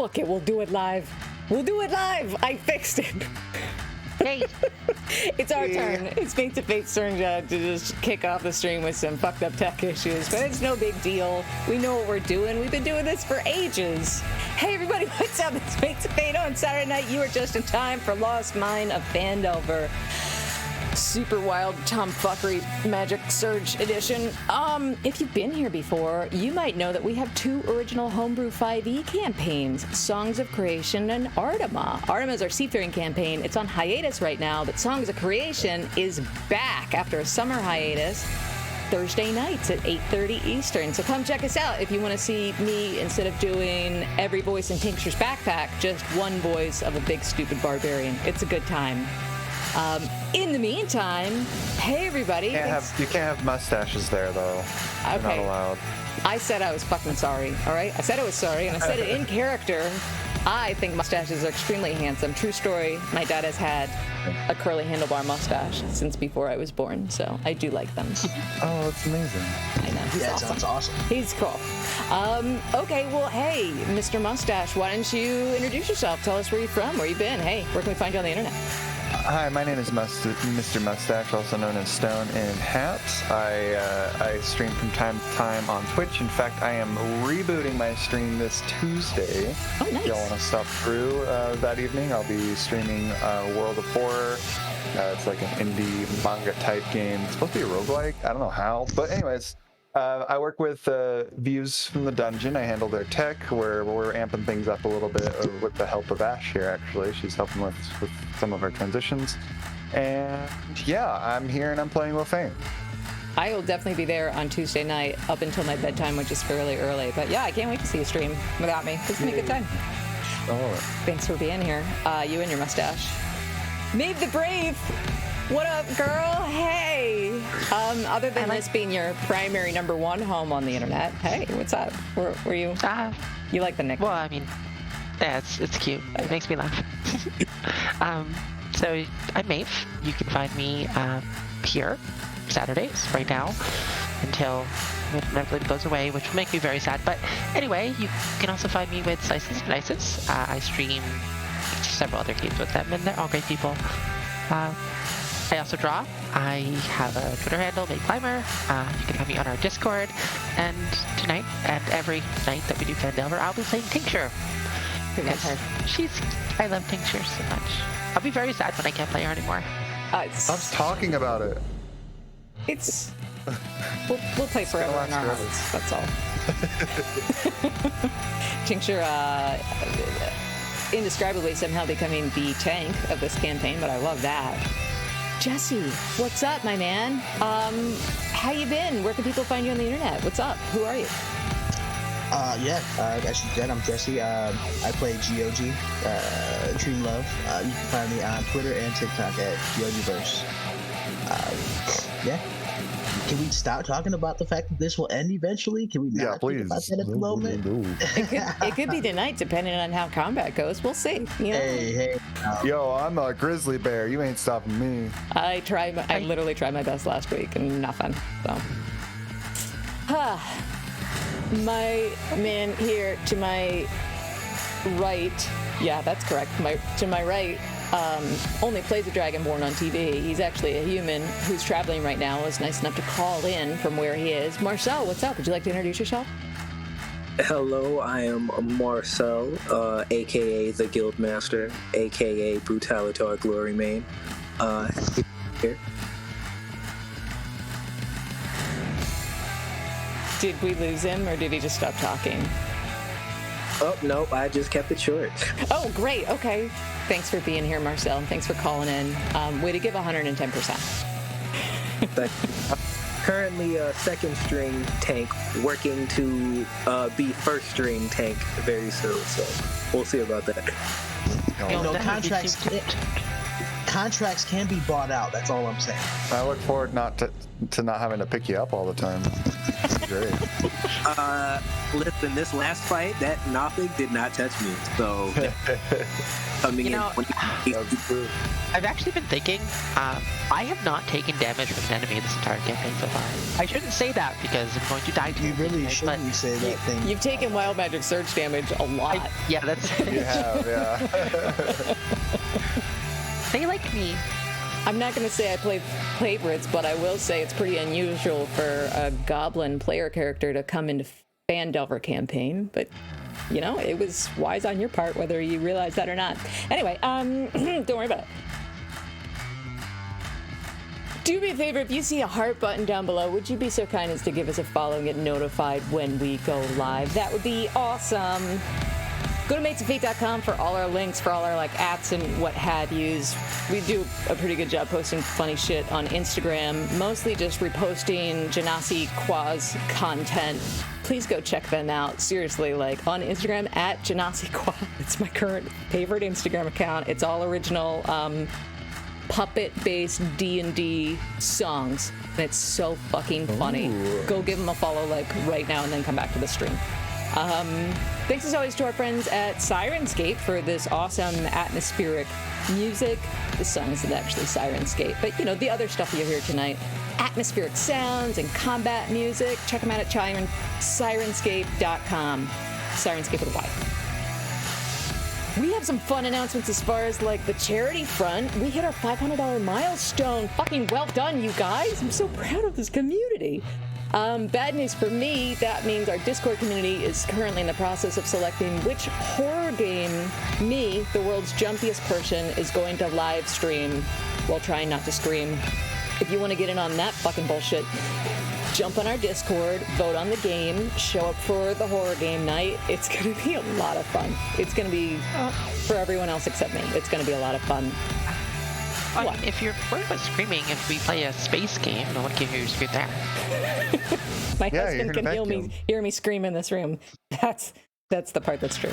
Fuck it, we'll do it live. We'll do it live. I fixed it. Hey. It's our turn. It's Fate to Fate's turn to just kick off the stream with some fucked up tech issues, but it's no big deal. We know what we're doing. We've been doing this for ages. Hey everybody, what's up? It's Fate to Fate on Saturday night. You are just in time for Lost Mine of Phandelver. Super wild tomfuckery magic surge edition. If you've been here before, you might know that we have 2 original homebrew 5e campaigns, Songs of Creation and Artema. Artema is our seafaring campaign. It's on hiatus right now, but Songs of Creation is back after a summer hiatus. Thursday nights at 8:30 Eastern. So come check us out if you want to see me, instead of doing every voice in Tincture's backpack, just one voice of a big stupid barbarian. It's a good time. In the meantime, hey everybody. You can't have mustaches there though. Okay. You're not allowed. I said I was fucking sorry, all right? I said I was sorry, and I said it in character. I think mustaches are extremely handsome. True story, my dad has had a curly handlebar mustache since before I was born, so I do like them. Oh, that's amazing. I know, he's awesome. Sounds awesome. He's cool. Okay, well, hey, Mr. Mustache, why don't you introduce yourself? Tell us where you're from, where you've been. Hey, where can we find you on the internet? Hi, my name is Mr. Mustache, also known as Stone in Hat. I stream from time to time on Twitch. In fact, I am rebooting my stream this Tuesday. Oh, nice. If y'all want to stop through that evening, I'll be streaming World of Horror. It's like an indie manga type game. It's supposed to be a roguelike. I don't know how. But anyways, I work with Views from the Dungeon. I handle their tech. We're amping things up a little bit with the help of Ash here, actually. She's helping with some of our transitions. And yeah, I'm here and I'm playing Lofane. I will definitely be there on Tuesday night up until my bedtime, which is fairly early. But yeah, I can't wait to see you stream without me. It's going to be a good time. Oh. Thanks for being here. You and your mustache. Maeve the Brave! What up, girl? Hey! Other than this being your primary #1 home on the internet, hey, what's up? Were you? You like the nickname? Well, I mean, yeah, it's cute. It makes me laugh. So I'm Maeve. You can find me here Saturdays right now until whenever it goes away, which will make me very sad. But anyway, you can also find me with Slices and Ices. I stream several other games with them, and they're all great people. I also draw. I have a Twitter handle, MaveClimber. You can find me on our Discord. And tonight, and every night that we do Phandelver, I'll be playing Tincture. Because I love Tincture so much. I'll be very sad when I can't play her anymore. Stop talking about it. It's... We'll play forever in our hearts. That's all. Tincture, indescribably somehow becoming the tank of this campaign, but I love that. Jesse, what's up, my man? How you been? Where can people find you on the internet? What's up? Who are you? As you said, I'm Jesse. I play GOG, Extreme Love. You can find me on Twitter and TikTok at GOGverse. Can we stop talking about the fact that this will end eventually? Can we not talk about that at the moment? It could be tonight, depending on how combat goes. We'll see. You know? Hey. Yo, I'm a grizzly bear. You ain't stopping me. I literally tried my best last week and nothing. So, my man here to my right. Yeah, that's correct. To my right. Only plays a Dragonborn on TV. He's actually a human who's traveling right now. Was nice enough to call in from where he is. Marcel, what's up? Would you like to introduce yourself? Hello, I am Marcel, aka the Guildmaster, aka Brutalitar Glory Main. Here. Did we lose him, or did he just stop talking? Oh, nope, I just kept it short. Oh, great. Okay. Thanks for being here, Marcel, and thanks for calling in. Way to give 110%. Currently a second string tank, working to be first string tank very soon, so we'll see about that. contracts can be bought out. That's all I'm saying. I look forward to not having to pick you up all the time. Great. Listen, this last fight, that Nothic did not touch me. So coming You in. know, I've actually been thinking, I have not taken damage from an enemy this entire campaign so far. I shouldn't say that because I'm going to die to You it, really but shouldn't say that thing. You've taken wild magic surge damage a lot. yeah, that's. You have, yeah. They like me. I'm not going to say I play favorites, but I will say it's pretty unusual for a goblin player character to come into Phandelver campaign, but you know, it was wise on your part whether you realize that or not. Anyway, don't worry about it. Do me a favor, if you see a heart button down below, would you be so kind as to give us a follow and get notified when we go live? That would be awesome. Go to matesofate.com for all our links, for all our like apps and what have yous. We do a pretty good job posting funny shit on Instagram, mostly just reposting Genasi Qua's content. Please go check them out. Seriously, like on Instagram at Genasi Qua. It's my current favorite Instagram account. It's all original puppet-based D&D songs. And it's so fucking funny. Ooh. Go give them a follow like right now and then come back to the stream. Thanks as always to our friends at Syrinscape for this awesome atmospheric music. The song isn't actually Syrinscape, but you know, the other stuff you hear tonight. Atmospheric sounds and combat music. Check them out at Syrinscape.com. Syrinscape with a Y. We have some fun announcements as far as like the charity front. We hit our $500 milestone. Fucking well done, you guys. I'm so proud of this community. Bad news for me, that means our Discord community is currently in the process of selecting which horror game me, the world's jumpiest person, is going to live stream while trying not to scream. If you want to get in on that fucking bullshit, jump on our Discord, vote on the game, show up for the horror game night. It's going to be a lot of fun. It's going to be, for everyone else except me, it's going to be a lot of fun. If you're worried about screaming, if we play a space game, no one can hear you scream there. My Yeah, husband you're can vacuum. hear me scream in this room. That's the part that's true.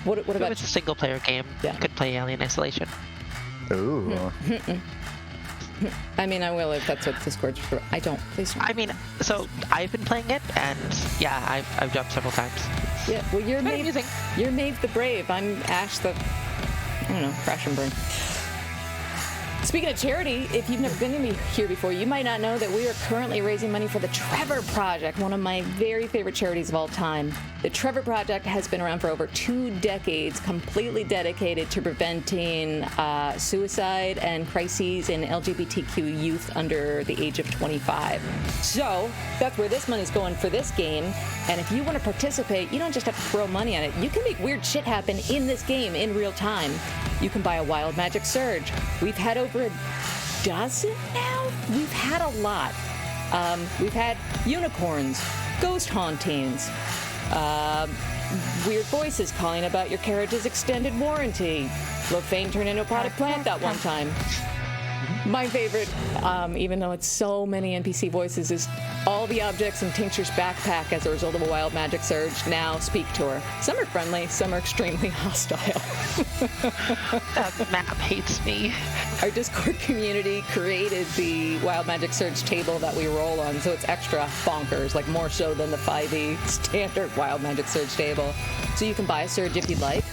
What If about it's a single player game, Yeah. you could play Alien Isolation. Ooh. I mean, I will if that's what Discord's for. I don't. Please don't. I mean, so I've been playing it, and yeah, I've jumped several times. Yeah, well, you're Very Maeve. amusing. You're Maeve the Brave. I'm Ash the, I don't know, crash and burn. Speaking of charity, if you've never been to me here before, you might not know that we are currently raising money for the Trevor Project, one of my very favorite charities of all time. The Trevor Project has been around for over 2 decades, completely dedicated to preventing suicide and crises in LGBTQ youth under the age of 25. So that's where this money's going for this game. And if you want to participate, you don't just have to throw money at it. You can make weird shit happen in this game in real time. You can buy a Wild Magic Surge. We've had over a dozen now? We've had a lot. We've had unicorns, ghost hauntings, weird voices calling about your carriage's extended warranty. Lofane turned into a potted plant that one time. My favorite, even though it's so many NPC voices, is all the objects in Tincture's backpack as a result of a Wild Magic Surge now speak to her. Some are friendly, some are extremely hostile. That map hates me. Our Discord community created the Wild Magic Surge table that we roll on, so it's extra bonkers, like more so than the 5e standard Wild Magic Surge table. So you can buy a Surge if you'd like.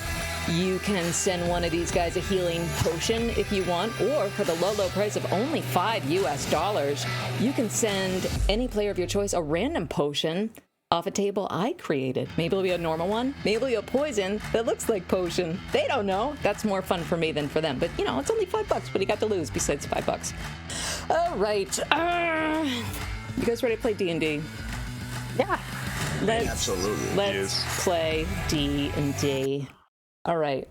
You can send one of these guys a healing potion if you want, or for the low price of only $5 US, you can send any player of your choice a random potion off a table I created. Maybe it'll be a normal one, maybe it'll be a poison that looks like potion. They don't know. That's more fun for me than for them. But you know, it's only $5. What do you got to lose besides $5? All right. You guys ready to play D&D? Yeah. Absolutely. Let's play D&D. All right.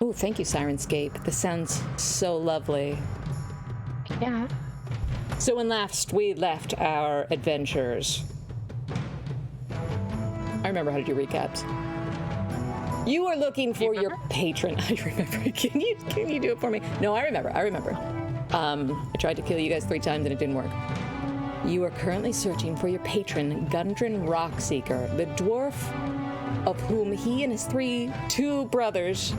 Oh, thank you, Syrinscape. This sounds so lovely. Yeah. So when last we left our adventures, I remember how to do recaps. You were looking for your patron. I remember. Can you do it for me? No, I remember. I tried to kill you guys 3 times and it didn't work. You are currently searching for your patron, Gundren Rockseeker, the dwarf of whom he and his 2 brothers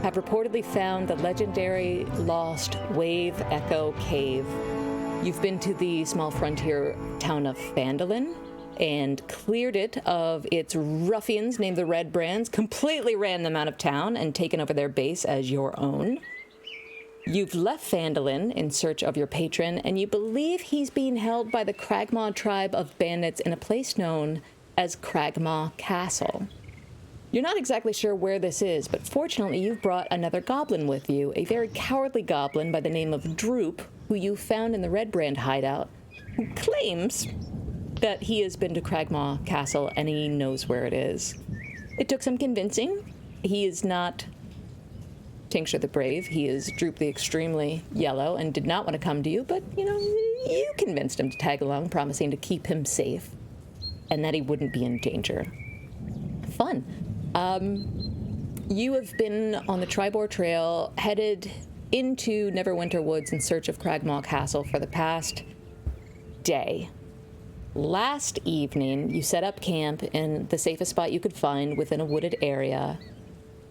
have reportedly found the legendary lost Wave Echo Cave. You've been to the small frontier town of Phandelver and cleared it of its ruffians named the Red Brands, completely ran them out of town and taken over their base as your own. You've left Phandelver in search of your patron, and you believe he's being held by the Cragmaw tribe of bandits in a place known as Cragmaw Castle. You're not exactly sure where this is, but fortunately you've brought another goblin with you, a very cowardly goblin by the name of Droop, who you found in the Red Brand hideout, who claims that he has been to Cragmaw Castle and he knows where it is. It took some convincing. He is not Tincture the Brave. He is Droop the Extremely Yellow and did not want to come to you, but, you convinced him to tag along, promising to keep him safe and that he wouldn't be in danger. Fun. You have been on the Tribor Trail, headed into Neverwinter Woods in search of Cragmaw Castle for the past day. Last evening, you set up camp in the safest spot you could find within a wooded area.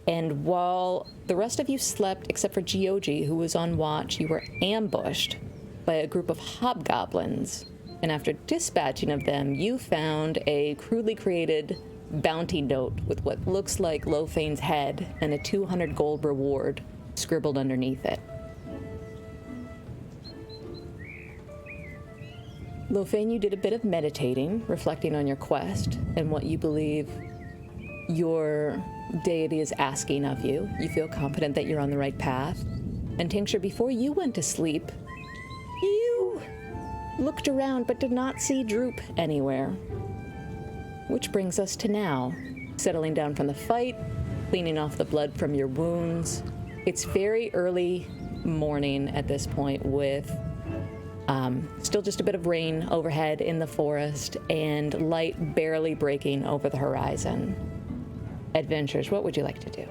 And while the rest of you slept, except for Geogi, who was on watch, you were ambushed by a group of hobgoblins. And after dispatching of them, you found a crudely created bounty note with what looks like Lofane's head and a 200 gold reward scribbled underneath it. Lofane, you did a bit of meditating, reflecting on your quest and what you believe your deity is asking of you. You feel confident that you're on the right path. And Tincture, before you went to sleep, you looked around but did not see Droop anywhere. Which brings us to now, settling down from the fight, cleaning off the blood from your wounds. It's very early morning at this point with still just a bit of rain overhead in the forest and light barely breaking over the horizon. Adventures, what would you like to do?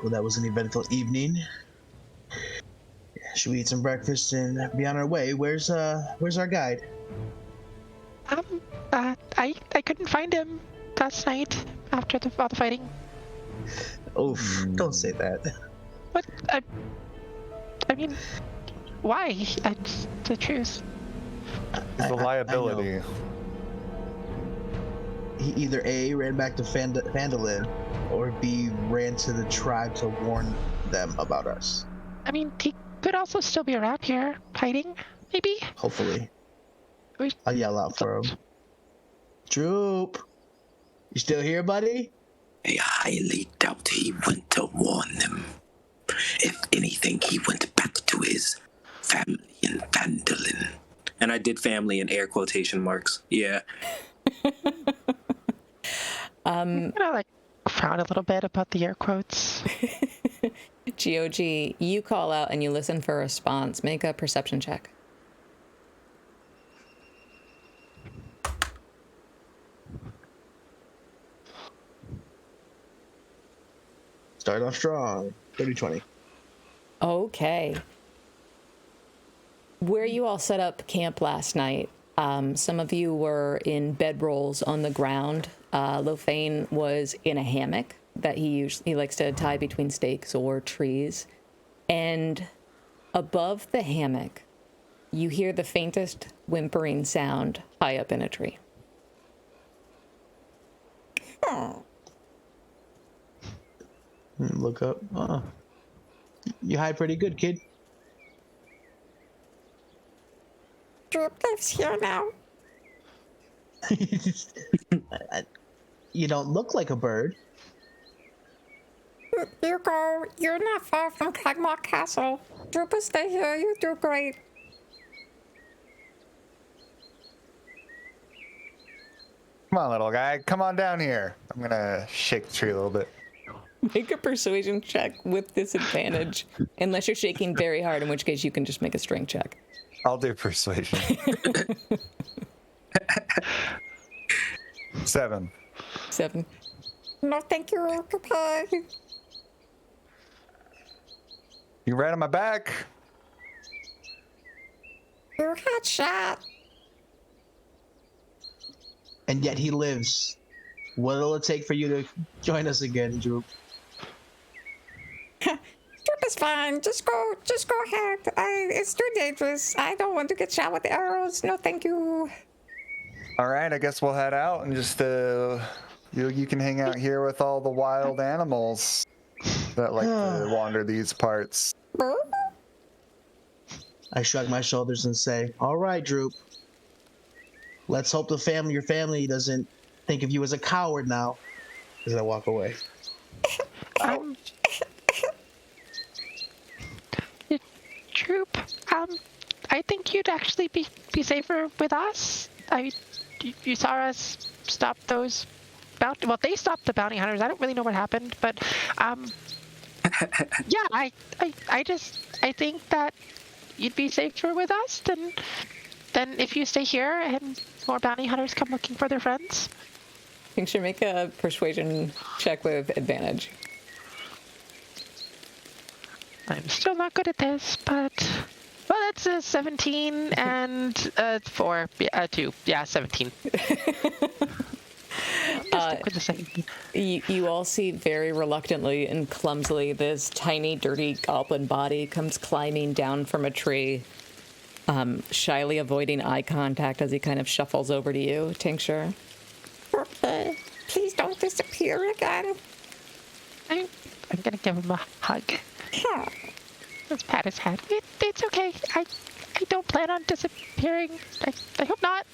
Well, that was an eventful evening. Should we eat some breakfast and be on our way? Where's our guide? I couldn't find him last night after all the fighting. Oof, don't say that. What? I mean, why? It's the truth. It's a liability. He either A, ran back to Phandelver, or B, ran to the tribe to warn them about us. I mean, he could also still be around here, hiding, maybe? Hopefully. I'll yell out for him. Droop! You still here, buddy? I highly doubt he went to warn them. If anything, he went back to his family in Phandelver. And I did family in air quotation marks. Yeah. Frown a little bit about the air quotes. GOG, you call out and you listen for a response. Make a perception check. Start off strong. 30-20. Okay. Where you all set up camp last night, some of you were in bedrolls on the ground. Lofane was in a hammock that he likes to tie between stakes or trees. And above the hammock, you hear the faintest whimpering sound high up in a tree. Look up. Oh. You hide pretty good, kid. Droop lives here now. You don't look like a bird. You go. You're not far from Cragmaw Castle. Droop will stay here. You do great. Come on, little guy. Come on down here. I'm gonna shake the tree a little bit. Make a persuasion check with disadvantage. Unless you're shaking very hard, in which case you can just make a strength check. I'll do persuasion. 7. 7. No, thank you. Goodbye. You right on my back. You got shot. and yet he lives. What'll it take for you to join us again, Droop? Trip is fine. Just go ahead. It's too dangerous. I don't want to get shot with arrows. No, thank you. All right, I guess we'll head out and just you can hang out here with all the wild animals that like to wander these parts. I shrug my shoulders and say, "All right, Droop. Let's hope your family doesn't think of you as a coward now." As I walk away. Troop, I think you'd actually be safer with us. You saw us stop those well, they stopped the bounty hunters. I don't really know what happened, but yeah, I think that you'd be safer with us than if you stay here and more bounty hunters come looking for their friends. I think should make a persuasion check with advantage. I'm still not good at this, but well, that's a 17 and 4, 2, 17. With the 17. You all see very reluctantly and clumsily this tiny, dirty goblin body comes climbing down from a tree, shyly avoiding eye contact as he kind of shuffles over to you, Tincture. Please don't disappear again. I'm gonna give him a hug. Let's pat his head. It's okay. I don't plan on disappearing. I hope not.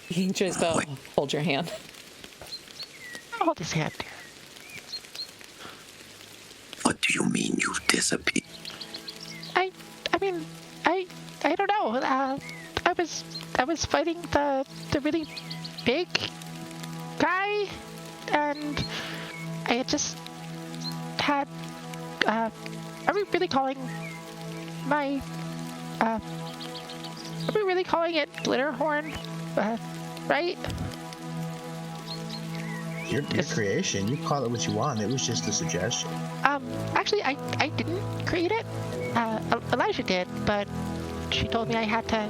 You can just hold your hand. I'll hold his hand. What do you mean you've disappeared? I mean, I don't know. I was fighting the really big guy, and I had just had. Are we really calling my? Are we really calling it Glitterhorn? Right? Your creation. You call it what you want. It was just a suggestion. Actually, I didn't create it. Elijah did, but she told me I had to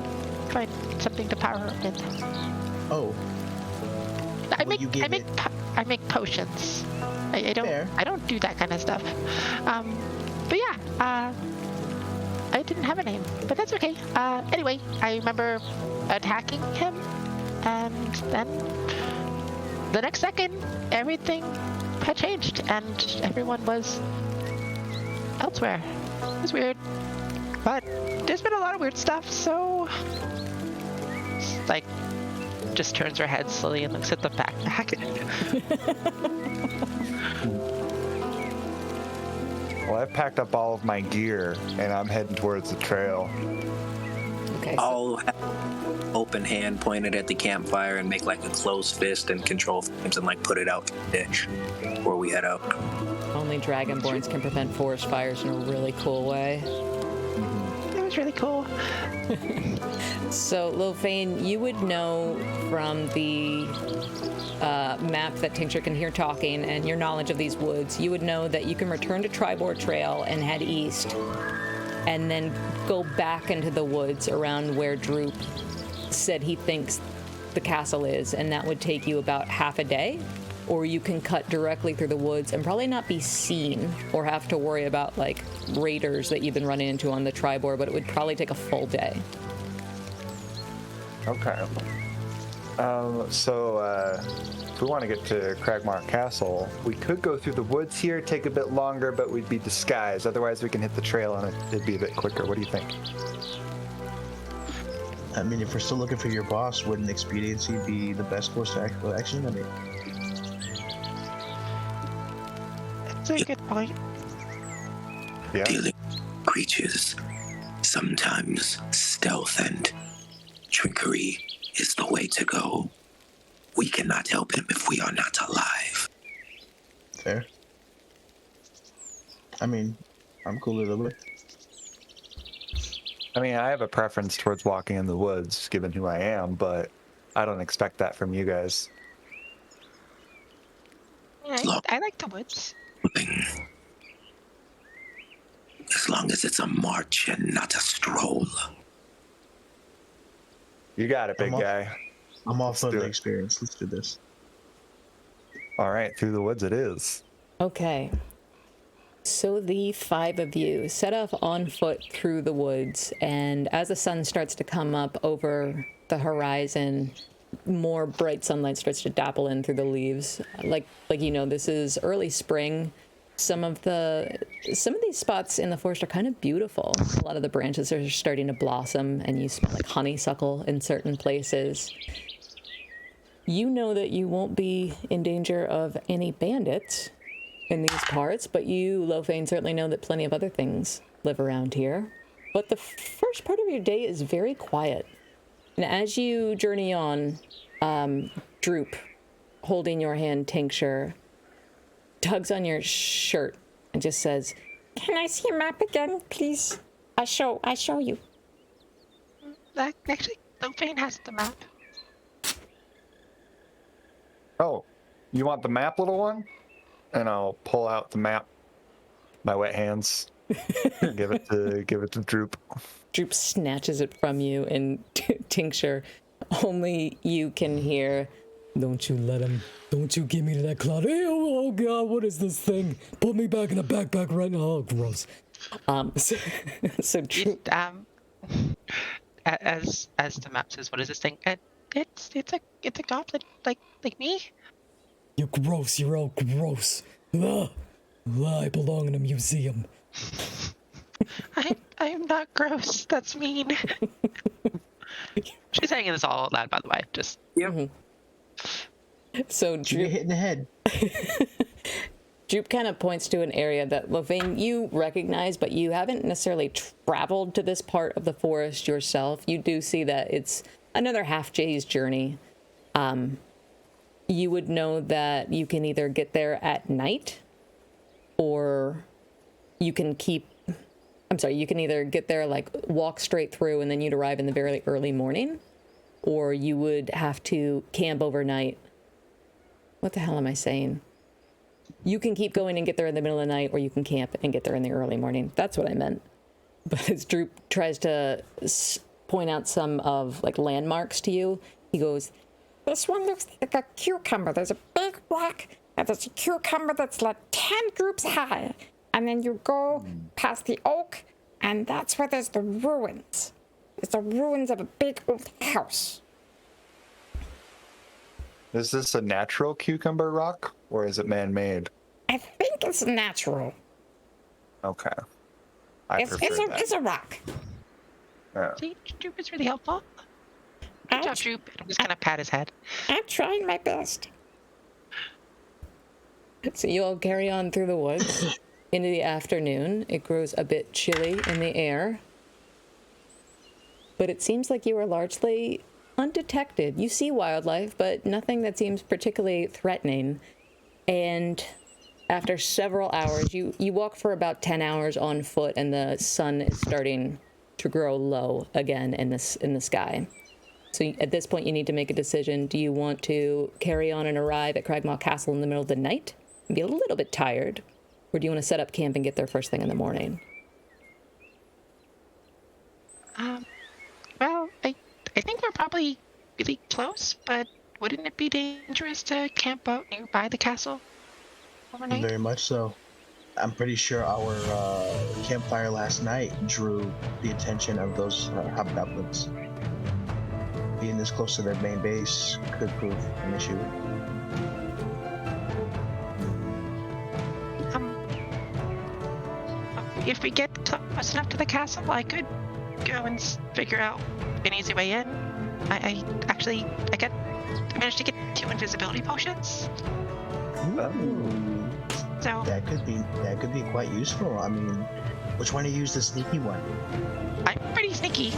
find something to power it with. Oh. I make potions. I don't do that kind of stuff. But yeah, I didn't have a name, but that's okay. Anyway, I remember attacking him, and then the next second, everything had changed, and everyone was elsewhere. It was weird, but there's been a lot of weird stuff, so like just turns her head slowly and looks at the backpack. Well, I've packed up all of my gear, and I'm heading towards the trail. Okay. I'll have open hand pointed at the campfire and make like a closed fist and control flames and like put it out to the ditch before we head out. Only Dragonborns can prevent forest fires in a really cool way. It was really cool. So, Lofane, you would know from the map that Tincture can hear talking and your knowledge of these woods, you would know that you can return to Tribord Trail and head east, and then go back into the woods around where Droop said he thinks the castle is, and that would take you about half a day. Or you can cut directly through the woods and probably not be seen or have to worry about like raiders that you've been running into on the Tribord, but it would probably take a full day. Okay. So if we want to get to Cragmar Castle, we could go through the woods here, take a bit longer, but we'd be disguised. Otherwise, we can hit the trail and it'd be a bit quicker. What do you think? I mean, if we're still looking for your boss, wouldn't expediency be the best course of action? I mean, That's a good point. Yeah. Dealing creatures, sometimes stealth and trickery is the way to go. We cannot help him if we are not alive. fair. I mean, I'm cool either way. I mean, I have a preference towards walking in the woods, given who I am, but I don't expect that from you guys. I like the woods. As long as it's a march and not a stroll. You got it, big I'm off. guy. I'm all Let's for do the it. experience. Let's do this. All right, through the woods it is. Okay. So the 5 of you set off on foot through the woods, and as the sun starts to come up over the horizon, more bright sunlight starts to dapple in through the leaves. Like this is early spring. Some of these spots in the forest are kind of beautiful. A lot of the branches are starting to blossom, and you smell like honeysuckle in certain places. You know that you won't be in danger of any bandits in these parts, but you, Lofane, certainly know that plenty of other things live around here. But the first part of your day is very quiet. And as you journey on, Droop, holding your hand, Tincture, tugs on your shirt and just says, "Can I see a map again, please? I show you." Actually, Lofane has the map. Oh, you want the map, little one? And I'll pull out the map. My wet hands. give it to Droop. Droop snatches it from you, and Tincture, only you can hear, "Don't you let him. Don't you give me to that cloud. Hey, oh God, what is this thing? Put me back in the backpack right now." Oh, gross. So Droop... As the map says, what is this thing? It's a goblin like me. You're gross. You're all gross. Ugh. I belong in a museum. I am not gross. That's mean. She's saying this all out loud, by the way. Just So You get Droop, hit in the head. Droop kind of points to an area that, Lofane, you recognize, but you haven't necessarily traveled to this part of the forest yourself. You do see that it's another half day's journey. You would know that you can either get there at night, or you can you can either get there, like, walk straight through and then you'd arrive in the very early morning, or you would have to camp overnight. What the hell am I saying? You can keep going and get there in the middle of the night, or you can camp and get there in the early morning. That's what I meant. But as Droop tries to point out some of, like, landmarks to you, he goes, "This one looks like a cucumber. There's a big rock, and there's a cucumber that's like 10 groups high. And then you go past the oak, and that's where there's the ruins. It's the ruins of a big old house." Is this a natural cucumber rock, or is it man-made? I think it's natural. Okay. I prefer that. It's a rock. Yeah. See, Droop is really helpful. Good job, Droop. I'm just gonna pat his head. I'm trying my best. So you all carry on through the woods into the afternoon. It grows a bit chilly in the air, but it seems like you are largely undetected. You see wildlife, but nothing that seems particularly threatening. And after several hours, you walk for about 10 hours on foot, and the sun is starting to grow low again in the sky. So at this point, you need to make a decision. Do you want to carry on and arrive at Cragmaw Castle in the middle of the night and be a little bit tired, or do you want to set up camp and get there first thing in the morning? Well, I think we're probably really close, but wouldn't it be dangerous to camp out nearby the castle overnight? Very much so. I'm pretty sure our campfire last night drew the attention of those hobgoblins. Being this close to their main base could prove an issue. If we get close enough to the castle, I could go and figure out an easy way in. I managed to get 2 invisibility potions. Ooh. So That could be quite useful. I mean, which one to use the sneaky one? I'm pretty sneaky.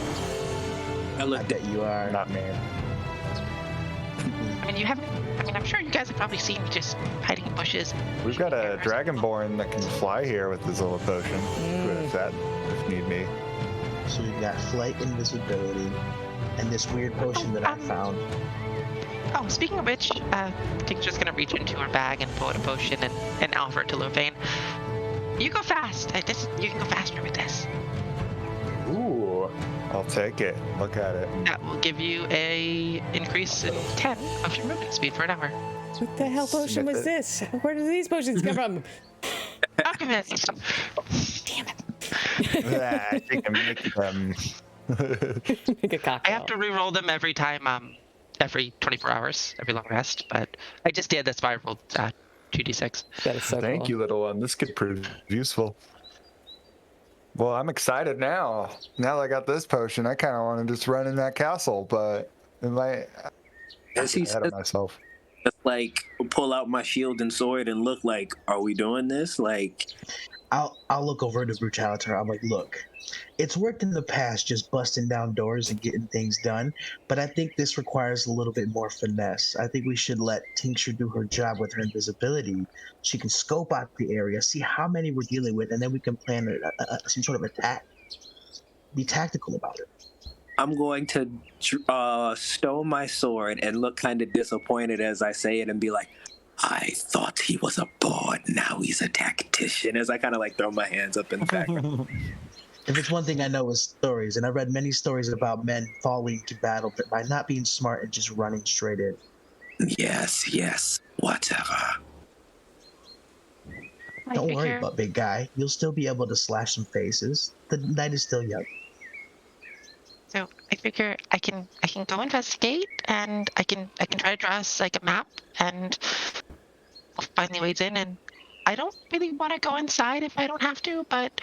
I I looked at bet you are. Not me. I mean, I'm sure you guys have probably seen me just hiding in bushes. We've got a dragonborn that can fly here with his little potion. Good at that, if need be. So we've got flight, invisibility, and this weird potion that I found. Oh, speaking of which, Tincture's gonna reach into her bag and pull out a potion and offer it to Lofane. You go fast. You can go faster with this. Ooh, I'll take it. Look at it. That will give you a increase in 10 of your movement speed for an hour. What the hell potion was this? Where did these potions come from? Alchemist! Damn it. I think I'm making them. Make a cocktail. I have to re-roll them every time, every 24 hours, every long rest, but I just did, that's why I rolled 2d6. That is so Thank cool. you, little one. This could prove useful. Well, I'm excited now. Now that I got this potion, I kind of want to just run in that castle, but it might. As he ahead says, of myself. just like pull out my shield and sword and look like, are we doing this? Like, I'll look over to Brutalitor. I'm like, look, it's worked in the past just busting down doors and getting things done, but I think this requires a little bit more finesse. I think we should let Tincture do her job with her invisibility. She can scope out the area, see how many we're dealing with, and then we can plan some sort of attack. Be tactical about it. I'm going to stow my sword and look kind of disappointed as I say it and be like, I thought he was a bard, now he's a tactician. as I kind of like throw my hands up in the background. If it's one thing I know is stories, and I've read many stories about men falling to battle by not being smart and just running straight in. Yes, whatever. Don't worry about big guy. You'll still be able to slash some faces. The night is still young. So I figure I can go investigate, and I can try to draw us like a map, and we'll find the ways in. And I don't really want to go inside if I don't have to, but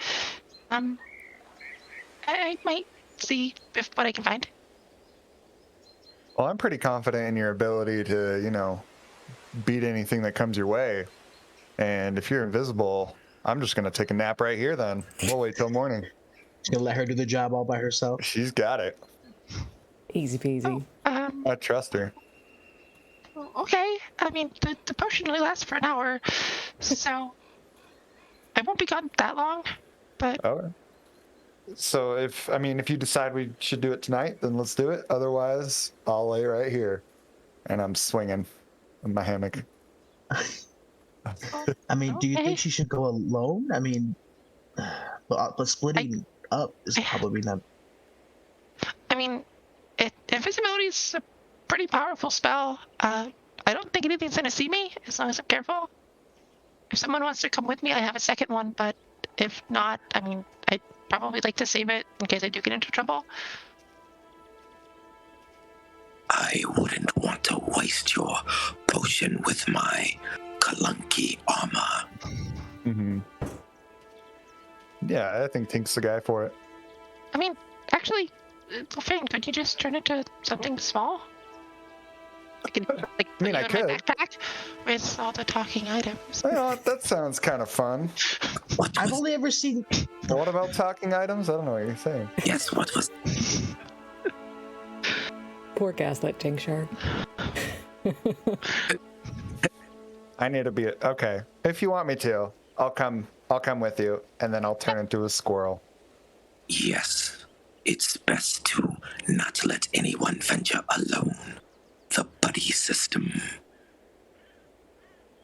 I might see what I can find. Well, I'm pretty confident in your ability to, beat anything that comes your way. And if you're invisible, I'm just going to take a nap right here then. We'll wait till morning. Just gonna let her do the job all by herself. She's got it. Easy peasy. I trust her. Okay. I mean, the potion only lasts for an hour, so I won't be gone that long. But Okay. So if you decide we should do it tonight, then let's do it. Otherwise, I'll lay right here. And I'm swinging in my hammock. I mean, do you Okay. think she should go alone? I mean, but splitting up is probably not. I mean, invisibility is a pretty powerful spell. I don't think anything's gonna see me as long as I'm careful. If someone wants to come with me, I have a second one. But if not, I mean, I'd probably like to save it in case I do get into trouble. I wouldn't want to waste your potion with my clunky armor. Mm-hmm. Yeah, I think Tink's the guy for it. I mean, actually, Finn, could you just turn it to something small? I could, like, put you I in could. my backpack with all the talking items. That sounds kind of fun. I've only ever seen. What about talking items? I don't know what you're saying. Yes, what was... Poor gaslit tincture. I need to be okay. If you want me to, I'll come with you, and then I'll turn into a squirrel. Yes, it's best to not let anyone venture alone. The buddy system.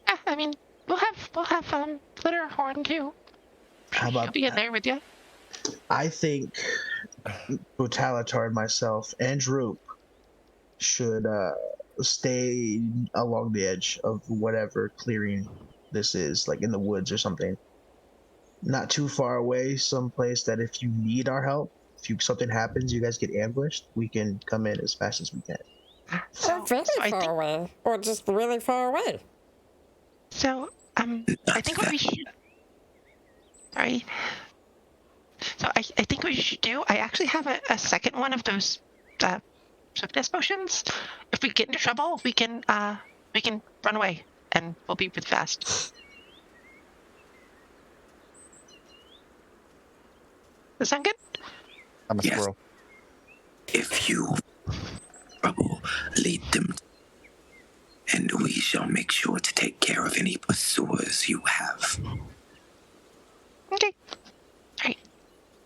Yeah, I mean, we'll have Glitter Horn too. How I'll about? be in there with you. I think Brutalitar and myself and Droop should stay along the edge of whatever clearing this is, like in the woods or something. Not too far away, someplace that if you need our help, if something happens, you guys get ambushed, we can come in as fast as we can. Or very far away. Or just really far away. So, I think what we should... Sorry. So, I think what you should do... I actually have a second one of those swiftness potions. If we get into trouble, we can run away, and we'll be really fast. Does that sound good? I'm a Yes. squirrel. If you trouble, lead them, and we shall make sure to take care of any pursuers you have. Okay. Alright.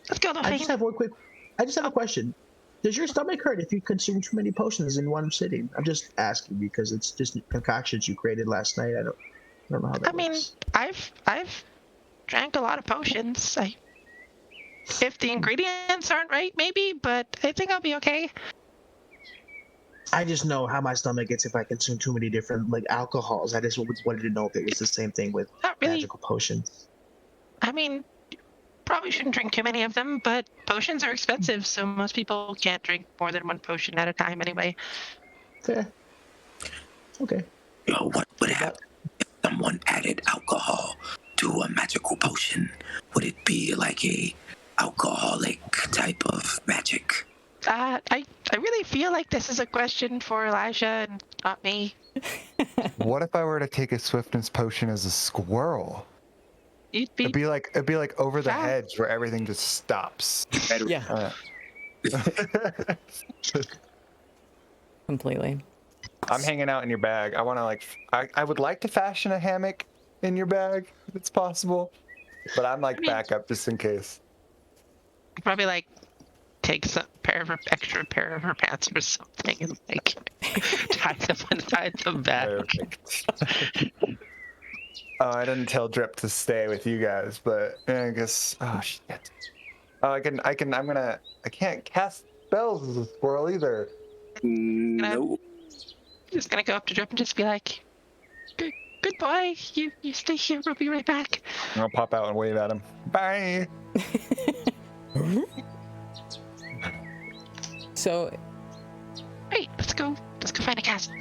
Let's go, though, I just have a question. Does your stomach hurt if you consume too many potions in one sitting? I'm just asking because it's just concoctions you created last night. I don't know how that works. I mean, I've drank a lot of potions. If the ingredients aren't right, maybe, but I think I'll be okay. I just know how my stomach gets if I consume too many different like alcohols. I just wanted to know if it was the same thing with Not really. magical potions. I mean, probably shouldn't drink too many of them, but potions are expensive, so most people can't drink more than one potion at a time anyway. Fair. Okay. What would happen if someone added alcohol to a magical potion? Would it be like a alcoholic type of magic? I really feel like this is a question for Elijah and not me. What if I were to take a swiftness potion as a squirrel? You'd be It'd be like over the fast. hedge where everything just stops. Yeah, completely. I'm hanging out in your bag. I want to I would like to fashion a hammock in your bag if it's possible, but I'm like backup just in case. probably like take some extra pair of her pants or something and like tie them inside the bag. Perfect. Oh, I didn't tell Drip to stay with you guys, but I guess. Oh shit. Oh, I can't cast spells as a squirrel either. No. Just gonna go up to Drip and just be like, "Good boy, you stay here. We'll be right back." I'll pop out and wave at him. Bye. So Right, let's go find a cast.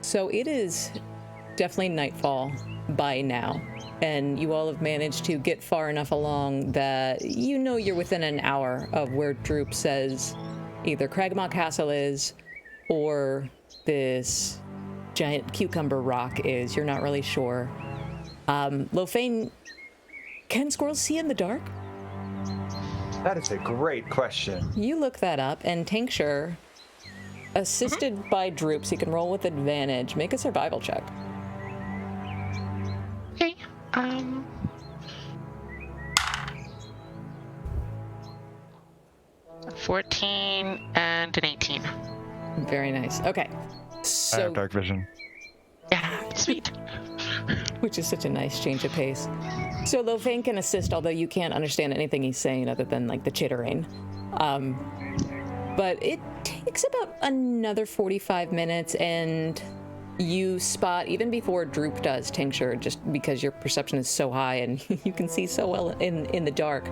So it is definitely nightfall by now, and you all have managed to get far enough along that you know you're within an hour of where Droop says either Cragmaw Castle is or this giant cucumber rock is. You're not really sure. Lofane, can squirrels see in the dark? That is a great question. You look that up, and Tincture, assisted by Droop, so you can roll with advantage, make a survival check. Okay. 14 and an 18. Very nice. Okay. I So, have dark vision. Yeah, sweet. which is such a nice change of pace. So Lofane can assist, although you can't understand anything he's saying other than like the chittering. But it takes about another 45 minutes, and you spot, even before Droop does, Tincture, just because your perception is so high and you can see so well in the dark.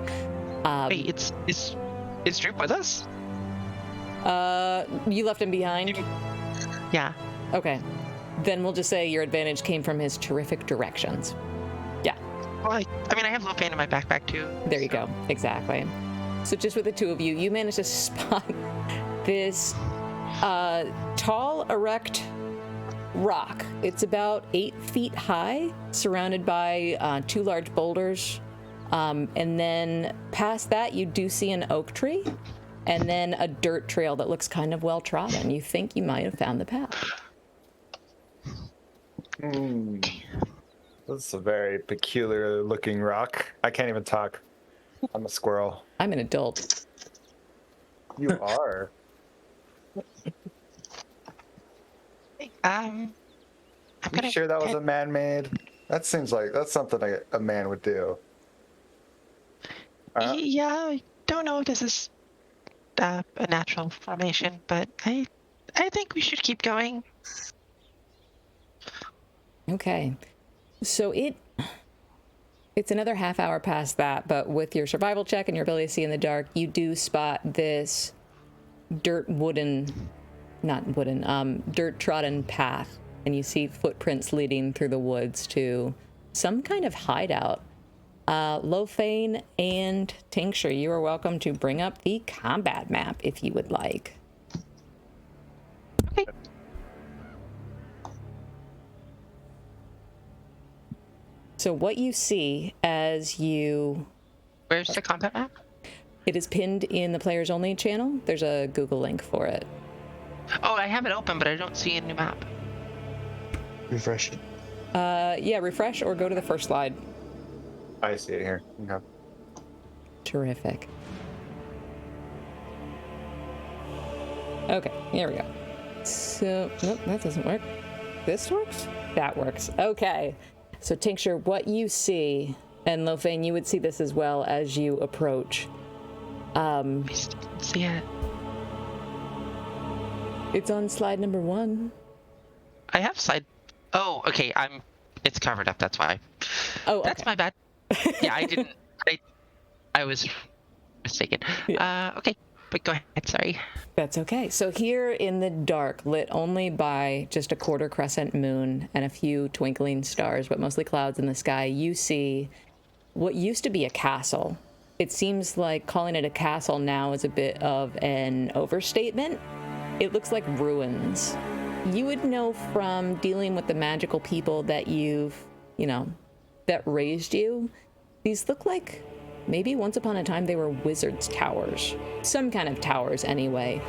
Wait, is Droop with us? You left him behind? Yeah. Okay. Then we'll just say your advantage came from his terrific directions. Yeah. Well, I mean, I have Lofane in my backpack too. There you go. Exactly. So just with the two of you, you manage to spot this tall, erect rock. It's about 8 feet high, surrounded by 2 large boulders. And then past that, you do see an oak tree, and then a dirt trail that looks kind of well trodden. You think you might have found the path. This is a very peculiar looking rock. I can't even talk. I'm a squirrel. I'm an adult. You are. I'm You gonna. sure that was a man-made? That seems like that's something a man would do. Yeah, I don't know if this is a natural formation, but I think we should keep going. Okay. So it's another half hour past that, but with your survival check and your ability to see in the dark, you do spot this dirt trodden path, and you see footprints leading through the woods to some kind of hideout. Lofane and Tincture, you are welcome to bring up the combat map if you would like. Okay. So what you see as you... Where's the combat map? It is pinned in the Players Only channel. There's a Google link for it. Oh, I have it open, but I don't see a new map. Refresh it. Yeah, refresh or go to the first slide. I see it here. Okay. Terrific. Okay, here we go. So, nope, that doesn't work. This works? That works. Okay. So, Tincture, what you see And Lofane, you would see this as well as you approach. I still don't see it. It's on slide number 1. I have slide. Oh, okay. It's covered up. That's why. Oh, That's okay. my bad. Yeah, I didn't. I was mistaken. Yeah. Okay, but go ahead. Sorry. That's okay. So here in the dark, lit only by just a quarter crescent moon and a few twinkling stars, but mostly clouds in the sky, you see what used to be a castle. It seems like calling it a castle now is a bit of an overstatement. It looks like ruins. You would know from dealing with the magical people that that raised you, these look like maybe once upon a time they were wizards' towers. Some kind of towers anyway.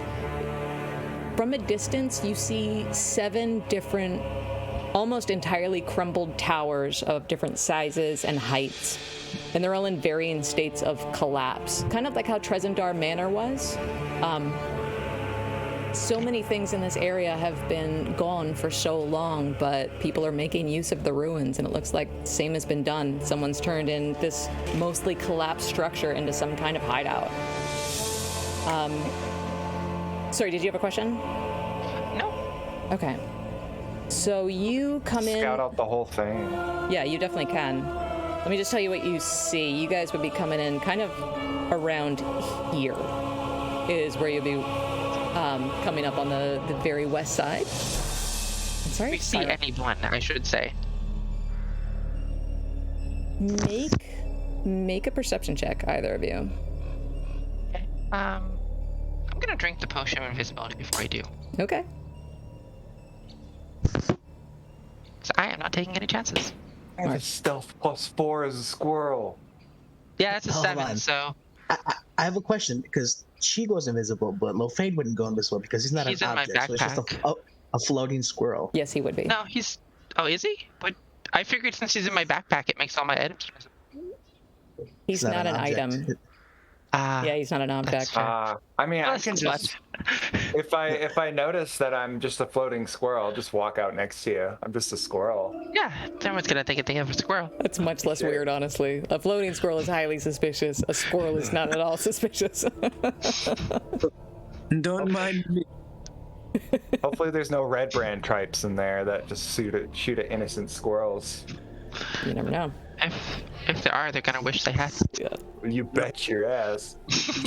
From a distance, you see 7 different, almost entirely crumbled towers of different sizes and heights. And they're all in varying states of collapse. Kind of like how Trezendar Manor was. So many things in this area have been gone for so long, but people are making use of the ruins, and it looks like the same has been done. Someone's turned in this mostly collapsed structure into some kind of hideout. Sorry, did you have a question? No. Okay. So you come in... Scout out the whole thing. Yeah, you definitely can. Let me just tell you what you see. You guys would be coming in kind of around here is where you'll be coming up on the very west side. Sorry? We see anyone, I should say. Make a perception check, either of you. Okay. I'm gonna drink the potion of invisibility before I do. Okay. So I am not taking any chances. I have a stealth +4 as a squirrel. Yeah, it's a Hold 7, on. so... I have a question, because she goes invisible, but Lofane wouldn't go invisible because he's not He's an in my object, so it's just backpack. a floating squirrel. Yes, he would be. No, he's... Oh, is he? But I figured since he's in my backpack, it makes all my items visible. He's not an object. item. Ah, Yeah, he's not an that's object. fair. I mean, I That's can fun. just if I notice that I'm just a floating squirrel, I'll just walk out next to you. I'm just a squirrel. Yeah, everyone's gonna think of a squirrel. That's much less weird, honestly. A floating squirrel is highly suspicious. A squirrel is not at all suspicious. Don't mind me. Hopefully, there's no red brand tripes in there that just shoot at innocent squirrels. You never know. If there are, they're gonna wish they had. Yeah. You bet your ass.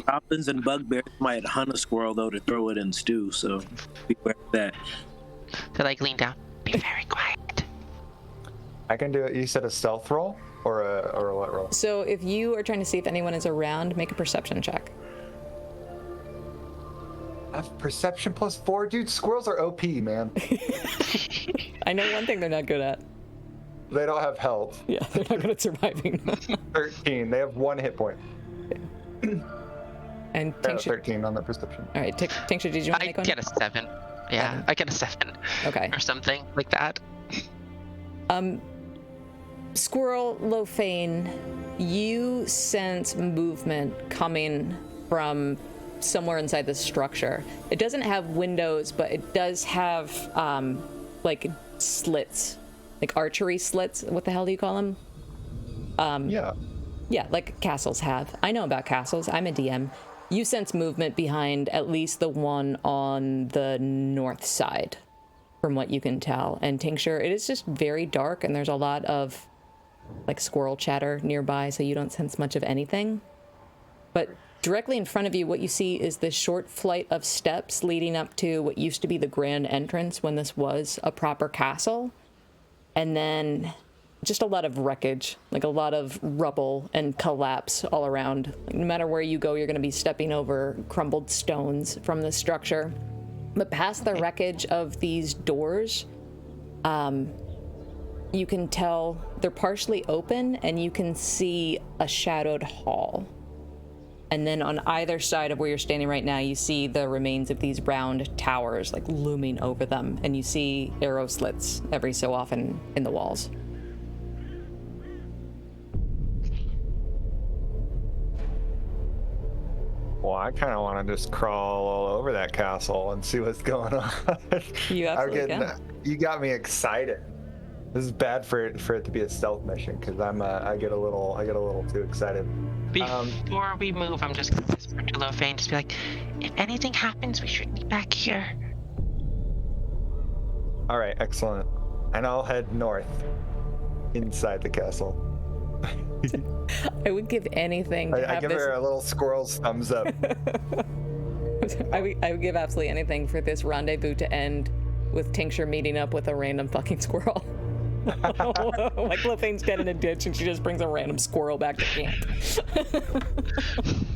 Goblins and bugbears might hunt a squirrel though to throw it in stew, so beware of that. To like lean down, be very quiet. I can do it. You said a stealth roll or a what roll? So if you are trying to see if anyone is around, make a perception check. I have perception +4, dude. Squirrels are OP, man. I know one thing they're not good at. They don't have health. Yeah, they're not good at surviving. 13. They have 1 hit point. And Yeah, Tincture. 13 on the perception. All right, Tincture, did you want to I make one? get a 7. Yeah, I get a 7. Okay. Or something like that. Squirrel Lofane, you sense movement coming from somewhere inside this structure. It doesn't have windows, but it does have like slits, like archery slits. What the hell do you call them? Yeah. Yeah, like castles have. I know about castles. I'm a DM. You sense movement behind at least the one on the north side, from what you can tell. And Tincture, it is just very dark, and there's a lot of like squirrel chatter nearby, so you don't sense much of anything. But directly in front of you, what you see is this short flight of steps leading up to what used to be the grand entrance when this was a proper castle. And then just a lot of wreckage, like a lot of rubble and collapse all around. Like, no matter where you go, you're going to be stepping over crumbled stones from the structure. But past the wreckage of these doors, you can tell they're partially open, and you can see a shadowed hall. And then on either side of where you're standing right now, you see the remains of these round towers, like looming over them, and you see arrow slits every so often in the walls. Well, I kind of want to just crawl all over that castle and see what's going on. You absolutely can. You got me excited. This is bad for it to be a stealth mission because I get a little too excited. Before we move, I'm just gonna whisper to Lofane, just be like, if anything happens, we should be back here. All right, excellent. And I'll head north, inside the castle. I would give anything to I have give this. her a little squirrel's thumbs up. I would give absolutely anything for this rendezvous to end with Tincture meeting up with a random fucking squirrel. Like Lofane's dead in a ditch and she just brings a random squirrel back to camp.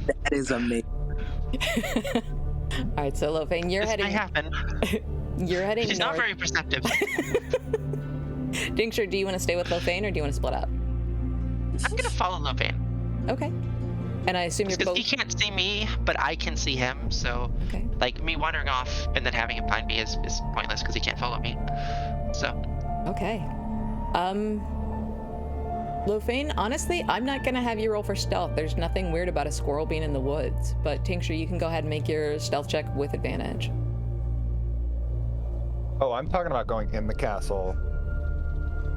That is amazing. All right, so Lofane, you're This heading. might happen. You're heading She's north. not very perceptive. Tincture, do you want to stay with Lofane or do you want to split up? I'm gonna follow Lofane. Okay. And I assume you're Because both. he can't see me, but I can see him, so Okay. like me wandering off and then having him find me is pointless because he can't follow me. So Okay. Lofane, honestly, I'm not gonna have you roll for stealth. There's nothing weird about a squirrel being in the woods. But Tincture, you can go ahead and make your stealth check with advantage. Oh, I'm talking about going in the castle.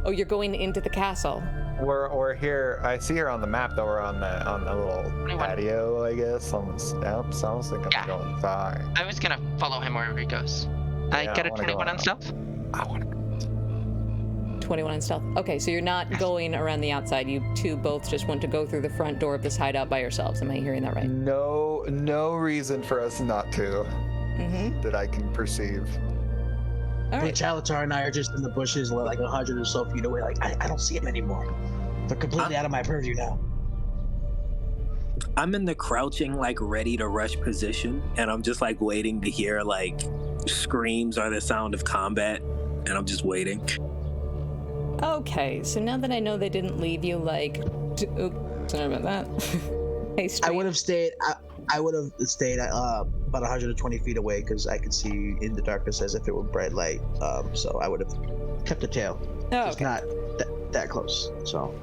Oh, you're going into the castle. We're here. I see her on the map though. We're on the little 21. patio, I guess, on the steps. I was thinking Yeah. I'm going far. I was gonna follow him wherever he goes. I Yeah, got I a wanna go 21 on out. stealth. I want to. 21 on stealth. Okay, so you're not going around the outside. You two both just want to go through the front door of this hideout by yourselves. Am I hearing that right? No reason for us not to Mm-hmm. that I can perceive. All right. Chalatar and I are just in the bushes, like 100 or so feet away. Like I don't see him anymore. They're completely out of my purview now. I'm in the crouching, like ready to rush position, and I'm just like waiting to hear like screams or the sound of combat, and I'm just waiting. Okay, so now that I know they didn't leave you like, sorry about that. Hey, I Street. would have stayed. I would have stayed about 120 feet away because I could see in the darkness as if it were bright light. So I would have kept a tail. Oh, Just okay. not that close. So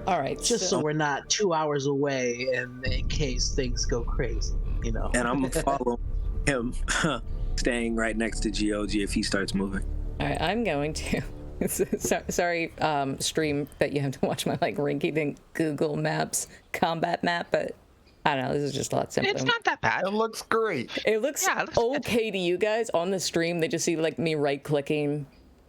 All right. just so we're not 2 hours away, and in case things go crazy, you know. And I'm gonna follow him, staying right next to GOG if he starts moving. All right, I'm going to. Sorry, stream that you have to watch my like rinky-dink Google Maps combat map, but I don't know. This is just a lot simpler. It's not that bad. It looks great. It looks, Yeah, it looks good. okay to you guys on the stream. They just see like me right-clicking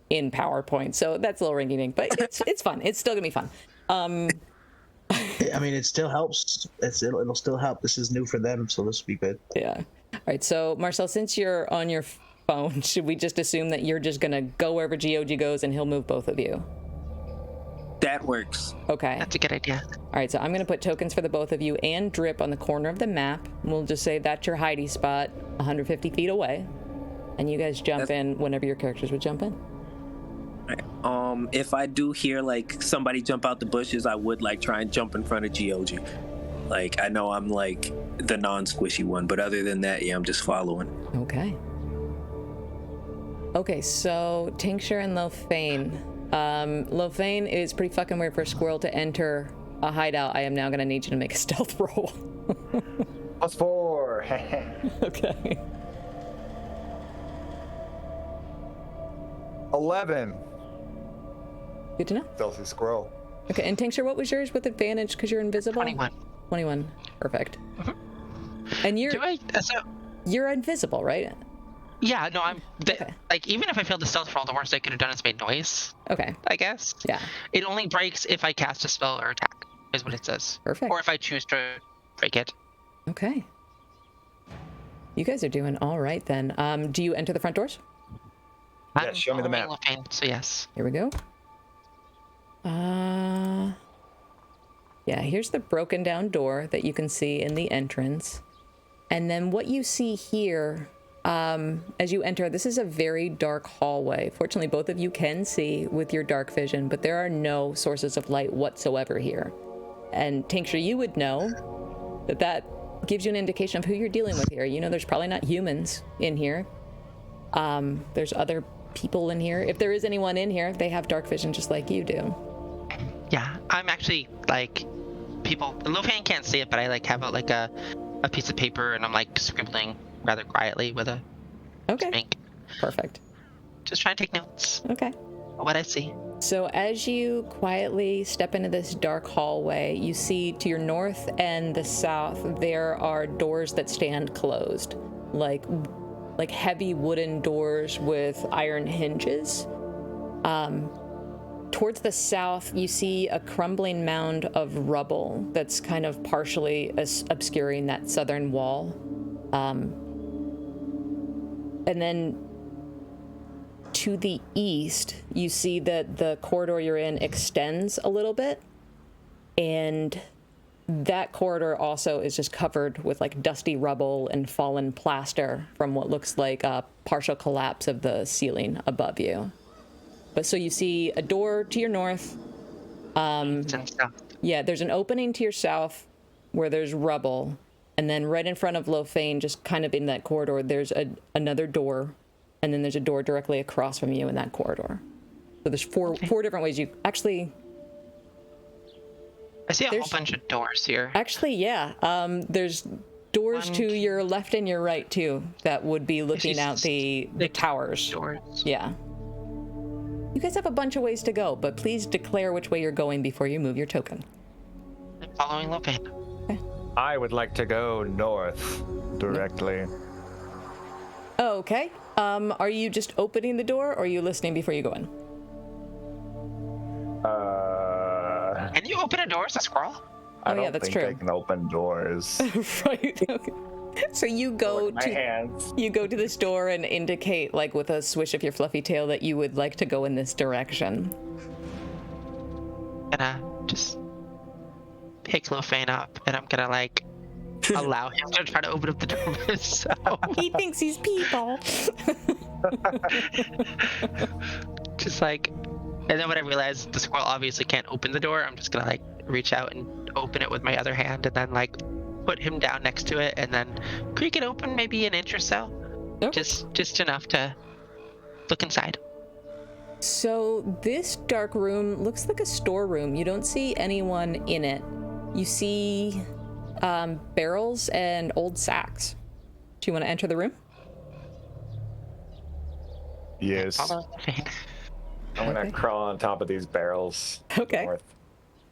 in PowerPoint, so that's a little rinky-dink, but it's fun. It's still gonna be fun. I mean, it still helps. It'll still help. This is new for them, so this will be good. Yeah. All right. So Marcel, since you're on your phone, should we just assume that you're just gonna go wherever GOG goes and he'll move both of you? That works. Okay. That's a good idea. All right. So I'm gonna put tokens for the both of you and Drip on the corner of the map. We'll just say that's your hidey spot, 150 feet away, and you guys jump in whenever your characters would jump in. If I do hear like somebody jump out the bushes, I would like try and jump in front of GOG. Like I know I'm like the non-squishy one, but other than that, yeah, I'm just following. Okay. Okay, so Tincture and Lofane. Lofane is pretty fucking weird for a squirrel to enter a hideout. I am now gonna need you to make a stealth roll. +4. Okay. 11. Good to know. Stealthy squirrel. Okay, and Tincture, what was yours with advantage because you're invisible? 21. 21. Perfect. And Do I? So you're invisible, right? yeah, no, I'm Okay. like even if I failed the stealth roll, the worst I could have done is made noise. Okay. I guess. Yeah. It only breaks if I cast a spell or attack, is what it says. Perfect. Or if I choose to break it. Okay. You guys are doing all right then. Do you enter the front doors? Yeah, show me the map. Looking, so yes. Here we go. Yeah, here's the broken down door that you can see in the entrance. And then what you see here, as you enter, this is a very dark hallway. Fortunately, both of you can see with your dark vision, but there are no sources of light whatsoever here. And Tincture, you would know that gives you an indication of who you're dealing with here. You know, there's probably not humans in here. There's other people in here. If there is anyone in here, they have dark vision just like you do. Yeah, I'm actually like people. Lofane can't see it, but I like have a piece of paper and I'm like scribbling rather quietly with a Okay. ink. Perfect. Just trying to take notes. Okay. what I see. So as you quietly step into this dark hallway, you see to your north and the south there are doors that stand closed, like heavy wooden doors with iron hinges. Towards the south, you see a crumbling mound of rubble that's kind of partially obscuring that southern wall. And then to the east, you see that the corridor you're in extends a little bit, and that corridor also is just covered with like dusty rubble and fallen plaster from what looks like a partial collapse of the ceiling above you. But so you see a door to your north. Yeah, there's an opening to your south where there's rubble, and then right in front of Lofane, just kind of in that corridor, there's another door. And then there's a door directly across from you in that corridor. So there's four different ways you actually. I see a whole bunch of doors here. Actually, yeah. There's doors to your left and your right too that would be looking out the towers. Doors. Yeah. You guys have a bunch of ways to go, but please declare which way you're going before you move your token. I'm following Lopin. Okay. I would like to go north directly. Oh, okay. Are you just opening the door, or are you listening before you go in? Can you open a door as a squirrel? I don't that's think true. I can open doors. Right. Okay. So you go My hands. You go to this door and indicate, like with a swish of your fluffy tail, that you would like to go in this direction. Gonna just pick Lofane up, and I'm gonna like allow him to try to open up the door himself. He thinks he's people. Just like, and then when I realize the squirrel obviously can't open the door, I'm just gonna like reach out and open it with my other hand, and then like put him down next to it, and then creak it open maybe an inch or so. Okay. Just enough to look inside. So this dark room looks like a storeroom. You don't see anyone in it. You see barrels and old sacks. Do you want to enter the room? Yes. Follow Lofane. I'm gonna Okay. crawl on top of these barrels. Okay. North.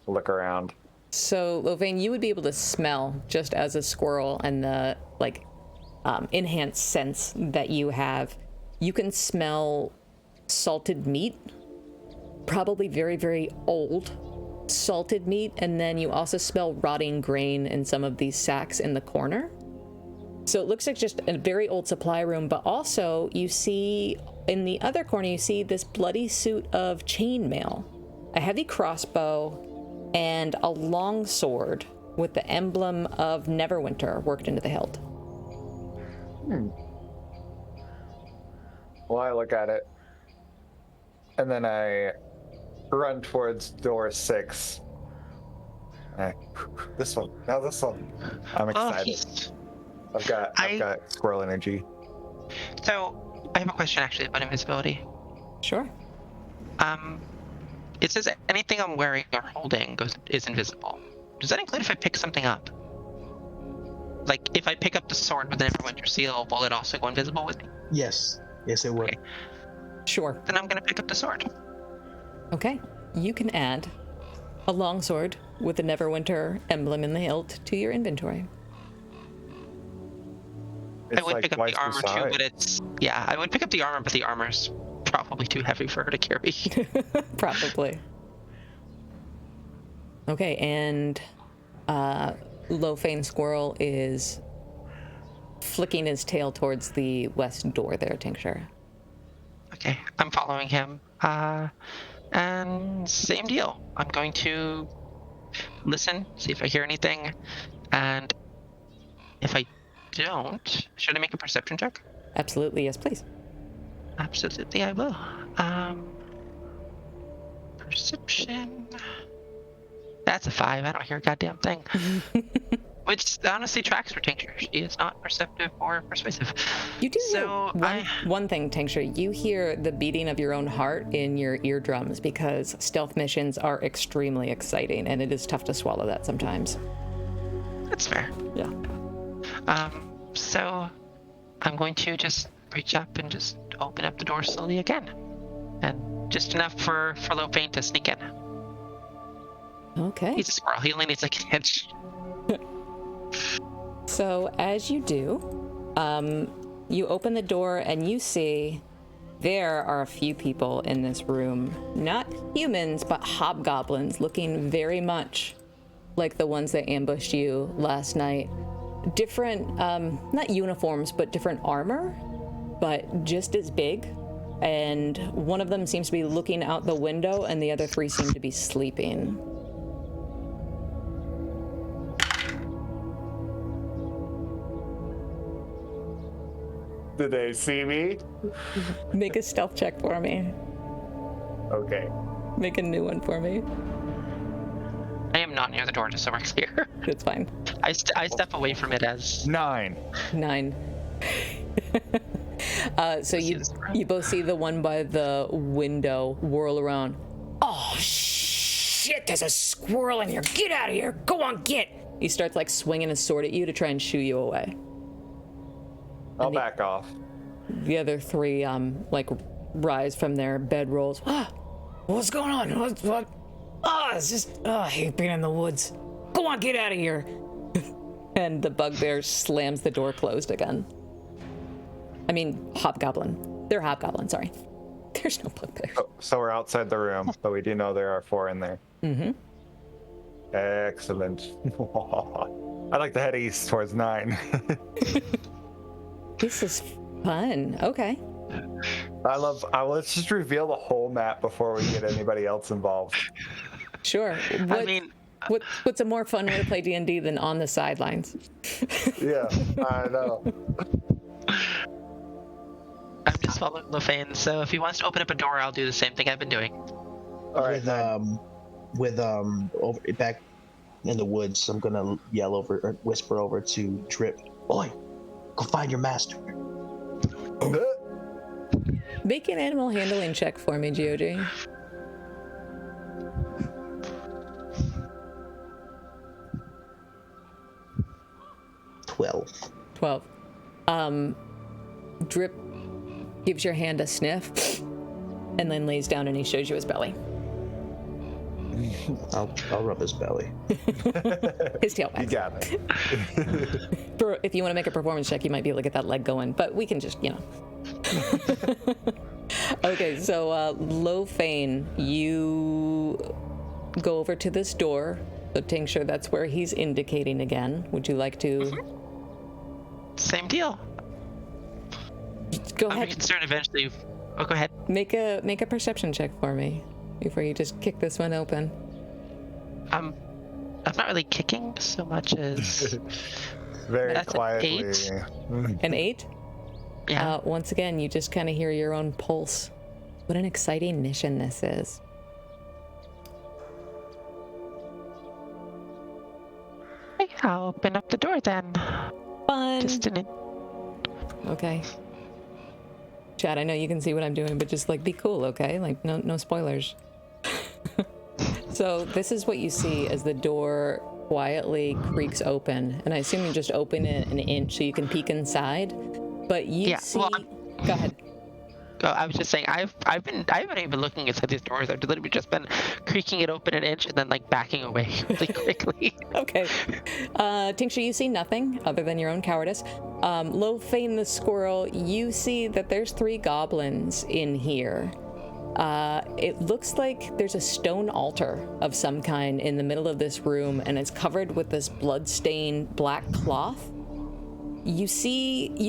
Look around. So, Lofane, you would be able to smell just as a squirrel, and the enhanced sense that you have. You can smell salted meat, probably very, very old salted meat, and then you also smell rotting grain in some of these sacks in the corner. So it looks like just a very old supply room, but also you see in the other corner, you see this bloody suit of chainmail, a heavy crossbow, and a long sword with the emblem of Neverwinter worked into the hilt. Well, I look at it, and then I run towards door 6. This one. Now this one. I'm excited. I've got squirrel energy. So I have a question actually about invisibility. Sure. It says anything I'm wearing or holding is invisible. Does that include if I pick something up? Like if I pick up the sword with the Neverwinter seal, will it also go invisible with me? Yes. Yes, it would. Okay. Sure. Then I'm gonna pick up the sword. Okay. You can add a longsword with the Neverwinter emblem in the hilt to your inventory. It's I would like pick up twice the armor the too, size. but I would pick up the armor, but the armor's probably too heavy for her to carry. Probably. Okay, and Lofane Squirrel is flicking his tail towards the west door there, Tincture. Okay, I'm following him. And same deal. I'm going to listen, see if I hear anything, and if I don't, should I make a perception check? Absolutely, yes, please. Absolutely, I will. Perception. That's a 5. I don't hear a goddamn thing. Which honestly tracks for Tincture. She is not perceptive or persuasive. You do So hear one thing, Tincture. You hear the beating of your own heart in your eardrums because stealth missions are extremely exciting, and it is tough to swallow that sometimes. That's fair. Yeah. So I'm going to just reach up and just open up the door slowly again. And just enough for Lopane to sneak in. Okay. He's a squirrel. He only needs like an inch. So as you do, you open the door and you see there are a few people in this room. Not humans, but hobgoblins, looking very much like the ones that ambushed you last night. Different, not uniforms, but different armor, but just as big. And one of them seems to be looking out the window, and the other three seem to be sleeping. Did they see me? Make a stealth check for me. Okay. Make a new one for me. I am not near the door, just so we're clear. That's fine. I step away from it as 9. 9. So you both see the one by the window whirl around. Oh shit! There's a squirrel in here. Get out of here! Go on, get! He starts like swinging his sword at you to try and shoo you away. I'll back off. The other three like rise from their bedrolls. What's going on? What? It's just he's been in the woods. Go on, get out of here! And the bugbear slams the door closed again. I mean, hobgoblin. They're hobgoblin, sorry. There's no bugbear. Oh, so we're outside the room, but we do know there are 4 in there. Mm-hmm. Excellent. I'd like to head east towards 9. This is fun. Okay. Let's just reveal the whole map before we get anybody else involved. Sure. What's a more fun way to play D&D than on the sidelines? Yeah, I know. I'm just following Lopane, so if he wants to open up a door, I'll do the same thing I've been doing. All right. Over back in the woods, I'm gonna whisper over to Drip. Boy, go find your master. Make an animal handling check for me, GOG. Twelve. Drip gives your hand a sniff and then lays down and he shows you his belly. I'll rub his belly. His tail You wags. got it. If you want to make a performance check, you might be able to get that leg going, but we can just, Okay, so Lopane, you go over to this door. So Tincture, that's where he's indicating again. Would you like to? Same deal. Go I'll ahead. be concerned eventually. Oh, go ahead. Make a perception check for me before you just kick this one open. I'm not really kicking so much as Very That's an quietly. 8. An 8? yeah. Once again, you just kind of hear your own pulse. What an exciting mission this is. I'll open up the door then. Fun. Just in it. Okay. Chad, I know you can see what I'm doing, but just like be cool, okay? Like no spoilers. So this is what you see as the door quietly creaks open, and I assume you just open it an inch so you can peek inside. But you see. Well, Go ahead. Oh, I was just saying, I haven't even been looking inside these doors. I've literally just been creaking it open an inch and then like backing away really quickly. Okay. Tincture, you see nothing other than your own cowardice. Lopane the squirrel, you see that there's 3 goblins in here. It looks like there's a stone altar of some kind in the middle of this room, and it's covered with this blood-stained black cloth. You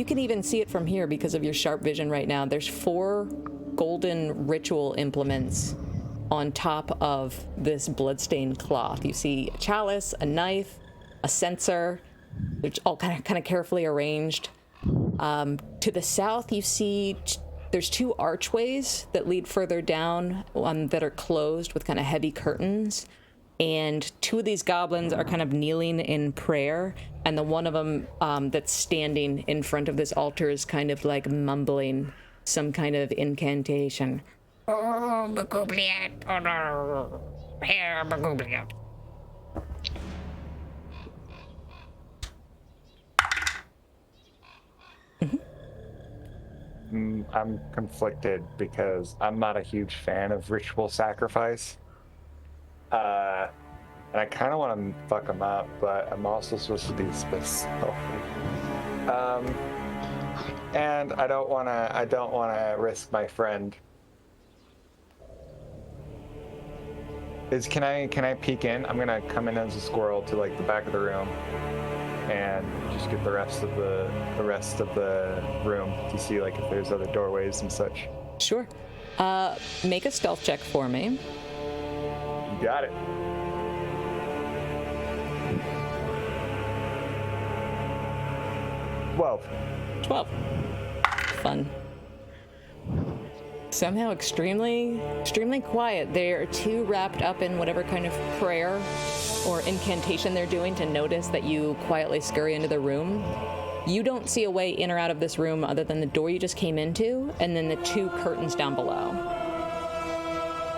can even see it from here because of your sharp vision right now. There's 4 golden ritual implements on top of this bloodstained cloth. You see a chalice, a knife, a censer. They're all kind of carefully arranged. To the south, you see there's 2 archways that lead further down that are closed with kind of heavy curtains. And 2 of these goblins are kind of kneeling in prayer, and the one of them that's standing in front of this altar is kind of like mumbling some kind of incantation. I'm conflicted because I'm not a huge fan of ritual sacrifice. And I kind of want to fuck them up, but I'm also supposed to be special. And I don't want to risk my friend. Can I peek in? I'm gonna come in as a squirrel to like the back of the room and just get the rest of the room to see like if there's other doorways and such. Sure. Make a stealth check for me. You got it. Well, 12. Fun. Somehow extremely quiet. They are too wrapped up in whatever kind of prayer or incantation they're doing to notice that you quietly scurry into the room. You don't see a way in or out of this room other than the door you just came into and then the two curtains down below.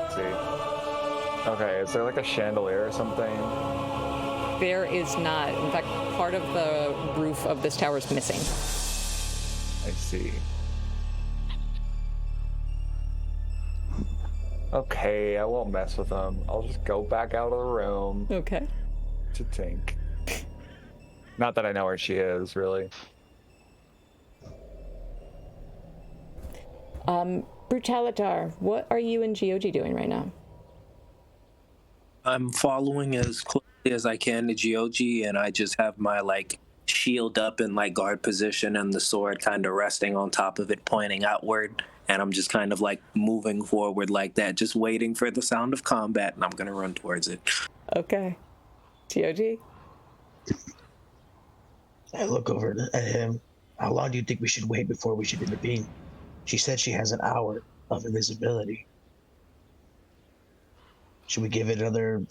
let's see. Okay, is there like a chandelier or something? There is not. In fact, part of the roof of this tower is missing. I see. Okay, I won't mess with them. I'll just go back out of the room Okay. to think. Not that I know where she is, really. Brutalitar, what are you and GOG doing right now? I'm following as closely as I can to GOG, and I just have my like shield up in like guard position and the sword kind of resting on top of it, pointing outward. And I'm just kind of like moving forward like that, just waiting for the sound of combat, and I'm gonna run towards it. Okay. GOG? I look over at him. How long do you think we should wait before we should intervene? She said she has an hour of invisibility. Should we give it another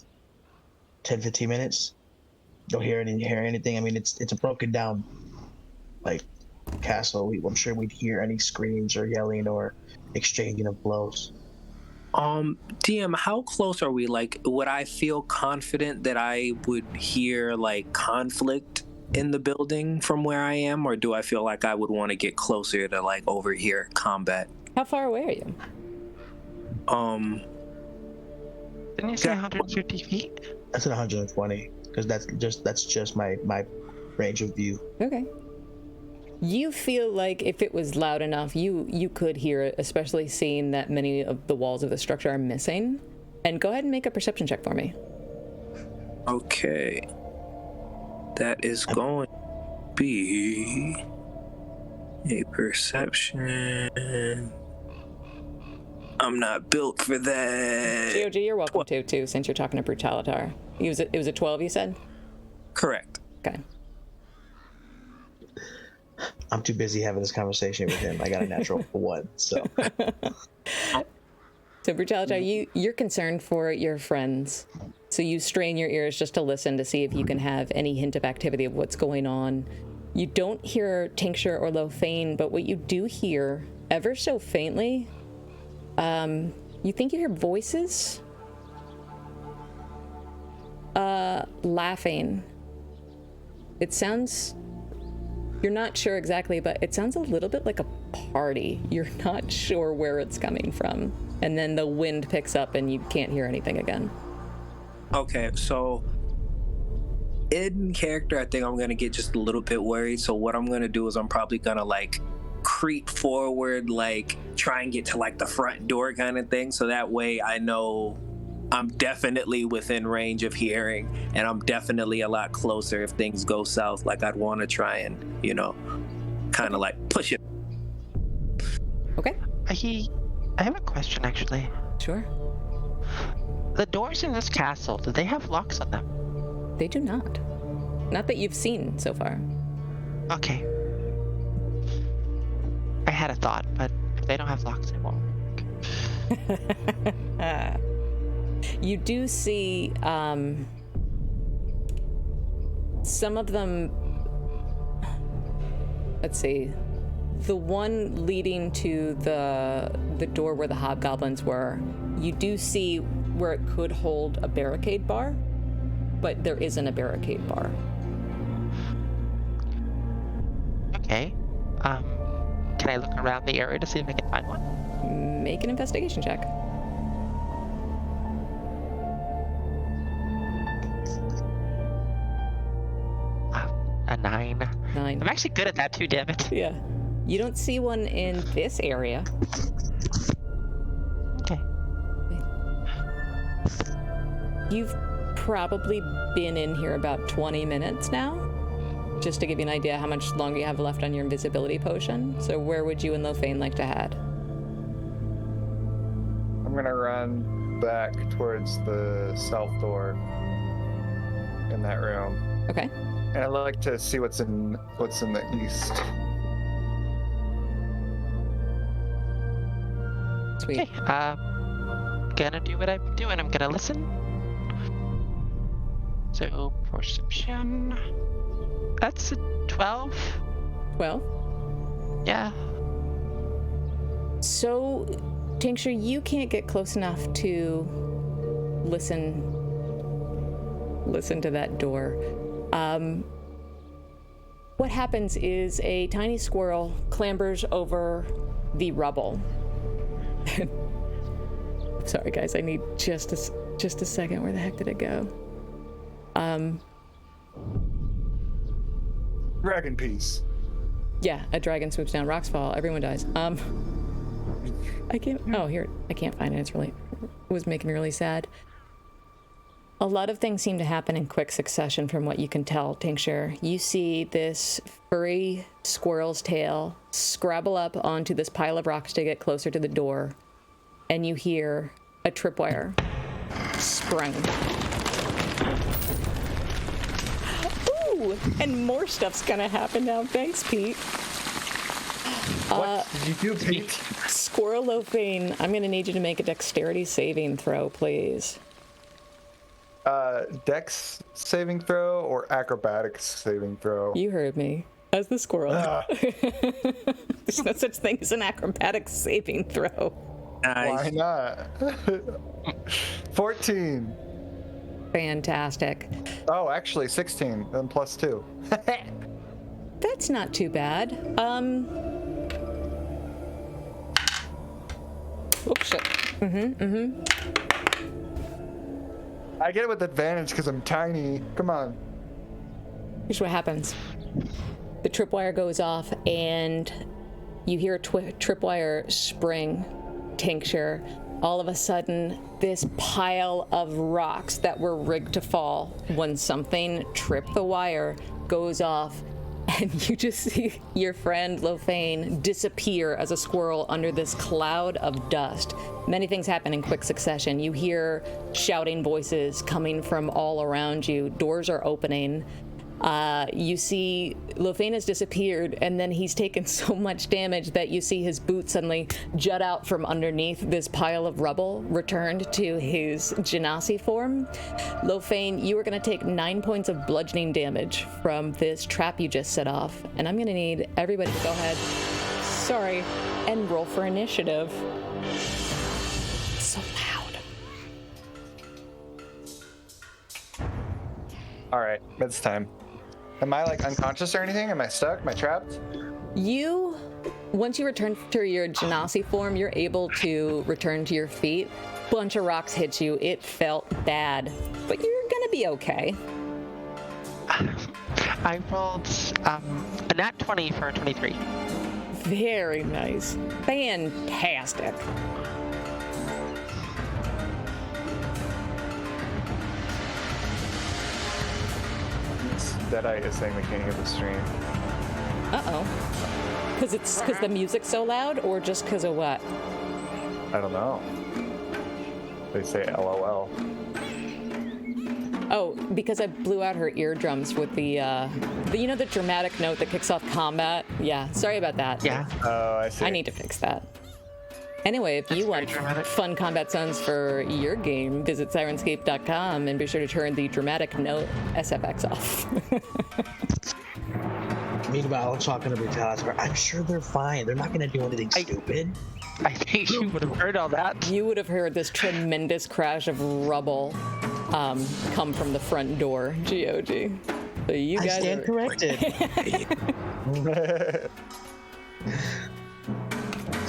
10, 15 minutes? Don't hear anything. I mean, it's a broken down, like, castle. I'm sure we'd hear any screams or yelling or exchanging of blows. DM, how close are we? Like, would I feel confident that I would hear like conflict in the building from where I am, or do I feel like I would want to get closer to like overhear combat? How far away are you? Didn't you say 150 feet? That's at 120, because that's just my range of view. Okay. You feel like if it was loud enough, you could hear it, especially seeing that many of the walls of the structure are missing. And go ahead and make a perception check for me. Okay. That is going to be a perception. I'm not built for that. GOG, you're welcome to, too, since you're talking to Brutalitar. It was a 12, you said? Correct. Okay. I'm too busy having this conversation with him. I got a natural 1, so. So, Brutalitar, you're concerned for your friends. So you strain your ears just to listen to see if you can have any hint of activity of what's going on. You don't hear Tincture or Lofane, but what you do hear, ever so faintly, you think you hear voices? Laughing. It sounds... You're not sure exactly, but it sounds a little bit like a party. You're not sure where it's coming from. And then the wind picks up and you can't hear anything again. Okay, so in character, I think I'm going to get just a little bit worried. So what I'm going to do is I'm probably going to like creep forward, like try and get to like the front door kind of thing. So that way I know I'm definitely within range of hearing, and I'm definitely a lot closer if things go south. Like I'd want to try and, you know, kind of like push it. Okay. I have a question, actually. Sure. The doors in this castle, do they have locks on them? They do not. Not that you've seen so far. Okay. I had a thought, but if they don't have locks, it won't work. You do see some of them. Let's see. The one leading to the door where the hobgoblins were, you do see where it could hold a barricade bar, but there isn't a barricade bar. Okay. can I look around the area to see if I can find one? Make an investigation check. A 9. 9. I'm actually good at that too, damn it. Yeah. You don't see one in this area. Okay. You've probably been in here about 20 minutes now, just to give you an idea how much longer you have left on your invisibility potion. So where would you and Lofane like to head? I'm gonna run back towards the south door in that room, Okay. and I'd like to see what's in the east. Sweet. Okay. Gonna do what I'm doing. I'm gonna listen. So perception. That's a 12. 12. Yeah. So, Tincture, you can't get close enough to listen to that door. What happens is a tiny squirrel clambers over the rubble. Sorry, guys, I need just a second. Where the heck did it go? Dragon piece. Yeah, a dragon swoops down. Rocks fall. Everyone dies. I can't. Oh, here. I can't find it. It was making me really sad. A lot of things seem to happen in quick succession from what you can tell, Tincture. You see this furry squirrel's tail scrabble up onto this pile of rocks to get closer to the door, and you hear a tripwire sprung. Ooh, and more stuff's gonna happen now. Thanks, Pete. What did you do, Pete? Squirrel Lofane, I'm gonna need you to make a dexterity saving throw, please. Dex saving throw or acrobatics saving throw? You heard me. As the squirrel. There's no such thing as an acrobatics saving throw. Why not? 14. Fantastic. Oh, actually 16 and plus 2. That's not too bad. Oops, shit. I get it with advantage because I'm tiny. Come on. Here's what happens. The tripwire goes off and you hear a tripwire spring, Tincture. All of a sudden, this pile of rocks that were rigged to fall when something tripped the wire goes off, and you just see your friend Lofane disappear as a squirrel under this cloud of dust. Many things happen in quick succession. You hear shouting voices coming from all around you. Doors are opening. You see Lofane has disappeared, and then he's taken so much damage that you see his boot suddenly jut out from underneath this pile of rubble, returned to his Genasi form. Lofane, you are going to take 9 points of bludgeoning damage from this trap you just set off, and I'm going to need everybody to go ahead, and roll for initiative. So loud. All right, it's time. Am I like unconscious or anything? Am I stuck? Am I trapped? Once you return to your Genasi form, you're able to return to your feet. Bunch of rocks hit you. It felt bad, but you're gonna be okay. I rolled a nat 20 for a 23. Very nice. Fantastic. Deadeye is saying we can't hear the stream. Uh-oh. Because the music's so loud, or just because of what? I don't know. They say LOL. Oh, because I blew out her eardrums with the the dramatic note that kicks off combat. Yeah, sorry about that. Yeah. Oh, I see. I need to fix that. Anyway, if you want fun combat sounds for your game, visit Syrinscape.com and be sure to turn the dramatic note SFX off. Meanwhile, I'm talking to Brutalis. I'm sure they're fine. They're not going to do anything stupid. I think you would have heard all that. You would have heard this tremendous crash of rubble come from the front door, GOG. So you guys I stand corrected.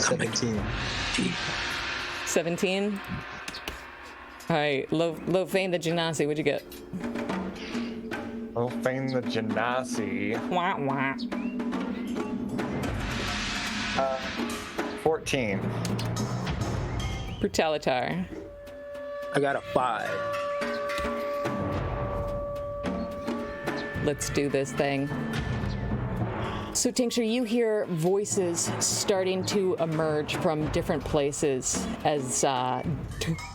stomach. 17. 17. All right, Lofane the Genasi, what'd you get? Lofane the Genasi. Wah, wah. 14. Brutalitar. I got a 5. Let's do this thing. So, Tincture, you hear voices starting to emerge from different places as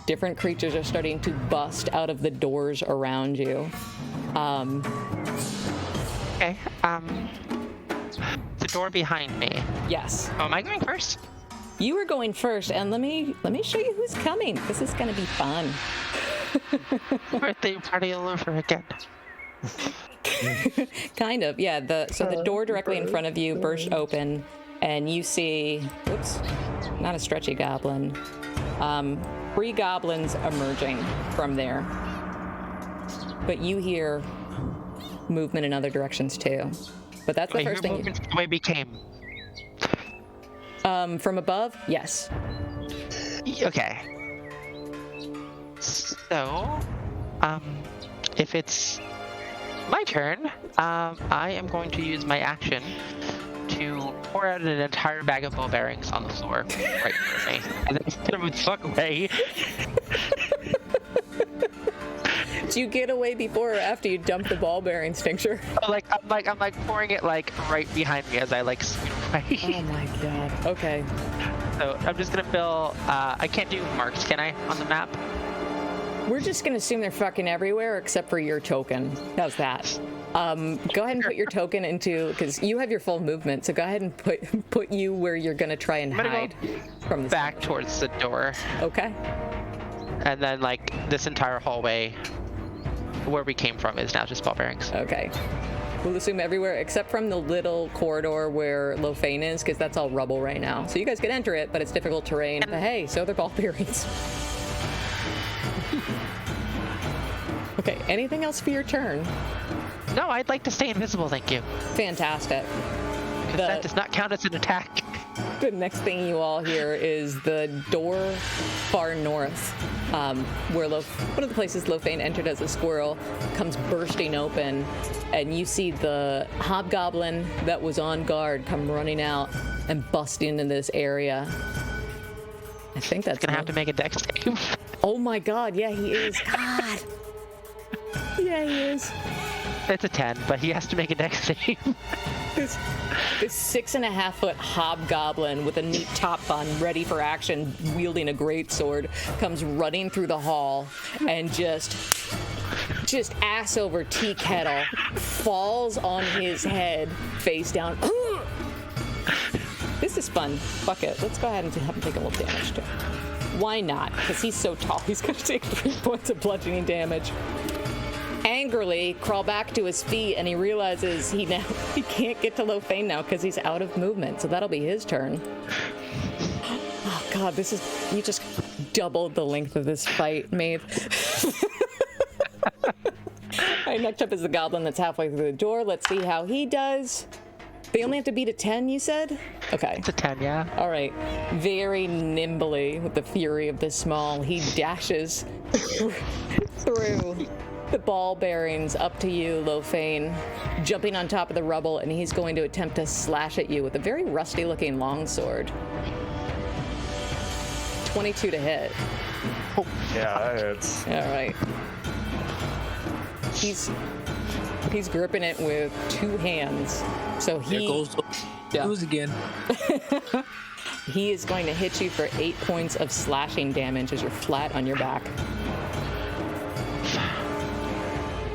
different creatures are starting to bust out of the doors around you. Okay. The door behind me. Yes. Oh, am I going first? You are going first, and let me show you who's coming. This is gonna be fun. Birthday party all over again. Kind of, yeah. So the door directly in front of you burst open, and you see, whoops, not a stretchy goblin, 3 goblins emerging from there. But you hear movement in other directions too. But that's the first thing. Movement the way we came. From above, yes. Okay. So, if it's my turn, I am going to use my action to pour out an entire bag of ball bearings on the floor right in front of me, and then put them the fuck away. Do you get away before or after you dump the ball bearings, Tincture? I'm pouring it like right behind me as I like scoot away. Oh my god. Okay. So I'm just gonna fill. I can't do marks, can I, on the map? We're just gonna assume they're fucking everywhere except for your token. How's that? Go ahead and put your token into, because you have your full movement. So go ahead and put you where you're gonna try and hide from the back towards the door. Okay. And then like this entire hallway where we came from is now just ball bearings. Okay. We'll assume everywhere except from the little corridor where Lofane is, because that's all rubble right now. So you guys can enter it, but it's difficult terrain. But hey, so they're ball bearings. Okay, anything else for your turn? No, I'd like to stay invisible, thank you. Fantastic. That does not count as an attack. The next thing you all hear is the door far north, where one of the places Lofane entered as a squirrel comes bursting open, and you see the hobgoblin that was on guard come running out and busting into this area. I think that's gonna have to make a dex save. Oh my god, yeah, he is. God. Yeah, he is. It's a 10, but he has to make a dex save. This 6.5-foot hobgoblin with a neat top bun, ready for action, wielding a greatsword, comes running through the hall and just ass over tea kettle, falls on his head, face down. This is fun. Fuck it. Let's go ahead and have him take a little damage too. Why not? Because he's so tall, he's going to take 3 points of bludgeoning damage. Angrily crawl back to his feet, and he realizes he can't get to Lofane now because he's out of movement, so that'll be his turn. Oh god, you just doubled the length of this fight, Maeve. Alright, next up is the goblin that's halfway through the door. Let's see how he does. They only have to beat a 10, you said? Okay. It's a 10, yeah. Alright. Very nimbly, with the fury of the small, he dashes through the ball bearings up to you, Lofane, jumping on top of the rubble, and he's going to attempt to slash at you with a very rusty-looking longsword. 22 to hit. Oh, yeah, that hits. All right. He's gripping it with 2 hands, so There goes lose again. He is going to hit you for 8 points of slashing damage as you're flat on your back.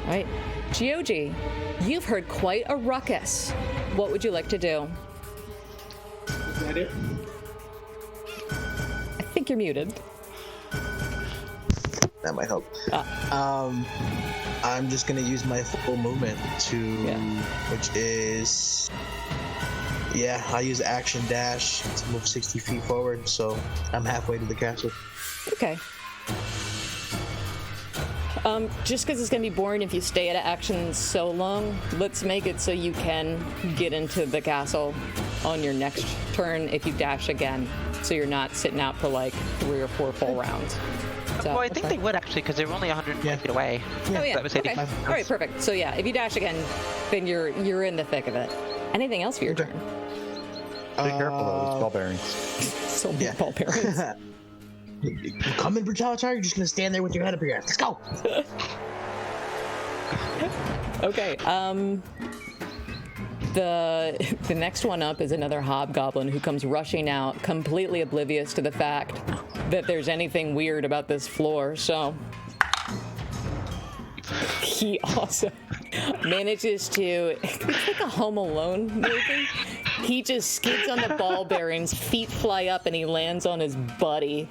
All right, Gioji, you've heard quite a ruckus. What would you like to do? Is that it? I think you're muted. That might help. I'm just gonna use my full movement which is, I use action dash to move 60 feet forward, so I'm halfway to the castle. Okay. Just because it's going to be boring if you stay at action so long, let's make it so you can get into the castle on your next turn if you dash again. so you're not sitting out for like 3 or 4 full rounds. So, Well, I think they would actually, because they're only 120 feet away. Oh yeah. That was Okay. 85. All right. Perfect. So yeah, if you dash again, then you're in the thick of it. Anything else for your turn? Be careful though, those ball bearings. So many ball bearings. You come in brutality, you're just gonna stand there with your head up your ass. Let's go! Okay. The next one up is another hobgoblin who comes rushing out, completely oblivious to the fact that there's anything weird about this floor. So he also manages to. It's like a Home Alone movie. He just skids on the ball bearings, feet fly up, and he lands on his buddy.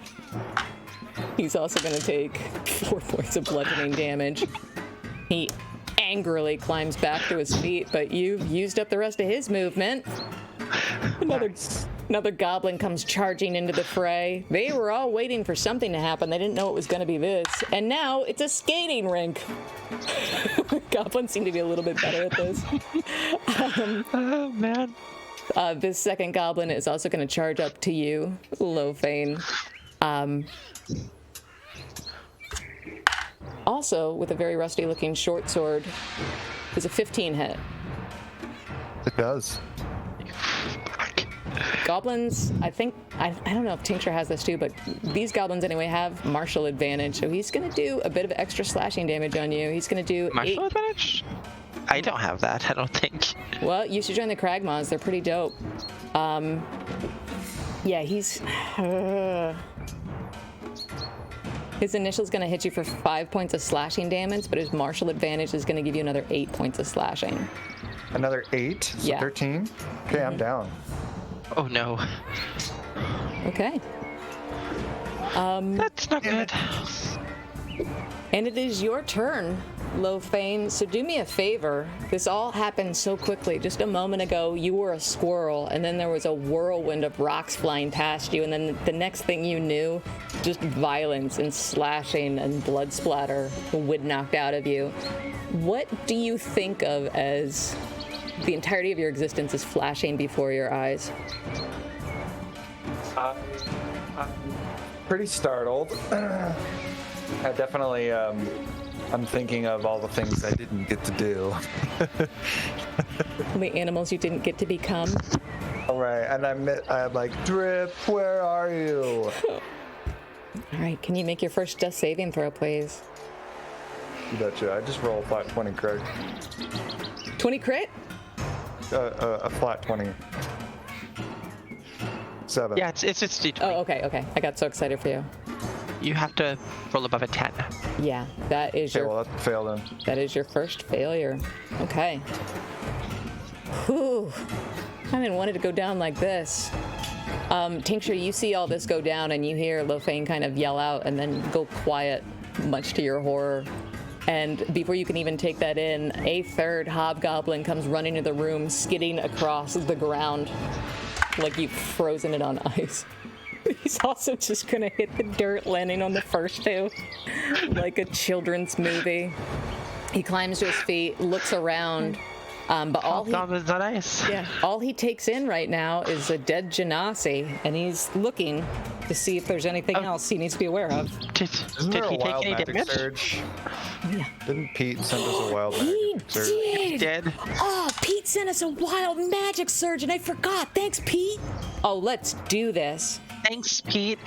He's also going to take 4 points of bludgeoning damage. He angrily climbs back to his feet, but you've used up the rest of his movement. Another goblin comes charging into the fray. They were all waiting for something to happen. They didn't know it was going to be this. And now it's a skating rink. Goblins seem to be a little bit better at this. Oh, man. This second goblin is also going to charge up to you, Lofane. Also, with a very rusty-looking short sword, is a 15 hit. It does. Goblins, I think, I don't know if Tincture has this too, but these goblins anyway have martial advantage, so he's going to do a bit of extra slashing damage on you. He's going to do Martial advantage? I don't have that, I don't think. Well, you should join the Kragmaws. They're pretty dope. Yeah, he's... His initial's going to hit you for 5 points of slashing damage, but his martial advantage is going to give you another 8 points of slashing. Another 8? So Yeah. 13? Okay, I'm down. Oh, no. Okay. That's not good. And it is your turn, Lofane. So do me a favor. This all happened so quickly. Just a moment ago, you were a squirrel, and then there was a whirlwind of rocks flying past you, and then the next thing you knew, just violence and slashing and blood splatter, the wind knocked out of you. What do you think of as the entirety of your existence is flashing before your eyes? I'm pretty startled. I definitely, I'm thinking of all the things I didn't get to do. The animals you didn't get to become? All right, and I'm like, Drip, where are you? All right, can you make your first death saving throw, please? You betcha. I just roll a flat 20, Craig. 20 crit? A flat 20. 7. Yeah, it's D20. Oh, okay. I got so excited for you. You have to roll above a 10. Yeah, that is Okay, your well, that's a fail then. that is your first failure. Okay. Whew. I didn't want it to go down like this. Tincture, you see all this go down, and you hear Lofane kind of yell out and then go quiet, much to your horror. And before you can even take that in, a third hobgoblin comes running into the room, skidding across the ground like you've frozen it on ice. He's also just gonna hit the dirt, landing on the first 2, like a children's movie. He climbs to his feet, looks around, but Goblins on ice. all he takes in right now is a dead Genasi, and he's looking to see if there's anything else he needs to be aware of. Isn't Did there he a take wild any magic damage? surge? Yeah. Didn't Pete send us a wild He magic surge? did! Dead. Oh, Pete sent us a wild magic surge, and I forgot. Thanks, Pete. Oh, let's do this. Thanks, Pete.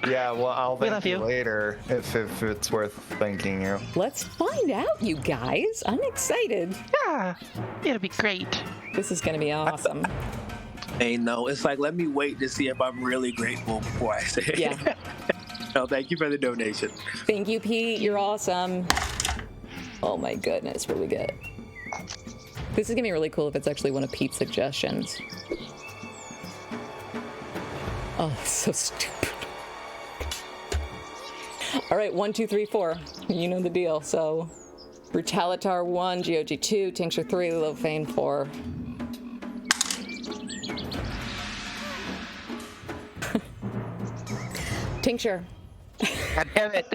Yeah, well, I'll We thank love you you. later if it's worth thanking you. Let's find out, you guys. I'm excited. Yeah, it'll be great. This is gonna be awesome. Hey, no, it's like, let me wait to see if I'm really grateful before I say it. Yeah. No, thank you for the donation. Thank you, Pete. You're awesome. Oh my goodness, really good. This is gonna be really cool if it's actually one of Pete's suggestions. Oh, so stupid. All right, 1, 2, 3, 4. You know the deal. So, Brutalitar 1, GOG 2, Tincture 3, Lofane 4. Tincture, God damn it.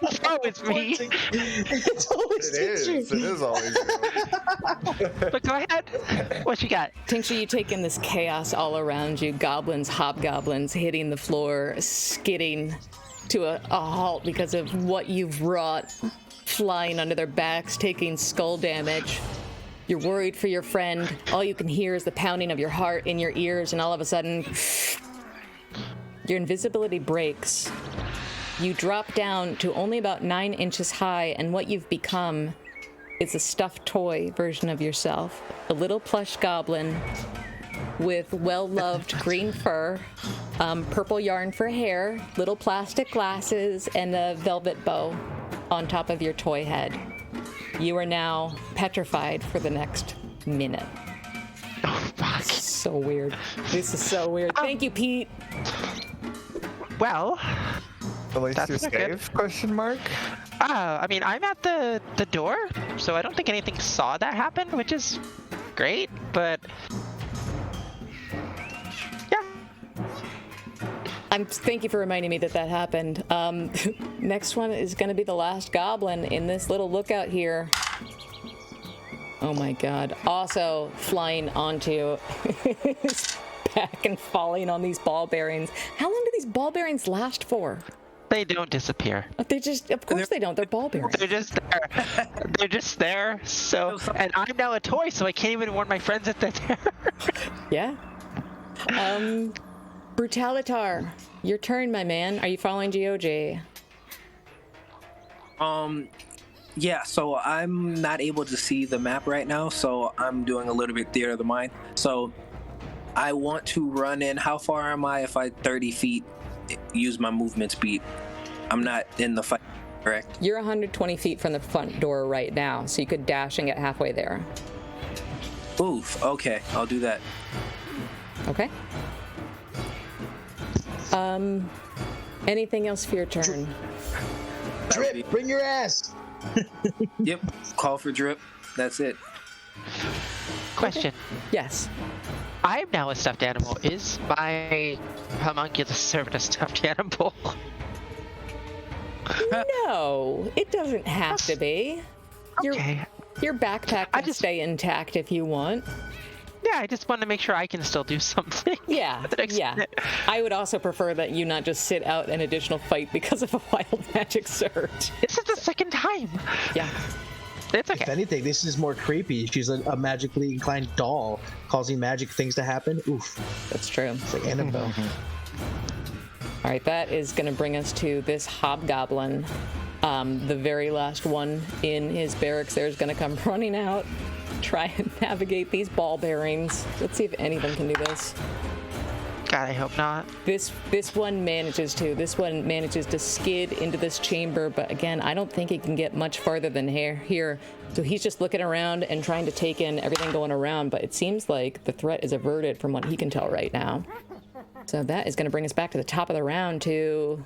It's always me. It's always It is always you. But go ahead. What you got? Tincture, you take in this chaos all around you. Goblins, hobgoblins hitting the floor, skidding to a halt because of what you've wrought, flying under their backs, taking skull damage. You're worried for your friend. All you can hear is the pounding of your heart in your ears, and all of a sudden, your invisibility breaks. You drop down to only about 9 inches high, and what you've become is a stuffed toy version of yourself. A little plush goblin with well-loved green fur, purple yarn for hair, little plastic glasses, and a velvet bow on top of your toy head. You are now petrified for the next minute. Oh, fuck. So weird. This is so weird. Thank you, Pete. Well, At least That's you're not good. safe? Question mark. I mean, I'm at the door, so I don't think anything saw that happen, which is great, but yeah. Thank you for reminding me that happened. Next one is going to be the last goblin in this little lookout here. Oh my god. Also flying onto his back and falling on these ball bearings. How long do these ball bearings last for? They don't disappear. They just, of course they don't. They're ball bearings. They're just there. They're just there. So, and I'm now a toy, so I can't even warn my friends that they're there. Yeah. Brutalitar, your turn, my man. Are you following GOG? Yeah, so I'm not able to see the map right now, so I'm doing a little bit theater of the mind. So I want to run in. How far am I if I 30 feet use my movement speed? I'm not in the fight, correct? You're 120 feet from the front door right now, so you could dash and get halfway there. Oof, okay, I'll do that. Okay. Anything else for your turn? Drip, bring your ass. Yep, call for drip. That's it. Question. Yes. I'm now a stuffed animal. Is my homunculus servant a stuffed animal? No, it doesn't have to be. Okay. Your backpack can just- stay intact if you want. Yeah, I just want to make sure I can still do something. Yeah, the next yeah. minute. I would also prefer that you not just sit out an additional fight because of a wild magic surge. This is the second time. Yeah. It's If okay. anything, this is more creepy. She's a magically inclined doll causing magic things to happen. Oof. That's true. It's like Annabelle. All right, that is going to bring us to this hobgoblin. The very last one in his barracks there is going to come running out, try and navigate these ball bearings. Let's see if any of them can do this. God, I hope not. This one manages to. This one manages to skid into this chamber, but again, I don't think he can get much farther than here. So he's just looking around and trying to take in everything going around, but it seems like the threat is averted from what he can tell right now. So that is going to bring us back to the top of the round to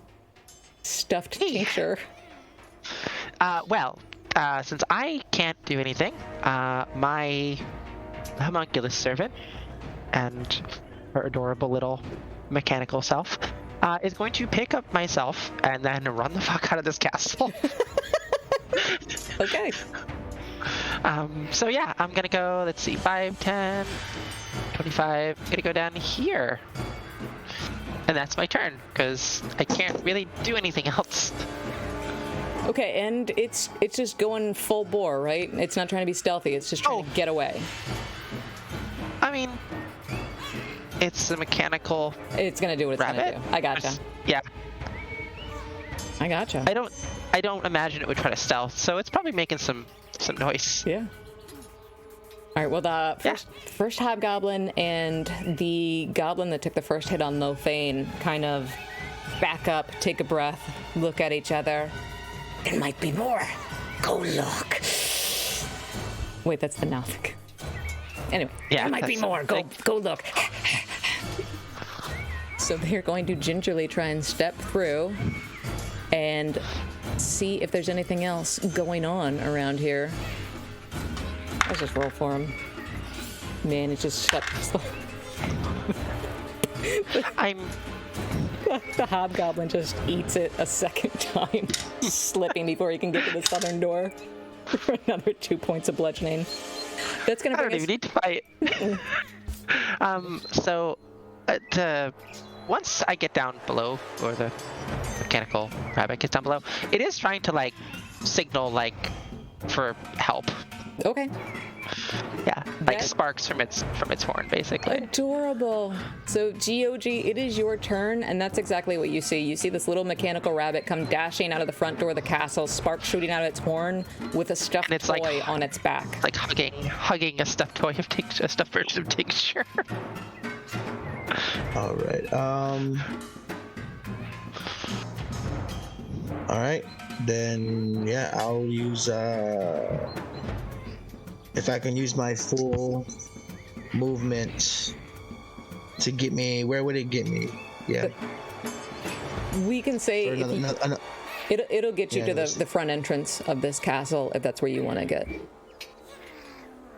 Stuffed Tincture. Since I can't do anything, my homunculus servant and her adorable little mechanical self is going to pick up myself and then run the fuck out of this castle. Okay. So yeah, I'm gonna go, let's see, 5, 10, 25, I'm gonna go down here. And that's my turn, because I can't really do anything else. Okay, and it's just going full bore, right? It's not trying to be stealthy. It's just trying to get away. I mean, it's a mechanical It's gonna do what it's rabbit. gonna do. I gotcha. Yeah, I gotcha. I don't imagine it would try to stealth, so it's probably making some noise. Yeah. All right. Well, the first hobgoblin and the goblin that took the first hit on Lofane kind of back up, take a breath, look at each other. There might be more. Go look. Wait, that's the Nothic. Anyway, Yeah, there might be that's more. Go look. So they're going to gingerly try and step through and see if there's anything else going on around here. Let's just roll for him. Man, it's just shut. I'm The hobgoblin just eats it a second time, slipping before he can get to the southern door for another 2 points of bludgeoning. That's gonna I bring don't even need to fight. So, once I get down below, or the mechanical rabbit gets down below, it is trying to like signal like for help. Okay. Yeah, like That- sparks from its horn, basically. Adorable. So GOG, it is your turn, and that's exactly what you see. You see this little mechanical rabbit come dashing out of the front door of the castle, sparks shooting out of its horn with a stuffed And it's toy like- on its back. It's like hugging a stuffed toy of tincture, a stuffed version of tincture. All right. All right. Then yeah, I'll use if I can use my full movement to get me. Where would it get me? Yeah. We can say Or if you, another- it'll get you Yeah, to this- the front entrance of this castle if that's where you want to get.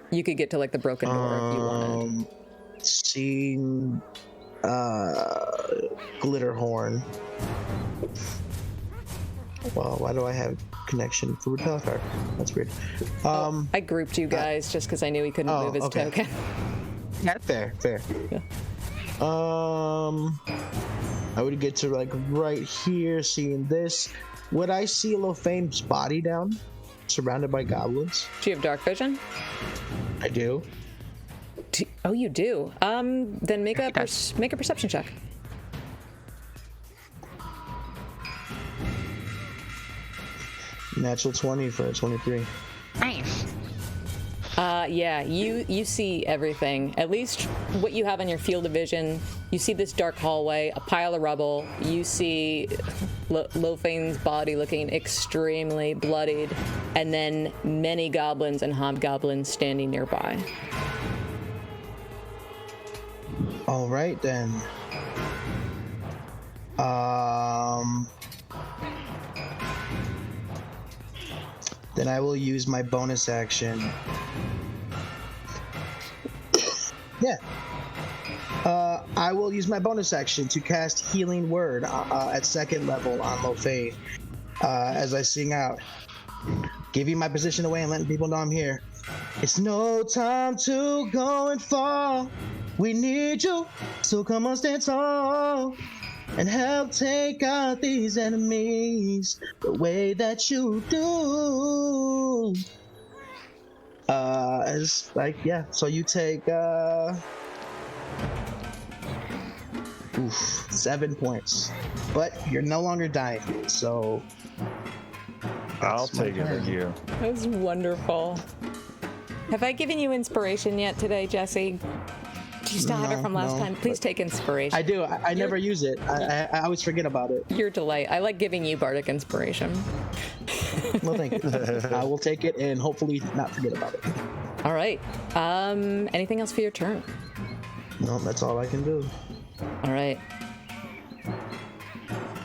You could get to like the broken door if you wanted. Seen glitter horn. Well, why do I have connection for repel card? That's weird. I grouped you guys just because I knew he couldn't oh, move his okay. token. Yeah, fair. Yeah. I would get to like right here, seeing this. Would I see Lophane's body down, surrounded by goblins? Do you have dark vision? I do. Oh, you do. Then make a make a perception check. Natural 20 for a 23. Nice. Yeah, you see everything. At least what you have on your field of vision. You see this dark hallway, a pile of rubble. You see Lophane's body looking extremely bloodied, and then many goblins and hobgoblins standing nearby. All right then. Then I will use my bonus action. Yeah. I will use my bonus action to cast Healing Word at second level on Lophane. As I sing out, giving my position away and letting people know I'm here. It's no time to go and fall. We need you, so come on, stand tall and help take out these enemies the way that you do. It's like, yeah, so you take 7 points, but you're no longer dying, so I'll that's my take it plan. with you. That was wonderful. Have I given you inspiration yet today, Jesse? Do you still have it from last No, time? Please take inspiration. I do. I never use it. I always forget about it. Your delight. I like giving you bardic inspiration. Well, thank you. I will take it and hopefully not forget about it. All right. Anything else for your turn? No, that's all I can do. All right.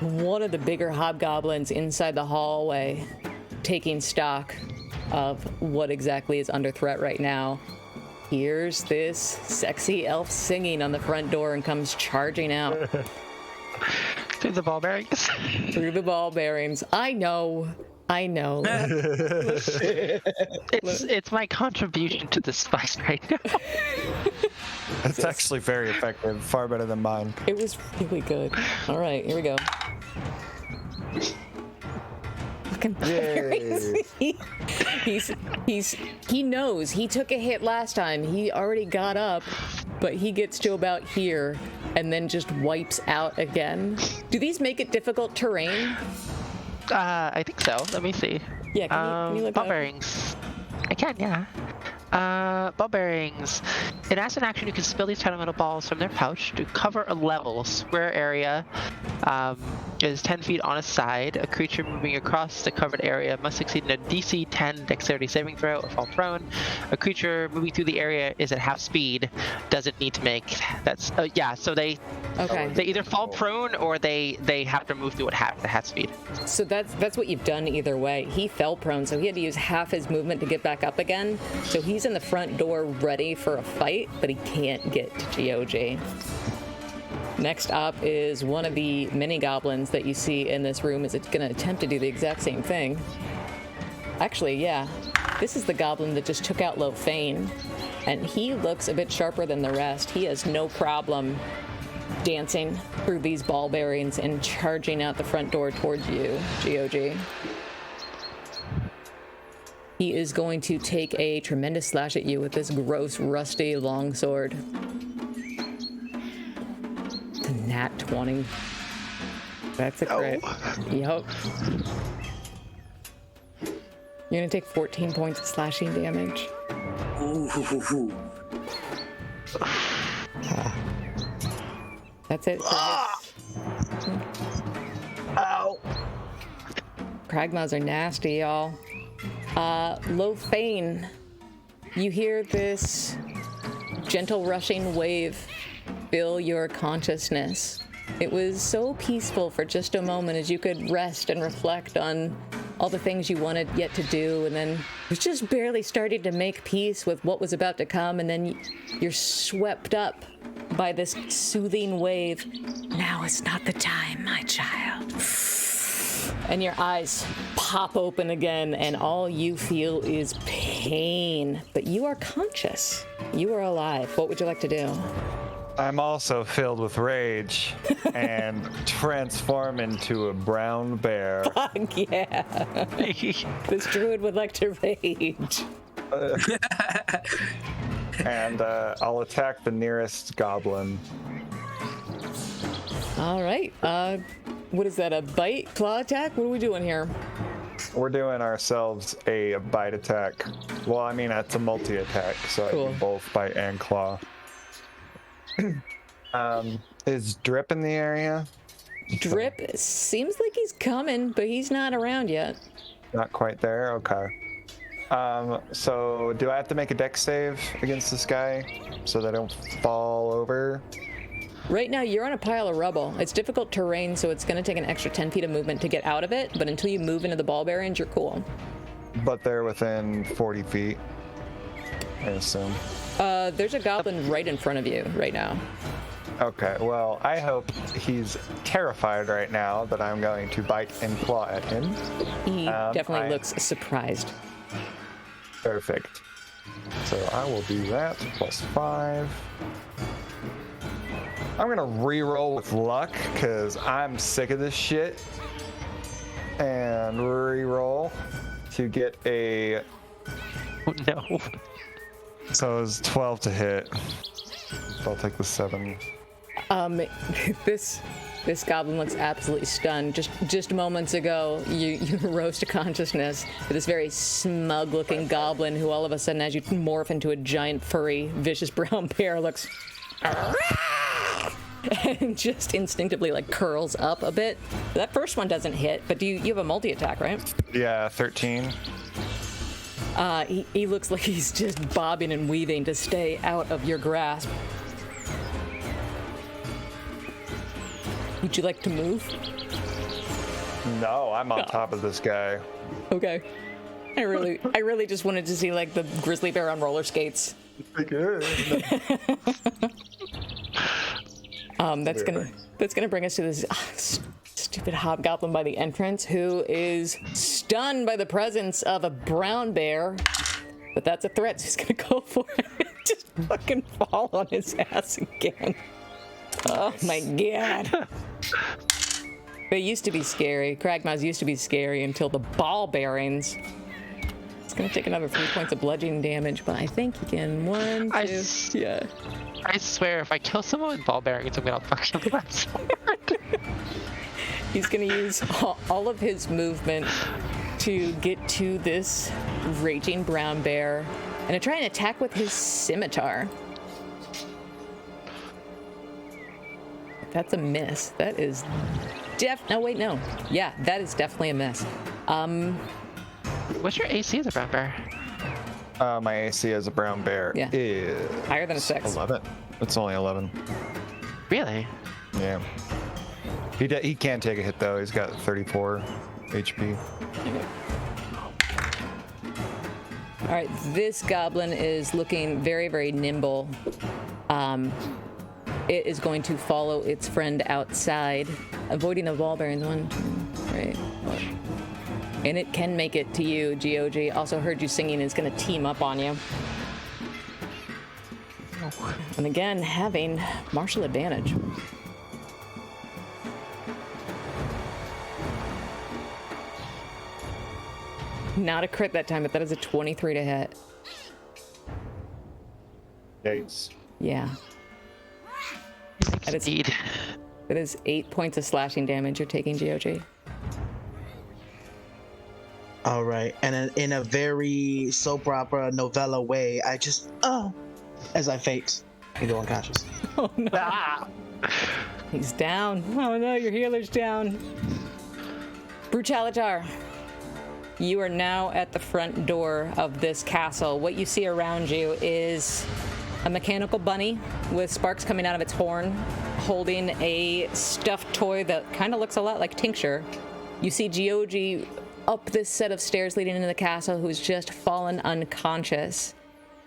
One of the bigger hobgoblins inside the hallway, taking stock of what exactly is under threat right now, hears this sexy elf singing on the front door and comes charging out Through the ball bearings. through the ball bearings. I know. It's my contribution to the spice right now. It's actually very effective, far better than mine. It was really good. All right, here we go. Fucking bearings. He knows he took a hit last time. He already got up, but he gets to about here and then just wipes out again. Do these make it difficult terrain? I think so. Let me see. Yeah, can you look ball up? bearings. I can, yeah. Ball bearings. In as an action, you can spill these tiny metal balls from their pouch to cover a level. Square area is 10 feet on a side. A creature moving across the covered area must succeed in a DC 10 dexterity saving throw or fall prone. A creature moving through the area is at half speed. Doesn't need to make. That's yeah. So they either fall prone or they have to move through at half speed. So that's what you've done either way. He fell prone, so he had to use half his movement to get back up again. So he's in the front door ready for a fight, but he can't get to GOG. Next up is one of the mini goblins that you see in this room. Is it going to attempt to do the exact same thing? Actually, yeah. This is the goblin that just took out Lofane, and he looks a bit sharper than the rest. He has no problem dancing through these ball bearings and charging out the front door towards you, GOG. He is going to take a tremendous slash at you with this gross, rusty longsword. It's a nat 20. That's a crit. Yup. You're gonna take 14 points of slashing damage. Ooh. That's it. Ow! Kragmaws are nasty, y'all. Lofane, you hear this gentle rushing wave fill your consciousness. It was so peaceful for just a moment as you could rest and reflect on all the things you wanted yet to do, and then it was just barely starting to make peace with what was about to come, and then you're swept up by this soothing wave. Now is not the time, my child. And your eyes pop open again, and all you feel is pain. But you are conscious. You are alive. What would you like to do? I'm also filled with rage and transform into a brown bear. Fuck yeah. This druid would like to rage. And I'll attack the nearest goblin. All right. What is that, a bite? Claw attack? What are we doing here? We're doing ourselves a bite attack. Well, I mean, that's a multi-attack, so Cool. I do both bite and claw. Is Drip in the area? Drip seems like he's coming, but he's not around yet. Not quite there? Okay. So do I have to make a dex save against this guy so that I don't fall over? Right now, you're on a pile of rubble. It's difficult terrain, so it's going to take an extra 10 feet of movement to get out of it, but until you move into the ball bearings, you're cool. But they're within 40 feet, I assume. There's a goblin right in front of you right now. Okay, well, I hope he's terrified right now that I'm going to bite and claw at him. He definitely looks surprised. Perfect. So I will do that, +5. I'm gonna re-roll with luck, because I'm sick of this shit. And re-roll to get a... Oh, no. So it's 12 to hit. I'll take the 7. This goblin looks absolutely stunned. Just moments ago, you rose to consciousness with this very smug-looking goblin who all of a sudden, as you morph into a giant, furry, vicious brown bear, looks... and just instinctively like curls up a bit. That first one doesn't hit, but you have a multi-attack, right? Yeah, 13. He looks like he's just bobbing and weaving to stay out of your grasp. Would you like to move? No, I'm on top of this guy. Okay. I really just wanted to see like the grizzly bear on roller skates. That's gonna bring us to this stupid hobgoblin by the entrance, who is stunned by the presence of a brown bear. But that's a threat, so he's gonna go for it. Just fucking fall on his ass again. Oh my god. They used to be scary. Kragmaws used to be scary until the ball bearings. It's gonna take another 3 points of bludgeoning damage, but I think you can. 1, 2, yeah. I swear, if I kill someone with ball bearings, I'm gonna fuck up that sword. He's gonna use all of his movement to get to this raging brown bear and to try and attack with his scimitar. That's a miss. That is no, wait, no. Yeah, that is definitely a miss. What's your AC as a brown bear? My AC as a brown bear is higher than a 6. 11. It's only 11. Really? Yeah. He can take a hit though. He's got 34 HP. All right, this goblin is looking very, very nimble. it is going to follow its friend outside, avoiding the wall bearings. 1, 2, 3, 4. And it can make it to you, GOG. Also heard you singing, is going to team up on you. And again, having martial advantage. Not a crit that time, but that is a 23 to hit. Yikes. Yeah. That is, Indeed. that is 8 points of slashing damage you're taking, GOG. All right, and in a very soap opera novella way, I just as I faint and go unconscious. Oh no. He's down. Oh no, your healer's down. Brutalitar. You are now at the front door of this castle. What you see around you is a mechanical bunny with sparks coming out of its horn, holding a stuffed toy that kind of looks a lot like Tincture. You see GOG up this set of stairs leading into the castle, who's just fallen unconscious.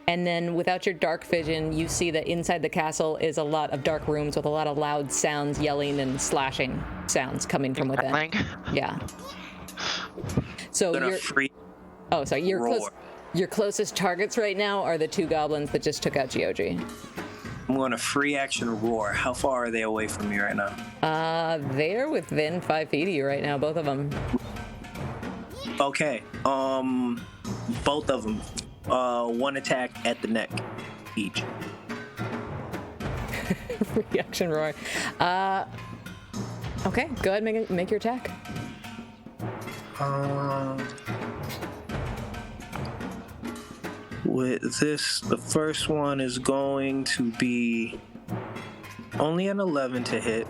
And then without your dark vision, you see that inside the castle is a lot of dark rooms with a lot of loud sounds, yelling and slashing sounds coming from within. Yeah. So your closest targets right now are the 2 goblins that just took out GOG. I'm going to free action roar. How far are they away from me right now? They're within 5 feet of you right now, both of them. Okay. Both of them. 1 attack at the neck each. Reaction roar. Okay, go ahead and make your attack. With this, the first one is going to be only an 11 to hit,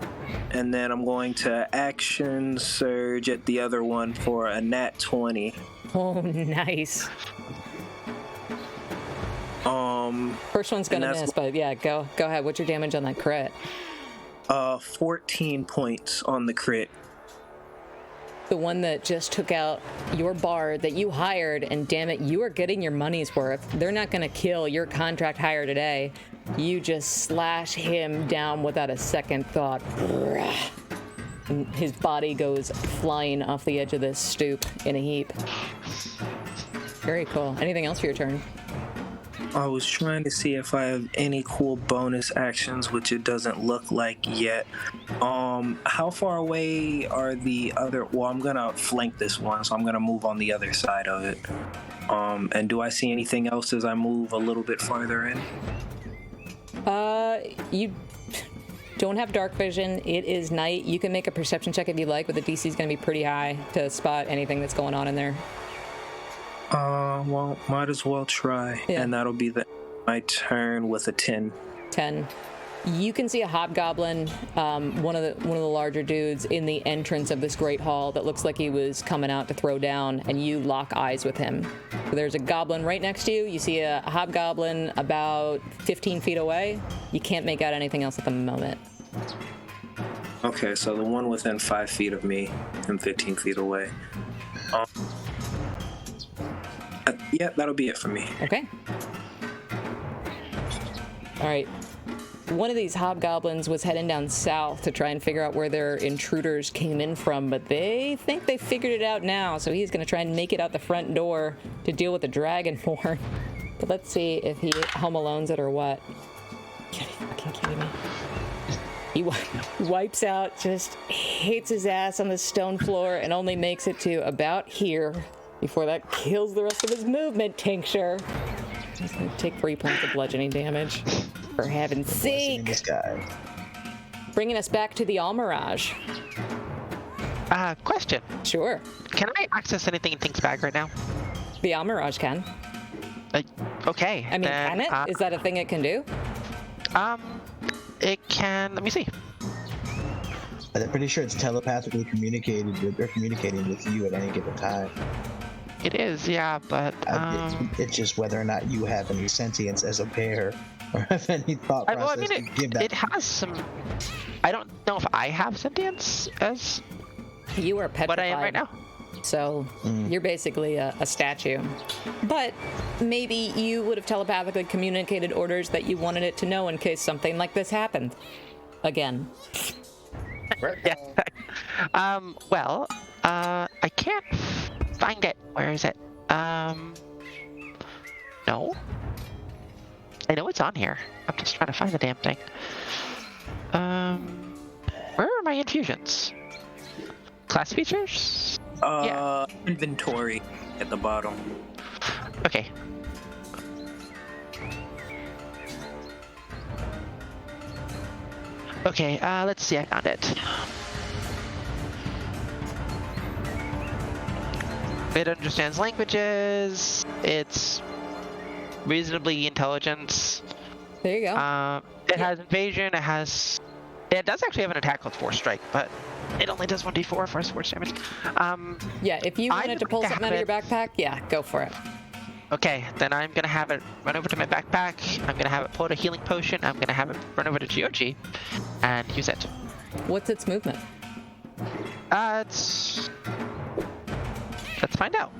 and then I'm going to action surge at the other one for a nat 20. Oh, nice. First one's gonna miss, but yeah, go ahead. What's your damage on that crit? 14 points on the crit. The one that just took out your bard that you hired, and damn it, you are getting your money's worth. They're not gonna kill your contract hire today. You just slash him down without a second thought. And his body goes flying off the edge of this stoop in a heap. Very cool. Anything else for your turn? I was trying to see if I have any cool bonus actions, which it doesn't look like yet. How far away are the other? Well, I'm gonna flank this one, so I'm gonna move on the other side of it. And do I see anything else as I move a little bit farther in? You don't have dark vision. It is night. You can make a perception check if you like, but the DC is gonna be pretty high to spot anything that's going on in there. Well, might as well try. Yeah. And that'll be my turn with a 10. 10. You can see a hobgoblin, one of the larger dudes in the entrance of this great hall that looks like he was coming out to throw down, and you lock eyes with him. So there's a goblin right next to you. You see a hobgoblin about 15 feet away. You can't make out anything else at the moment. Okay, so the one within 5 feet of me and 15 feet away. Yeah, that'll be it for me. Okay. All right. One of these hobgoblins was heading down south to try and figure out where their intruders came in from, but they think they figured it out now, so he's going to try and make it out the front door to deal with the dragonborn. But let's see if he home alones it or what. Are you fucking kidding me? He wipes out, just hits his ass on the stone floor, and only makes it to about here before that kills the rest of his movement, Tincture. He's going to take 3 points of bludgeoning damage. For heaven's sake. This guy. Bringing us back to the Almirage. Question. Sure. Can I access anything in Tink's bag right now? The Almirage can. Okay. I mean, can it? Is that a thing it can do? It can. Let me see. I'm pretty sure it's telepathically communicating with you at any given time. It is, yeah, but it's just whether or not you have any sentience as a pair, or have any thought process. Well, I mean, to give that. It has some. I don't know if I have sentience as you are petrified. what I am right now. So you're basically a statue. But maybe you would have telepathically communicated orders that you wanted it to know in case something like this happened. Again. Yeah. Well, I can't find it. Where is it? No. I know it's on here. I'm just trying to find the damn thing. Where are my infusions? Class features? Yeah. Inventory at the bottom. Okay. Okay, let's see, I found it. It understands languages. It's reasonably intelligent. There you go. It has invasion. It does actually have an attack with force strike, but it only does 1d4 for force damage. Yeah, if you wanted to pull something out of your backpack, yeah, go for it. Okay, then I'm gonna have it run over to my backpack. I'm gonna have it pull out a healing potion. I'm gonna have it run over to GOG and use it. What's its movement? Let's find out.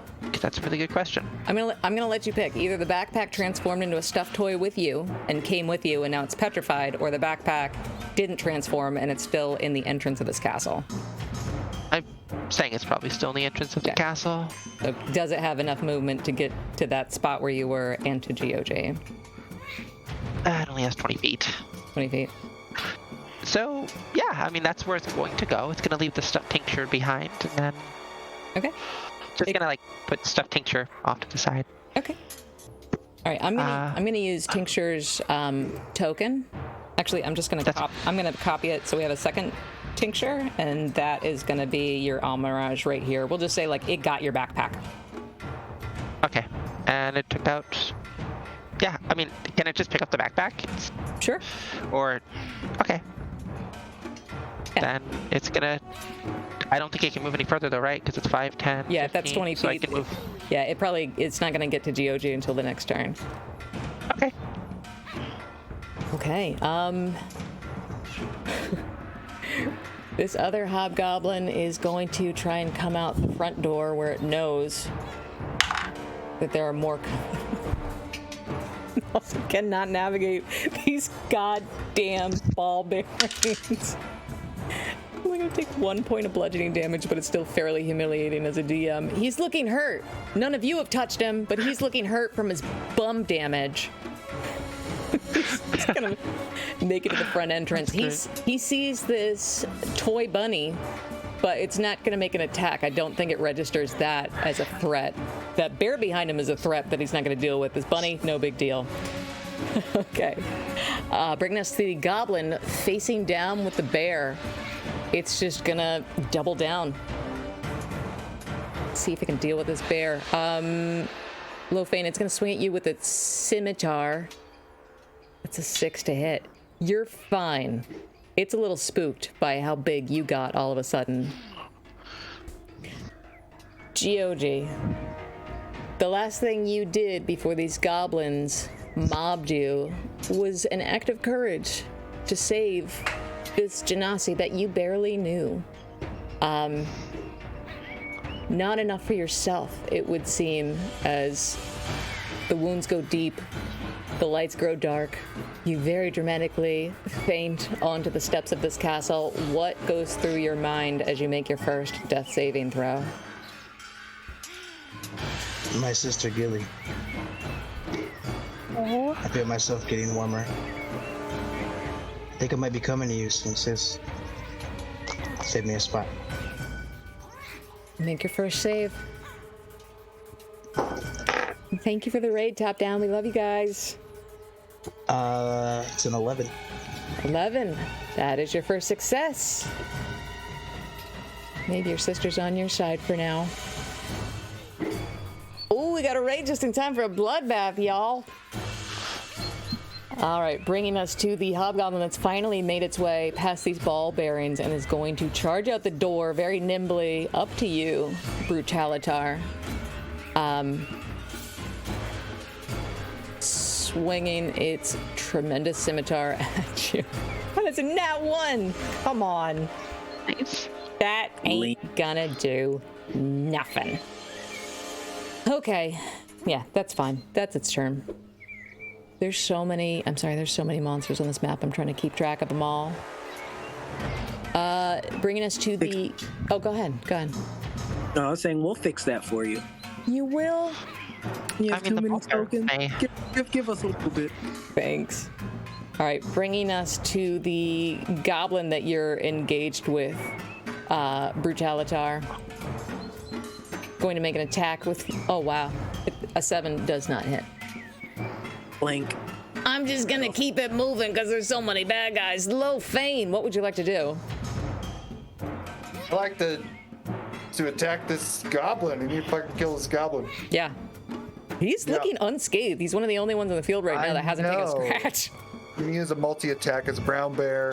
That's a really good question. I'm gonna let you pick. Either the backpack transformed into a stuffed toy with you and came with you and now it's petrified, or the backpack didn't transform and it's still in the entrance of this castle. I'm saying it's probably still in the entrance of the castle. So does it have enough movement to get to that spot where you were and to GOG? It only has 20 feet. 20 feet. So, yeah, I mean, that's where it's going to go. It's going to leave the stuffed tincture behind, and then... Okay. Just going to, like, put stuffed tincture off to the side. Okay. All right, I'm gonna use Tincture's token. Actually, I'm just gonna copy it so we have a second tincture, and that is gonna be your Almirage right here. We'll just say like it got your backpack. Okay, and it took out. Yeah, I mean, can it just pick up the backpack? Sure. Or, okay. Yeah. Then it's gonna. I don't think it can move any further though, right? Because it's 5, 10. Yeah, 15, if that's 20 feet. So I can move. Yeah, it's not gonna get to GOG until the next turn. Okay. Okay. This other hobgoblin is going to try and come out the front door where it knows that there are more. Also cannot navigate these goddamn ball bearings. I'm gonna take 1 point of bludgeoning damage, but it's still fairly humiliating as a DM. He's looking hurt. None of you have touched him, but he's looking hurt from his bum damage. He's gonna make it to the front entrance. He sees this toy bunny, but it's not gonna make an attack. I don't think it registers that as a threat. That bear behind him is a threat that he's not gonna deal with. This bunny, no big deal. Okay. Bringing us to the goblin facing down with the bear. It's just gonna double down. See if it can deal with this bear. Lofane, it's gonna swing at you with its scimitar. It's a 6 to hit. You're fine. It's a little spooked by how big you got all of a sudden. GOG. The last thing you did before these goblins mobbed you was an act of courage to save this Genasi that you barely knew. Not enough for yourself, it would seem, as the wounds go deep, the lights grow dark, you very dramatically faint onto the steps of this castle. What goes through your mind as you make your first death saving throw? My sister Gilly. I feel myself getting warmer. I think I might be coming to you soon, sis. Save me a spot. Make your first save. Thank you for the raid, Top Down. We love you guys. It's an 11. 11. That is your first success. Maybe your sister's on your side for now. Oh, we got a raid just in time for a bloodbath, y'all. All right, bringing us to the hobgoblin that's finally made its way past these ball bearings and is going to charge out the door very nimbly up to you, Brutalitar. Swinging its tremendous scimitar at you. That's a nat 1. Come on. Nice. That ain't gonna do. Nothing. Okay. Yeah, that's fine. That's its turn. There's so many monsters on this map. I'm trying to keep track of them all. Bringing us to the... Oh, go ahead. No, I was saying we'll fix that for you. You will? You I have mean, too the many monster tokens. may- Give us a little bit. Thanks. All right, bringing us to the goblin that you're engaged with, Brutalitar. Going to make an attack with... Oh, wow. A 7 does not hit. Blank. I'm just gonna keep it moving because there's so many bad guys. Lofane, what would you like to do? I like to attack this goblin. You need to fucking kill this goblin. Yeah. He's looking unscathed. He's one of the only ones in the field right now that hasn't taken a scratch. You can use a multi-attack as a brown bear.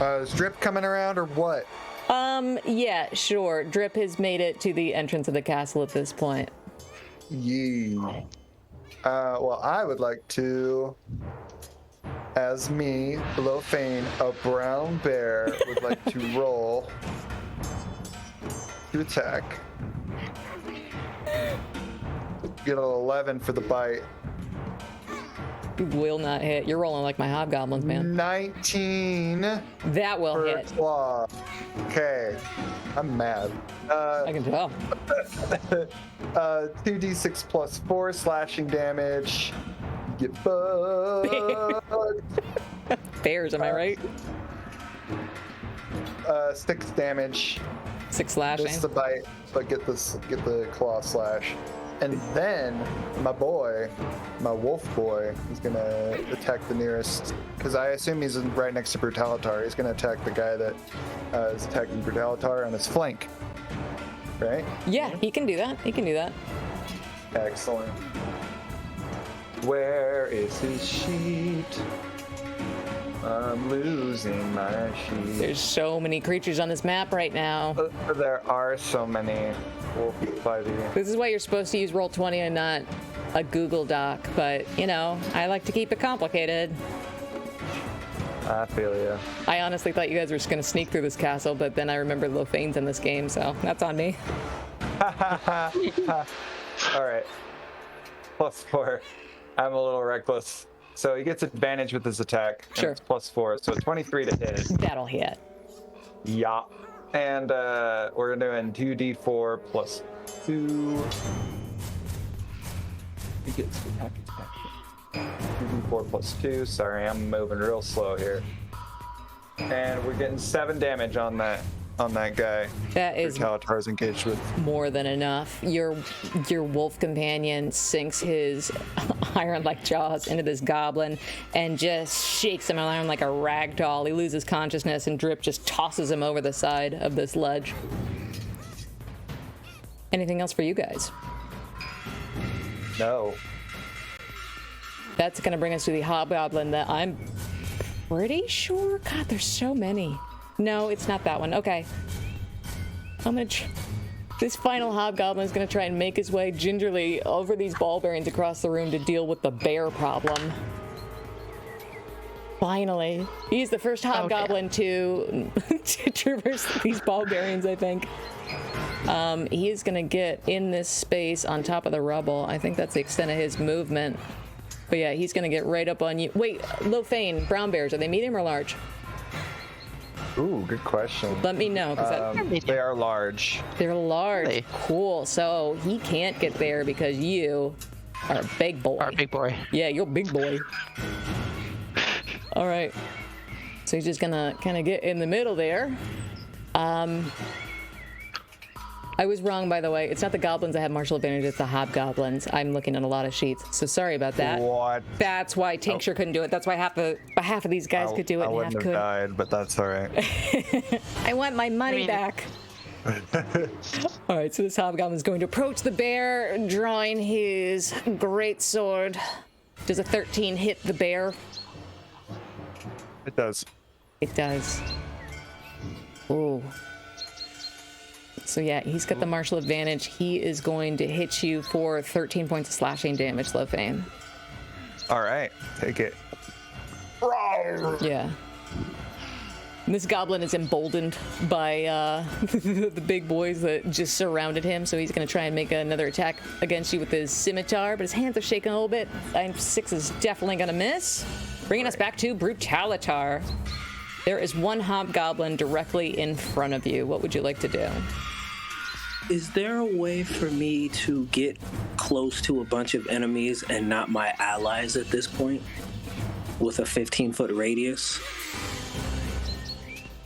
Is Drip coming around or what? Yeah, sure. Drip has made it to the entrance of the castle at this point. Yeah. Well, I would like to, as me, Lofane, a brown bear, would like to roll to attack. Get an 11 for the bite. You will not hit. You're rolling like my hobgoblins, man. 19 That will for hit. claw. Okay, I'm mad. I can tell. 2d6 plus 4 slashing damage. Get fucked. Bears, am I right? 6 damage. 6 slashing. Miss the bite, but get the claw slash. And then my wolf boy, is gonna attack the nearest, because I assume he's right next to Brutalitar. He's gonna attack the guy that is attacking Brutalitar on his flank. Right? Yeah, he can do that. Excellent. Where is his sheet? I'm losing my sheet. There's so many creatures on this map right now. There are so many. Wolf buddy. This is why you're supposed to use Roll20 and not a Google Doc, but, you know, I like to keep it complicated. I feel ya. I honestly thought you guys were just going to sneak through this castle, but then I remembered Lofane's in this game, so that's on me. All right. +4. I'm a little reckless. So he gets advantage with his attack. and Sure. It's +4, so 23 to hit. That'll hit. Yeah. And we're doing 2d4 plus 2. He gets attack. 2d4 plus 2. Sorry, I'm moving real slow here. And we're getting 7 damage on that guy. That is Brutalitar's engaged with. more than enough. Your wolf companion sinks his iron-like jaws into this goblin and just shakes him around like a rag doll. He loses consciousness, and Drip just tosses him over the side of this ledge. Anything else for you guys? No. That's gonna bring us to the hobgoblin that I'm pretty sure. God, there's so many. No, it's not that one. Okay. I'm gonna this final hobgoblin is gonna try and make his way gingerly over these ball bearings across the room to deal with the bear problem. Finally. He's the first hobgoblin to traverse these ball bearings, I think. He is gonna get in this space on top of the rubble. I think that's the extent of his movement. But yeah, he's gonna get right up on you. Wait, Lofane, brown bears, are they medium or large? Ooh, good question. Let me know, because They are large. they're large. Really? Cool. So he can't get there because you are a big boy. Our big boy. Yeah, you're a big boy. All right. So he's just gonna kind of get in the middle there. I was wrong, by the way. It's not the goblins that have martial advantage, it's the hobgoblins. I'm looking at a lot of sheets, so sorry about that. What? That's why Tincture couldn't do it. That's why half of these guys could do it I and half wouldn't have could. died, but that's all right. I want my money back. All right, so this hobgoblin is going to approach the bear, drawing his great sword. Does a 13 hit the bear? It does. It does. Ooh. So yeah, he's got the martial advantage. He is going to hit you for 13 points of slashing damage, Lofane. All right, take it. Yeah. This goblin is emboldened by the big boys that just surrounded him, so he's going to try and make another attack against you with his scimitar, but his hands are shaking a little bit. 6 is definitely going to miss. Bringing us back to Brutalitar. There is one hobgoblin directly in front of you. What would you like to do? Is there a way for me to get close to a bunch of enemies and not my allies at this point? With a 15-foot radius?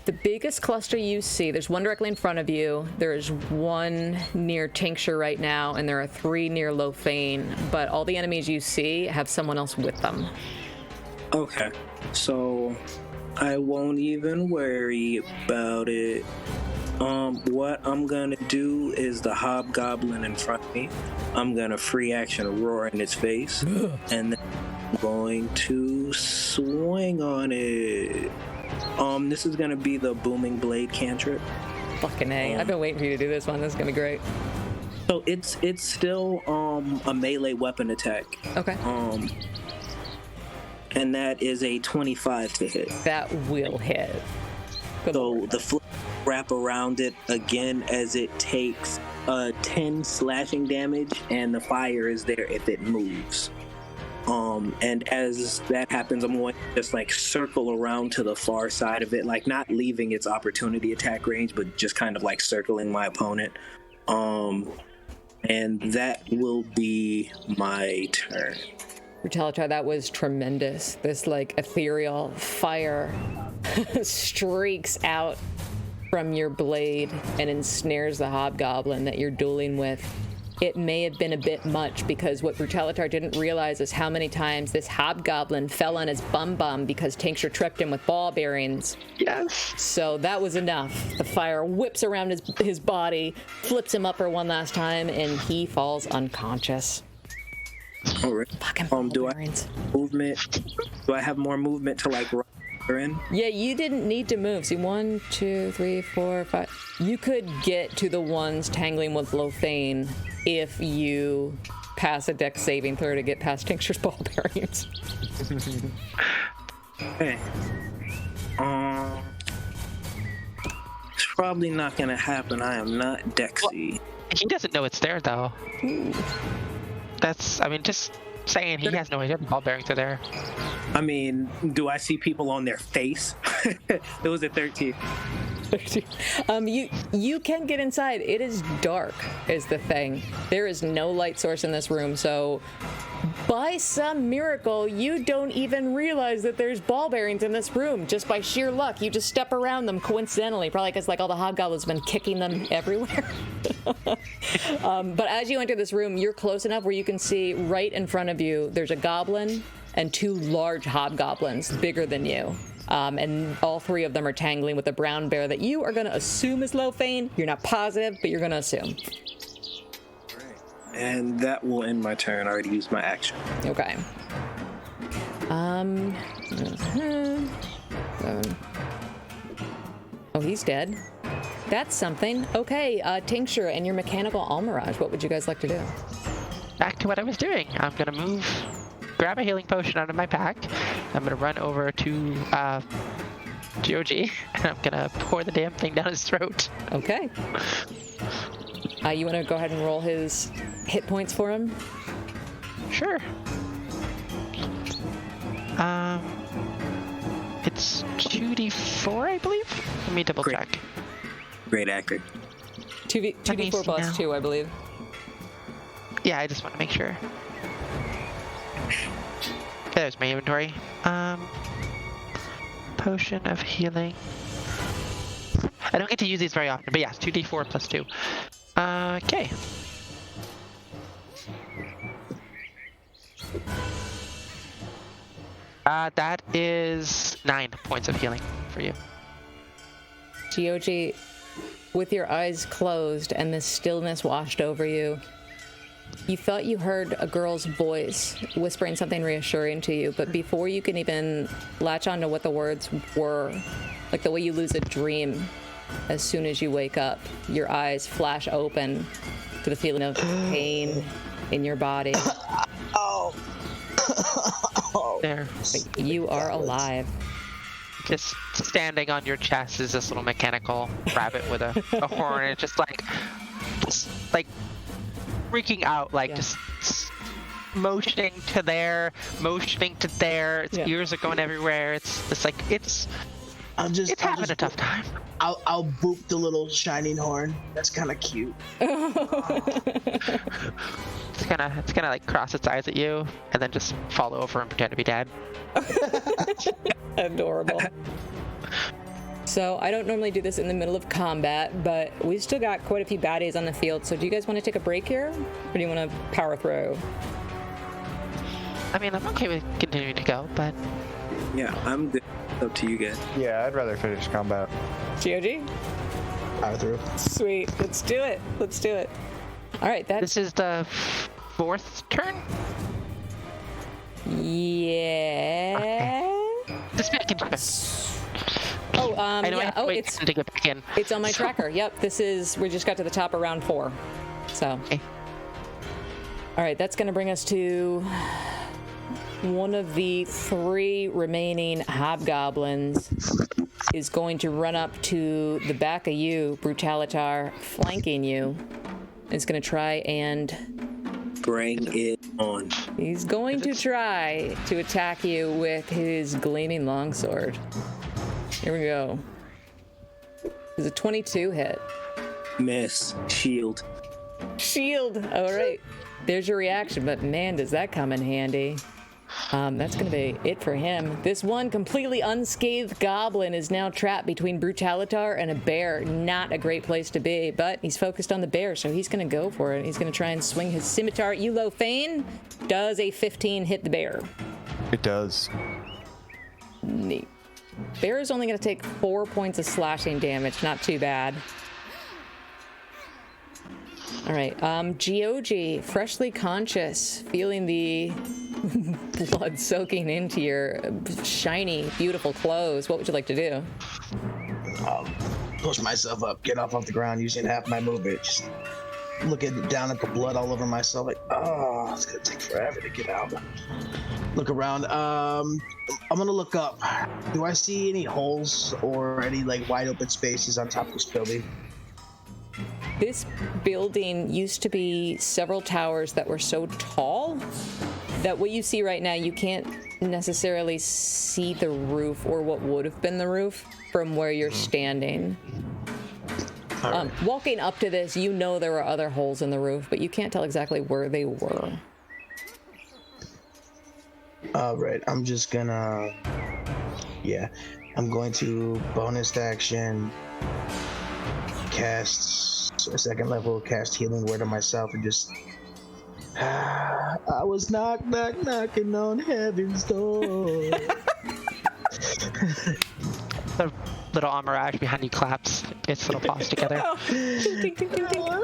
The biggest cluster you see, there's one directly in front of you, there's one near Tincture right now, and there are 3 near Lofane, but all the enemies you see have someone else with them. Okay, so I won't even worry about it. What I'm gonna do is the hobgoblin in front of me, I'm gonna free action roar in its face, and then I'm going to swing on it. This is gonna be the booming blade cantrip. Fucking A. I've been waiting for you to do this one. This is gonna be great. So it's still a melee weapon attack. Okay. And that is a 25 to hit. That will hit. Good So Lord. the flip wrap around it again as it takes 10 slashing damage, and the fire is there if it moves. And as that happens, I'm going to just like circle around to the far side of it, like not leaving its opportunity attack range, but just kind of like circling my opponent. And that will be my turn. Brutalitar, that was tremendous. This like ethereal fire streaks out from your blade and ensnares the hobgoblin that you're dueling with. It may have been a bit much, because what Brutalitar didn't realize is how many times this hobgoblin fell on his bum because Tincture tripped him with ball bearings. Yes. So that was enough. The fire whips around his body, flips him up for one last time, and he falls unconscious. All right. Fucking ball Do I bearings. movement? Do I have more movement to like run in? Yeah, you didn't need to move. See, 1, 2, 3, 4, 5. You could get to the ones tangling with Lofane if you pass a dex saving throw to get past Tincture's ball bearings. Okay. It's probably not gonna happen. I am not Dexy. He doesn't know it's there, though. That's, I mean, just saying, he has no idea the ball bearings are there. I mean, do I see people on their face? It was a 13. You can get inside. It is dark, is the thing. There is no light source in this room, so by some miracle, you don't even realize that there's ball bearings in this room. Just by sheer luck, you just step around them coincidentally, probably because like all the hobgoblins have been kicking them everywhere. But as you enter this room, you're close enough where you can see right in front of you, there's a goblin and 2 large hobgoblins, bigger than you. And all 3 of them are tangling with a brown bear that you are going to assume is Lofane. You're not positive, but you're going to assume. And that will end my turn. I already used my action. Okay. Oh, he's dead. That's something. Okay, Tincture and your mechanical Almirage. What would you guys like to do? Back to what I was doing. I'm gonna move, grab a healing potion out of my pack. I'm gonna run over to GOG, and I'm gonna pour the damn thing down his throat. Okay. You want to go ahead and roll his hit points for him? Sure. It's 2d4, I believe. Let me double check. Great actor. 2d4 plus 2, I believe. Yeah, I just want to make sure. There's my inventory. Potion of healing. I don't get to use these very often, but yes, 2d4 plus 2. Okay. That is 9 points of healing for you. GOG, with your eyes closed and this stillness washed over you, you thought you heard a girl's voice whispering something reassuring to you, but before you can even latch on to what the words were, like the way you lose a dream, as soon as you wake up, your eyes flash open to the feeling of pain in your body. Oh. There. But you are alive. just standing on your chest is this little mechanical rabbit with a horn, and just like freaking out, like just motioning to there, motioning to there. Its ears are going everywhere. It's like it's having a tough time. I'll boop the little shining horn. That's kind of cute. It's gonna like cross its eyes at you and then just fall over and pretend to be dead. Adorable. So I don't normally do this in the middle of combat, but we've still got quite a few baddies on the field. So do you guys want to take a break here, or do you want to power through? I mean, I'm okay with continuing to go, but Yeah, I'm good. Up to you guys. Yeah, I'd rather finish combat. GOG? Power through. Sweet. Let's do it. Let's do it. All right. this is the 4th turn. Yeah. Just making sure. Oh, I know I yeah. have to Oh, wait it's to get back in. it's on my tracker. Yep. We just got to the top of round 4. So. Okay. All right. That's going to bring us to one of the 3 remaining hobgoblins is going to run up to the back of you, Brutalitar, flanking you. Is going to try and Bring it on. he's going to try to attack you with his gleaming longsword. Here we go. There's a 22 hit. Miss. Shield. Shield. All right. There's your reaction, but man, does that come in handy. That's going to be it for him. This one completely unscathed goblin is now trapped between Brutalitar and a bear. Not a great place to be, but he's focused on the bear, so he's going to go for it. He's going to try and swing his scimitar at you, Lofane. Does a 15 hit the bear? It does. Neat. Bear is only going to take 4 points of slashing damage. Not too bad. All right. GOG, freshly conscious, feeling the blood soaking into your shiny, beautiful clothes. What would you like to do? Push myself up, get off the ground using half my movement. Just looking down at the blood all over myself, like, oh, it's gonna take forever to get out. Look around. I'm gonna look up. Do I see any holes or any like wide open spaces on top of this building? This building used to be several towers that were so tall that what you see right now, you can't necessarily see the roof or what would have been the roof from where you're standing. Walking up to this, you know there were other holes in the roof, but you can't tell exactly where they were. All right, I'm just gonna, I'm going to bonus action, cast a 2nd level, cast Healing Word on myself, and just, I was knocking on heaven's door. The little Amarage behind you claps its little paws together. Ding, ding, ding, ding.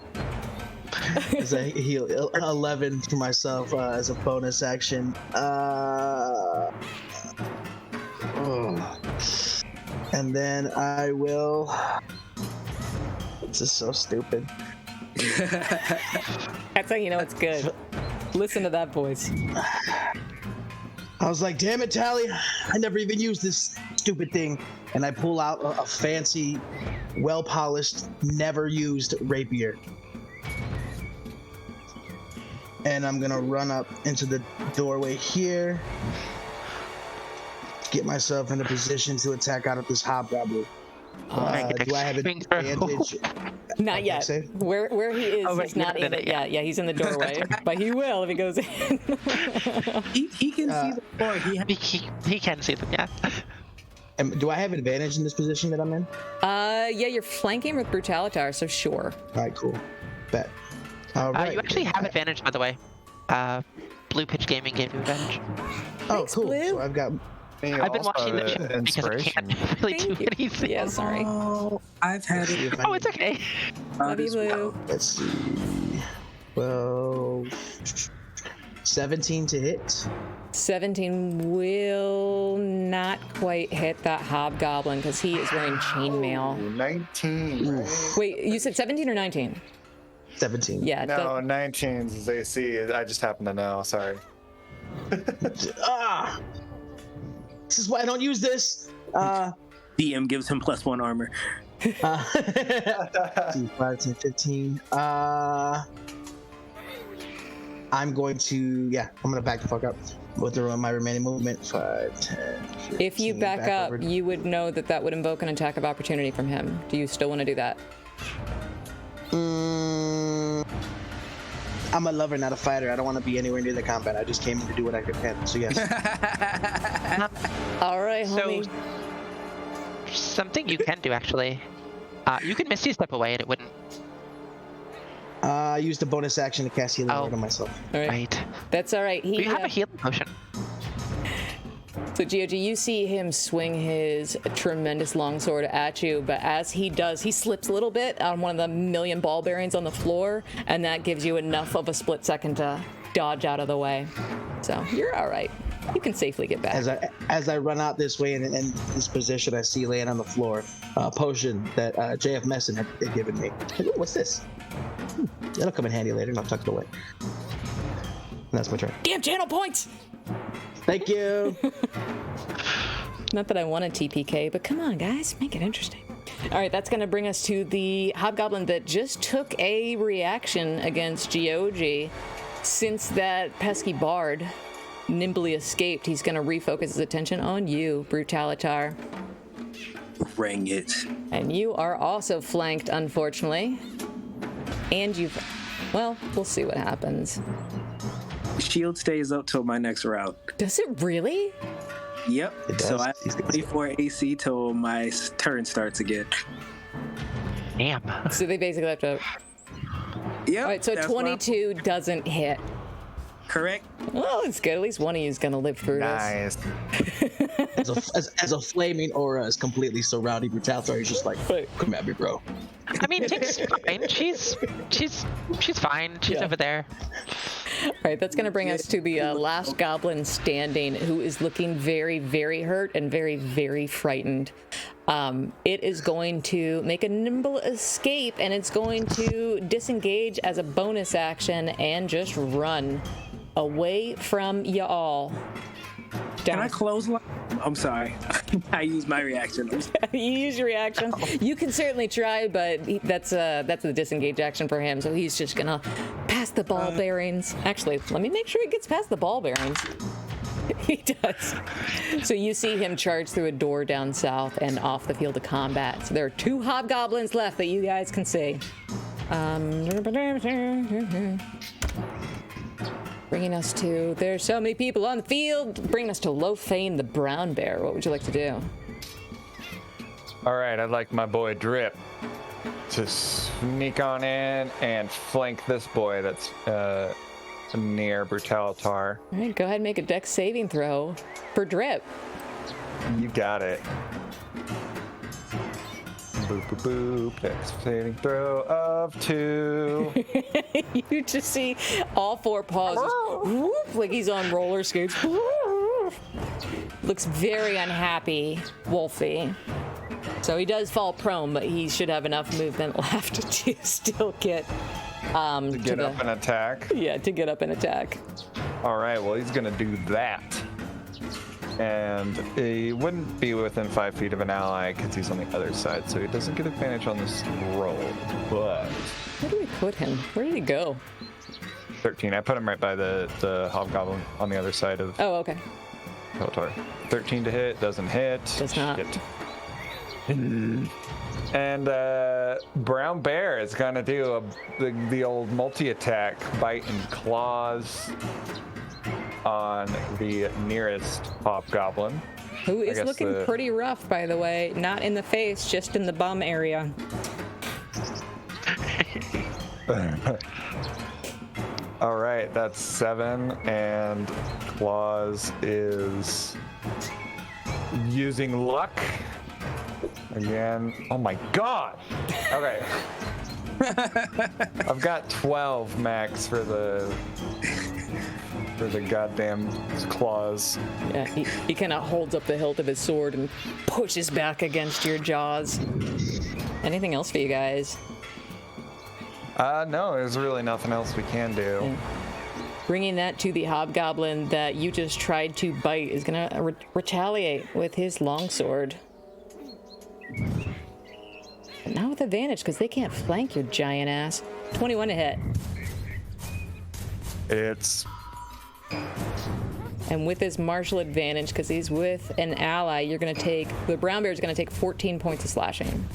As I heal 11 to myself as a bonus action. And then I will. This is so stupid. That's how you know it's good. Listen to that voice. I was like, damn it, Tally, I never even used this stupid thing. And I pull out a fancy, well-polished, never-used rapier. And I'm gonna run up into the doorway here, get myself in a position to attack out of this hobgoblin. Do I have an advantage? Not yet. Save? Where he is, Oh, he's not in it. Yeah, he's in the doorway. But he will if he goes in. He can see the floor. He can see them, yeah. Do I have advantage in this position that I'm in? Yeah, you're flanking with Brutalitar, so sure. All right, cool. Bet. All right. You actually have advantage, by the way. Blue Pitch Gaming gave you advantage. Oh, Thanks, cool. Blue. So I've got. I've been watching the show because I inspiration. can't really do Thank you. anything. Yeah, sorry. Oh, I've had it. Oh, it's okay. Love you, Blue. Let's see. Well, 17 to hit. 17 will not quite hit that hobgoblin because he is wearing chainmail. 19. Right? Wait, you said 17 or 19? 17. Yeah. No, 19's is AC. I just happen to know. Sorry. Ah! This is why I don't use this. DM gives him +1 armor. 5, 10, 15. I'm going to back the fuck up with my remaining movement. 5, 10, 15, If you back up, over. you would know that would invoke an attack of opportunity from him. Do you still want to do that? I'm a lover, not a fighter. I don't want to be anywhere near the combat. I just came in to do what I can. So yes. All right, homie. So, something you can do, actually. You can Misty Step away and it wouldn't. I used a bonus action to cast Healing Word on myself. All right. Right. That's all right. You have a healing potion. So, GOG, you see him swing his tremendous longsword at you, but as he does, he slips a little bit on one of the million ball bearings on the floor, and that gives you enough of a split second to dodge out of the way. So, you're all right. You can safely get back. As I run out this way and in this position, I see laying on the floor a potion that JF Messon had given me. Ooh, what's this? That'll come in handy later, and I'll tuck it away. And that's my turn. Damn channel points! Thank you. Not that I want a TPK, but come on, guys, make it interesting. All right, that's going to bring us to the hobgoblin that just took a reaction against GOG. Since that pesky bard nimbly escaped, he's going to refocus his attention on you, Brutalitar. Ring it. And you are also flanked, unfortunately. And well, we'll see what happens. Shield stays up till my next round. Does it really? Yep. It does. So I have 24 AC till my turn starts again. Damn. So they basically have to... Yep. All right, so that's 22 doesn't hit. Correct. Well, it's good. At least one of you is going to live through Nice. As a flaming aura is completely surrounding Brutalitar, he's just like, come at me, bro. I mean, Tick's fine. She's fine. She's over there. All right, that's going to bring us to the last goblin standing, who is looking very, very hurt and very, very frightened. It is going to make a nimble escape, and it's going to disengage as a bonus action and just run away from y'all. Can I close line? I'm sorry. I used my reaction. You use your reaction. You can certainly try, but that's a disengage action for him. So he's just gonna pass the ball bearings. Actually, let me make sure he gets past the ball bearings. He does. So you see him charge through a door down south and off the field of combat. So there are 2 hobgoblins left that you guys can see. Bringing us to, there's so many people on the field. Bringing us to Lofane the Brown Bear. What would you like to do? All right, I'd like my boy Drip to sneak on in and flank this boy that's near Brutalitar. All right, go ahead and make a dex saving throw for Drip. You got it. Boop, boop, boop. Dex saving throw of 2. You just see all 4 paws just whoop, like he's on roller skates. Looks very unhappy, Wolfie. So he does fall prone, but he should have enough movement left to still get To get up and attack? Yeah, to get up and attack. All right, well, he's going to do that. And he wouldn't be within 5 feet of an ally because he's on the other side, so he doesn't get advantage on this roll. But Where do we put him? Where did he go? 13. I put him right by the hobgoblin on the other side of Oh, okay. Peltor. 13 to hit, doesn't hit. Does not. Shit. And Brown Bear is gonna do the old multi-attack, bite and claws on the nearest hobgoblin. Who is guess looking the- pretty rough, by the way. Not in the face, just in the bum area. All right, that's 7, and claws is using luck again. Oh my god. Okay. I've got 12 max for the goddamn claws. Yeah, he kind of holds up the hilt of his sword and pushes back against your jaws. Anything else for you guys? No, there's really nothing else we can do. Bringing that to the hobgoblin that you just tried to bite is gonna retaliate with his longsword. But not with advantage, because they can't flank your giant ass. 21 to hit. It's... And with his martial advantage, because he's with an ally, you're gonna take... The brown bear is gonna take 14 points of slashing.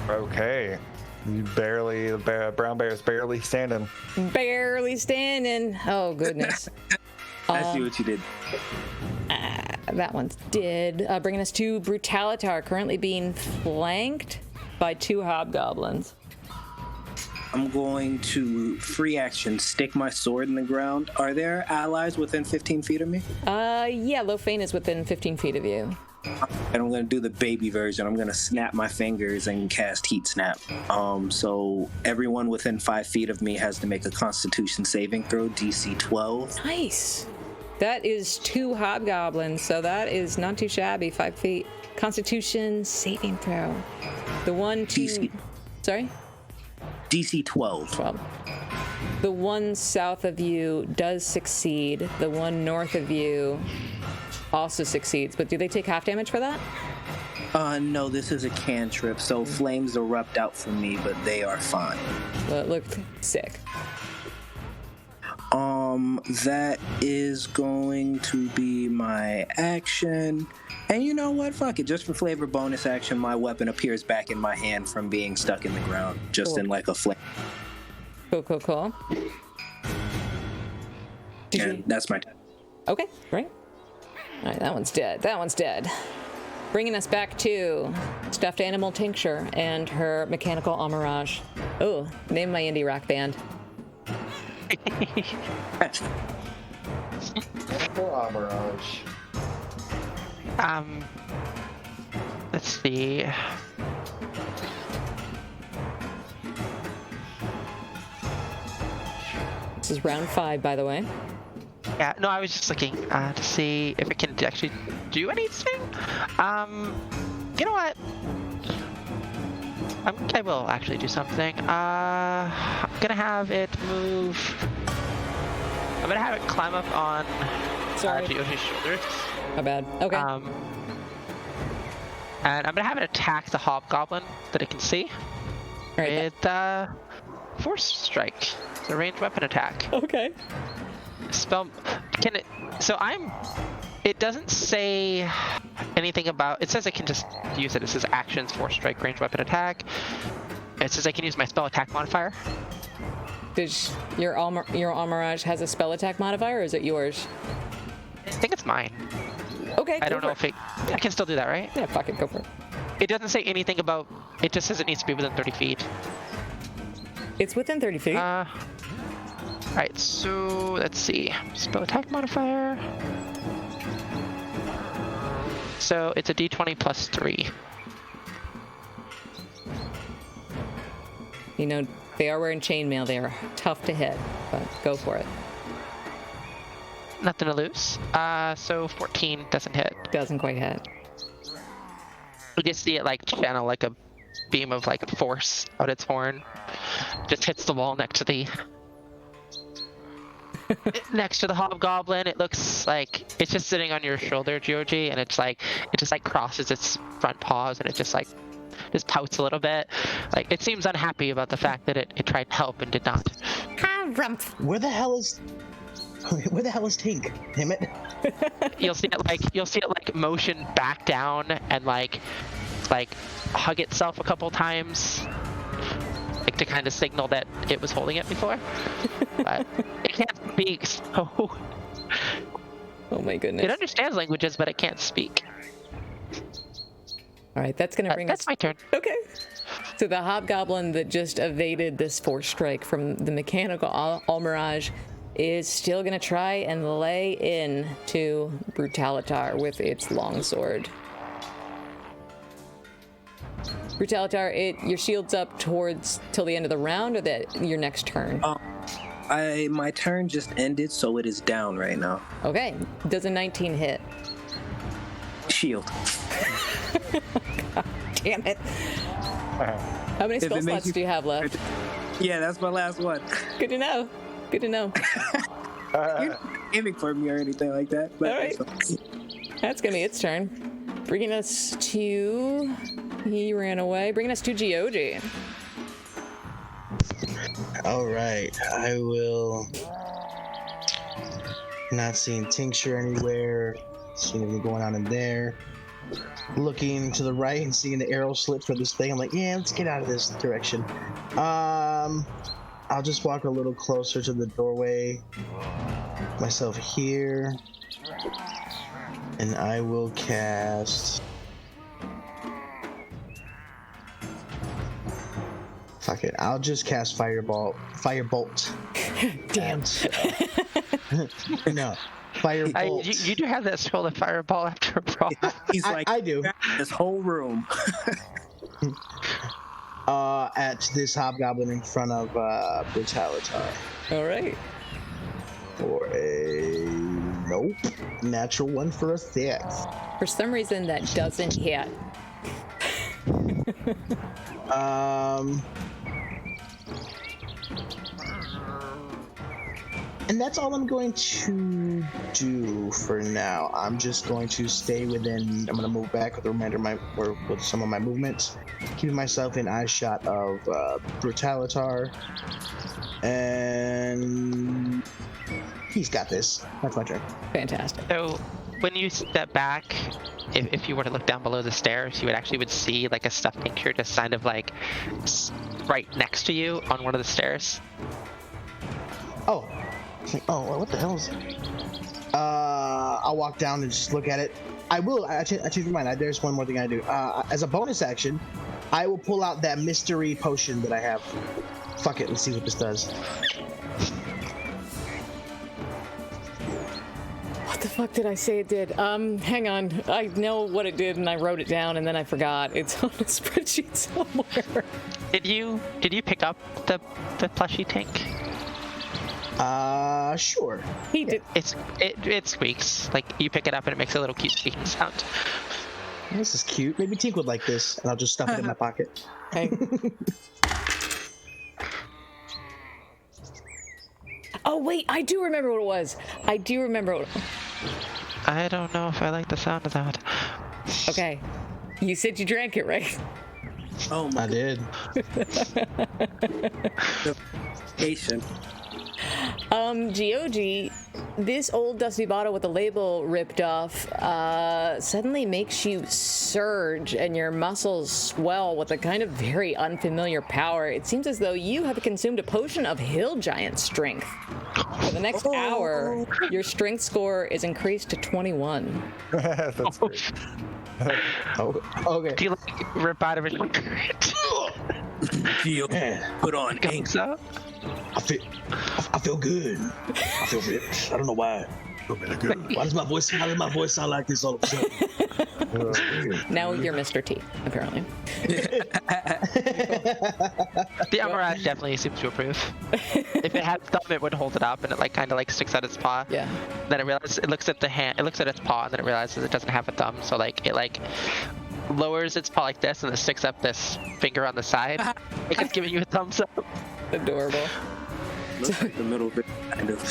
Okay. The brown bear is barely standing. Barely standing. Oh, goodness. I see what you did. That one's dead. Bringing us to Brutalitar, currently being flanked by 2 hobgoblins. I'm going to free action stick my sword in the ground. Are there allies within 15 feet of me? Yeah, Lofane is within 15 feet of you. And I'm going to do the baby version. I'm going to snap my fingers and cast Heat Snap. So everyone within 5 feet of me has to make a Constitution saving throw, DC 12. Nice. That is 2 hobgoblins, so that is not too shabby. 5 feet. Constitution saving throw. The one to... DC. Sorry? DC 12. 12. The one south of you does succeed. The one north of you also succeeds. But do they take half damage for that? No, this is a cantrip, so flames erupt out from me, but they are fine. Well, it looked sick. That is going to be my action. And you know what? Fuck it. Just for flavor bonus action, my weapon appears back in my hand from being stuck in the ground, just in like a flame. Cool. And that's my turn. Okay, great. All right, that one's dead. Bringing us back to Stuffed Animal Tincture and her Mechanical Amirage. Oh, name my indie rock band. Poor Amirage. Let's see. This is round 5, by the way. Yeah, no, I was just looking to see if it can actually do anything. You know what? I will actually do something. I'm gonna have it move. I'm gonna have it climb up on Yoshi's shoulders. My bad. Okay. And I'm gonna have it attack the hobgoblin that it can see Right. with Force Strike. It's a ranged weapon attack. Okay. Spell can it? So it doesn't say anything about. It says I can just use it. It says actions, Force Strike, ranged weapon attack. It says I can use my spell attack modifier. Does your Amirage has a spell attack modifier, or is it yours? I think it's mine. Okay. I don't know if I can still do that, right? Yeah, fuck it, go for it. It doesn't say anything about. It just says it needs to be within 30 feet. It's within 30 feet. Alright, so let's see. Spell attack modifier. So it's a d20 plus 3. You know, they are wearing chainmail. They are tough to hit, but go for it. Nothing to lose. So 14 doesn't hit. Doesn't quite hit. You just see it like channel like a beam of like force out its horn. Just hits the wall next to the hobgoblin. It looks like it's just sitting on your shoulder, Georgie, and it's like it just like crosses its front paws and it just pouts a little bit. Like it seems unhappy about the fact that it tried to help and did not. Where the hell is Tink? Damn it! You'll see it like motion back down and like hug itself a couple times, like to kind of signal that it was holding it before, but it can't speak. So Oh my goodness. it understands languages, but it can't speak. All right, that's gonna bring That's us. my turn. Okay. So the hobgoblin that just evaded this force strike from the Mechanical Amirage is still gonna try and lay in to Brutalitar with its longsword. Brutalitar, your shield's up till the end of the round, or your next turn? My turn just ended, so it is down right now. Okay. Does a 19 hit? Shield. God damn it. How many spell slots do you have left? Yeah, that's my last one. Good to know. Good to know. You're not aiming for me or anything like that. But All right. That's gonna be its turn. Bringing us to... He ran away. Bringing us to Geoji. All right, I will. Not seeing tincture anywhere. Seeing anything going on in there. Looking to the right and seeing the arrow slit for this thing. I'm like, yeah, let's get out of this direction. I'll just walk a little closer to the doorway. Myself here. And I will cast. Fuck it. I'll just cast Firebolt. Damn. No. Firebolt. You do have that scroll of fireball after a brawl. He's like, I do. this whole room. At this hobgoblin in front of Brutalitar. All right. For a nope. Natural one for a 6. For some reason, that doesn't hit. And that's all I'm going to do for now. I'm just going to stay within. I'm going to move back with the remainder of my, or with some of my movements, keeping myself in eye shot of Brutalitar, and he's got this. That's my turn. Fantastic. So when you step back, if you were to look down below the stairs, you would see like a stuffed tincture just kind of like right next to you on one of the stairs. Oh. Oh, what the hell is... I'll walk down and just look at it. I changed my mind. There's one more thing I do. As a bonus action, I will pull out that mystery potion that I have. Fuck it, let's see what this does. What the fuck did I say it did? Hang on. I know what it did and I wrote it down and then I forgot. It's on a spreadsheet somewhere. Did you pick up the plushie tank? Sure. He did. It squeaks. Like you pick it up and it makes a little cute squeaking sound. This is cute. Maybe Tink would like this, and I'll just stuff it in my pocket. Hey. Oh wait, I do remember what it was. I I don't know if I like the sound of that. Okay. You said you drank it, right? Oh my I did. Patient. Geoji, this old dusty bottle with the label ripped off suddenly makes you surge and your muscles swell with a kind of very unfamiliar power. It seems as though you have consumed a potion of hill giant strength. For the next hour, your strength score is increased to 21. That's great. Oh, okay. Do you like rip out of it? Put on ink. So? I feel good. I feel rich. I don't know why. Why does my voice sound like this all of a sudden? Now you're Mr. T, apparently. The Amaraj definitely seems to approve. If it had thumb, it would hold it up, and it like kind of like sticks out its paw. Yeah. Then it realizes it looks at the hand, it looks at its paw, and then it realizes it doesn't have a thumb. So like it like lowers its paw like this, and it sticks up this finger on the side. Like it's giving you a thumbs up. Adorable. Looks like the middle bit, kind of.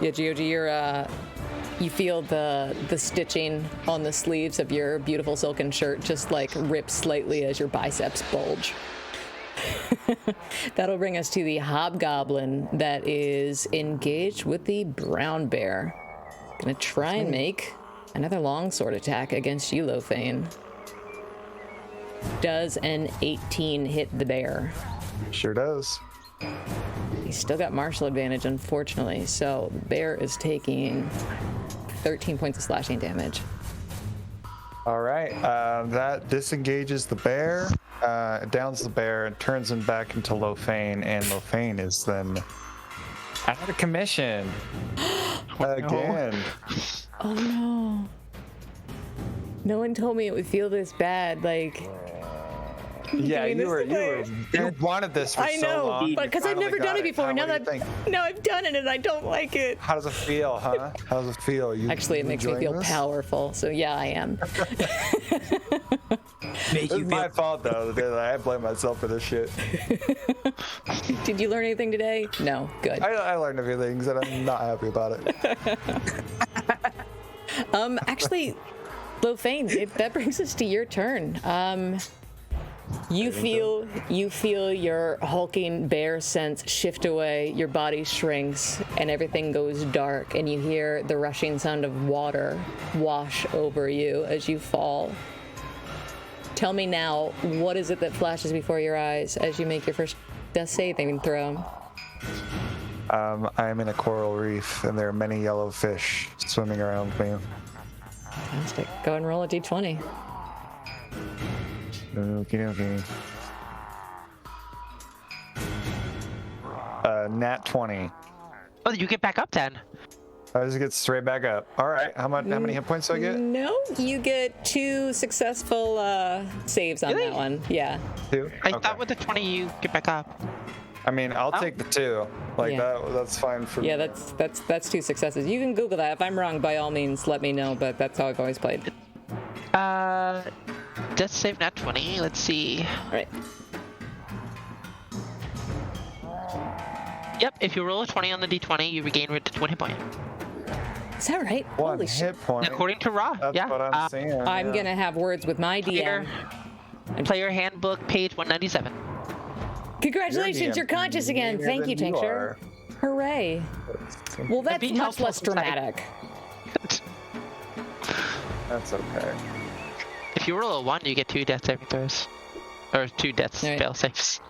Yeah, Geoji, you feel the stitching on the sleeves of your beautiful silken shirt just like rip slightly as your biceps bulge. That'll bring us to the hobgoblin that is engaged with the brown bear. Gonna try and make another longsword attack against you, Lothane. Does an 18 hit the bear? Sure does. He's still got martial advantage, unfortunately, so the bear is taking 13 points of slashing damage. All right, that disengages the bear, downs the bear, and turns him back into Lothane, and Lothane is then out of commission again. Oh no. No one told me it would feel this bad. Like, Yeah, doing this you wanted this for I so know, long. but You because I've finally never got done it before. How, Now what do you that think? now I've done it and I don't like it. How does it feel, huh? How does it feel? You Actually, it makes me enjoying feel this? powerful. So yeah, I am. Make It's you my feel fault though. I blame myself for this shit. Did you learn anything today? No. Good. I learned a few things and I'm not happy about it. Actually, Lofane, that brings us to your turn. You feel your hulking bear sense shift away, your body shrinks, and everything goes dark, and you hear the rushing sound of water wash over you as you fall. Tell me now, what is it that flashes before your eyes as you make your first death saving throw? I am in a coral reef and there are many yellow fish swimming around me. Fantastic. Go and roll a d20. Okay. Nat 20. Oh, you get back up then. I just get straight back up. All right. How many hit points do I get? No, you get 2 successful saves on Really? that one. Yeah. 2? I Okay. thought with the 20 you get back up. I mean, I'll take the 2. Like Yeah. that's fine for me. Yeah, that's 2 successes. You can Google that. If I'm wrong, by all means, let me know. But that's how I've always played. Death save nat 20. Let's see. All right. Yep, if you roll a 20 on the d20, you regain 1 hit point. Is that right? One Holy shit! hit point. According to Ra, That's yeah. what I'm saying. I'm gonna have words with my DM. Player handbook, page 197. Congratulations, you're conscious again. Thank you, Tincture. Hooray! Well, that's being much helpful less since I- dramatic. That's okay. If you roll a 1, you get 2 death saving throws. Or 2 death Right. fail saves.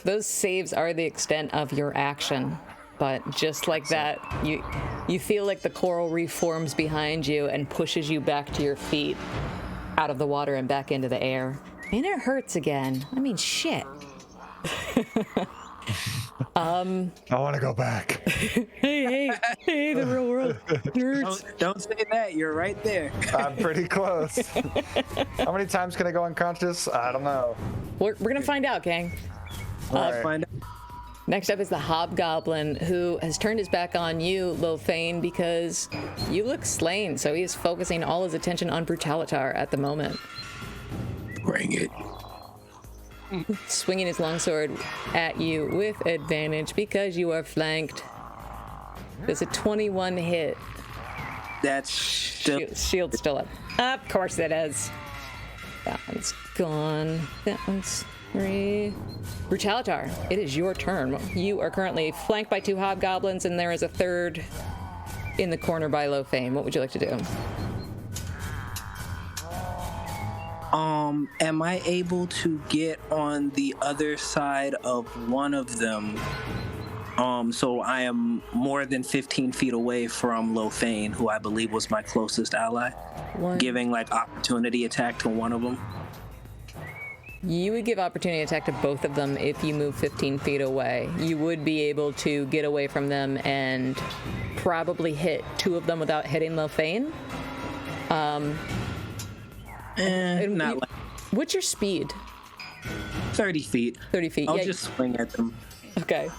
Those saves are the extent of your action. But just like that, you feel like the coral reef forms behind you and pushes you back to your feet, out of the water and back into the air. And it hurts again. I mean, shit. I want to go back. Hey, the real world hurts. don't say that. You're right there. I'm pretty close. How many times can I go unconscious? I don't know. We're gonna find out, gang. All right. Find out. Next up is the hobgoblin, who has turned his back on you, Lofane, because you look slain. So he is focusing all his attention on Brutalitar at the moment. Bring it. Swinging his longsword at you with advantage because you are flanked. There's a 21 hit. That's still Shield's still up. Of course it is. That one's gone. That one's 3. Brutalitar, it is your turn. You are currently flanked by 2 hobgoblins, and there is a third in the corner by Lofane. What would you like to do? Am I able to get on the other side of one of them? So I am more than 15 feet away from Lofane, who I believe was my closest ally, giving like opportunity attack to one of them. You would give opportunity attack to both of them if you move 15 feet away. You would be able to get away from them and probably hit 2 of them without hitting Lofane. Not like What's your speed? 30 feet. 30 feet. I'll Yeah. just swing at them. Okay.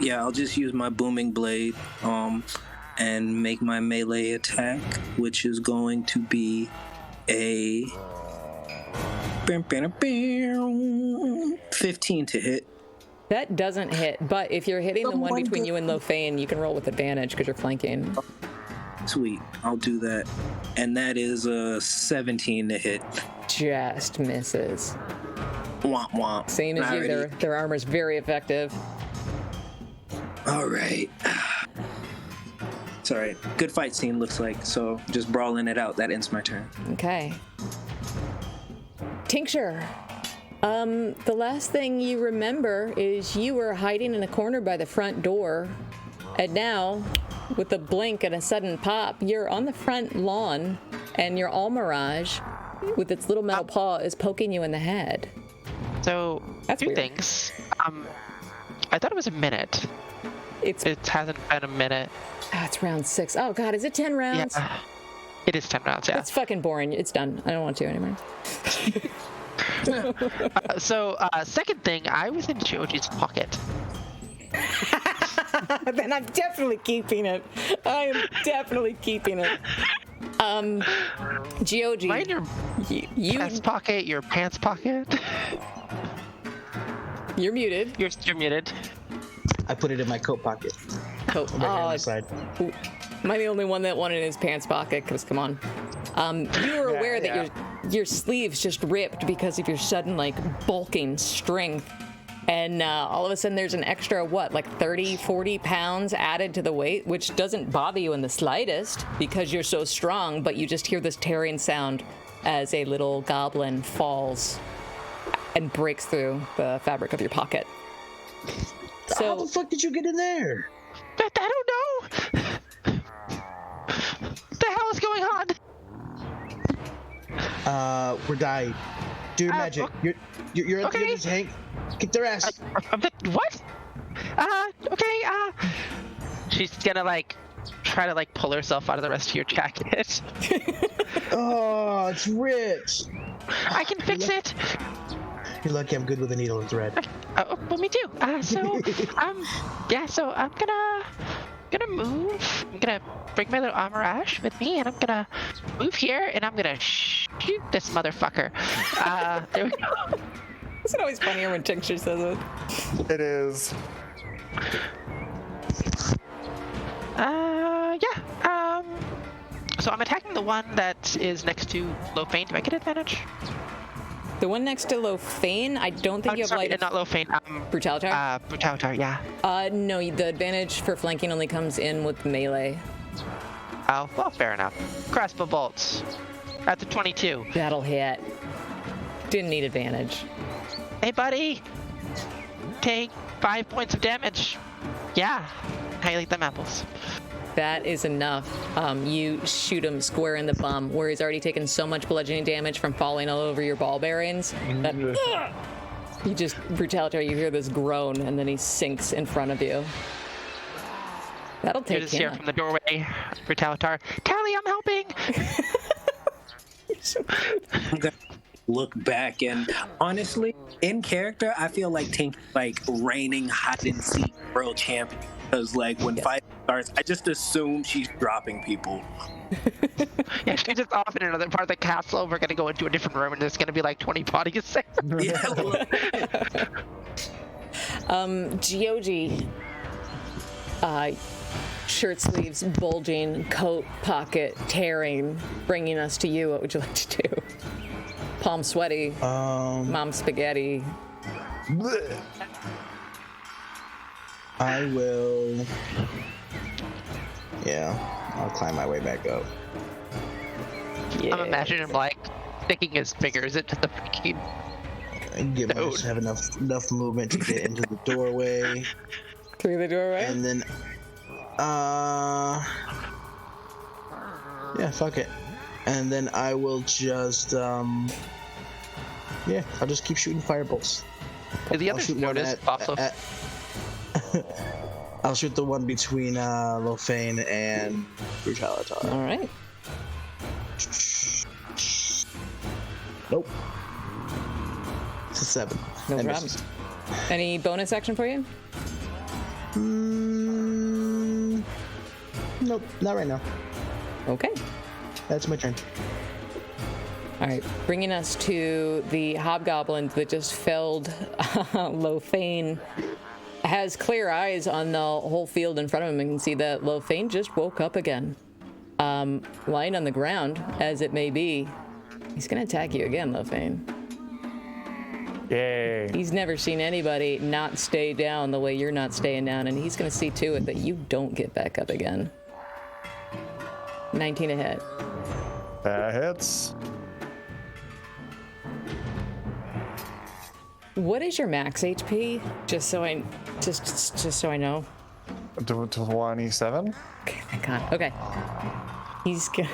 Yeah, I'll just use my booming blade, and make my melee attack, which is going to be a 15 to hit. That doesn't hit, but if you're hitting the one between you and Lofane, you can roll with advantage because you're flanking. Sweet, I'll do that. And that is a 17 to hit. Just misses. Womp womp. Same as you. Alrighty. Their armor's very effective. All right. It's alright. Good fight scene looks like, so just brawling it out. That ends my turn. Okay. Tincture. The last thing you remember is you were hiding in a corner by the front door, and now, with a blink and a sudden pop, you're on the front lawn, and your Almirage, with its little metal paw, is poking you in the head. So, That's 2 weird. things. I thought it was a minute. It's It hasn't been a minute. it's round 6. Oh God, is it 10 rounds? Yeah. It is 10 rounds, yeah. It's fucking boring. It's done. I don't want to anymore. Second thing, I was in Georgie's pocket. Then I'm definitely keeping it. I am definitely keeping it. Georgie, Mine your chest pocket, your pants pocket. You're muted. You're muted. I put it in my coat pocket. Coat. Right here on the side. Am I the only one that wanted in his pants pocket? Because come on. You were aware that your sleeves just ripped because of your sudden bulking strength. And all of a sudden there's an extra, like 30, 40 pounds added to the weight, which doesn't bother you in the slightest because you're so strong, but you just hear this tearing sound as a little goblin falls and breaks through the fabric of your pocket. So, how the fuck did you get in there? I don't know. What the hell is going on? We're dying. Do your magic. Okay. You're at the end of this, Hank. Kick their ass. What? Okay, she's gonna try to pull herself out of the rest of your jacket. Oh, it's ripped. I can fix it. You're lucky I'm good with a needle and thread. Oh, well, me too. So I'm gonna move. I'm gonna bring my little armorage with me, and I'm gonna move here, and I'm gonna shoot this motherfucker. There we go. Isn't it always funnier when Tincture says it? It is. So I'm attacking the one that is next to Lofane. Do I get advantage? The one next to Lofane, I don't think you have not Lofane. Brutalitar? Brutalitar, yeah. No, the advantage for flanking only comes in with melee. Oh, well, fair enough. Crossbow bolts. That's a 22. That'll hit. Didn't need advantage. Hey, buddy. Take 5 points of damage. Yeah. How you like them apples? That is enough. You shoot him square in the bum, where he's already taken so much bludgeoning damage from falling all over your ball bearings that you just, Brutalitar, you hear this groan, and then he sinks in front of you. That'll take him. Here from the doorway, Brutalitar. Tally, I'm helping! I'm gonna look back, and honestly, in character, I feel like Tink reigning hide and seek world champion. Because when fight starts, I just assume she's dropping people. Yeah, she's just off in another part of the castle. We're gonna go into a different room, and there's gonna be 20 bodies there. Geogi, shirt sleeves bulging, coat pocket tearing, bringing us to you. What would you like to do? Palm sweaty, mom spaghetti. Bleh. I will. Yeah, I'll climb my way back up. Yeah. I'm imagining him sticking his fingers into the freaking. And have enough movement to get into the doorway. Through the doorway? And then, yeah, fuck it. And then I will just, I'll just keep shooting firebolts. Did the others notice also? I'll shoot the one between Lofane and Brutalitar. All right. Nope. It's a 7. No problem. Any bonus action for you? Nope, not right now. Okay. That's my turn. All right, bringing us to the hobgoblins that just felled Lofane. Has clear eyes on the whole field in front of him and can see that Lofane just woke up again. Lying on the ground, as it may be. He's gonna attack you again, Lofane. Yay. He's never seen anybody not stay down the way you're not staying down, and he's gonna see to it that you don't get back up again. 19 to hit. That hits. What is your max HP? Just so I know. 27. Okay, thank God. Okay. He's gonna,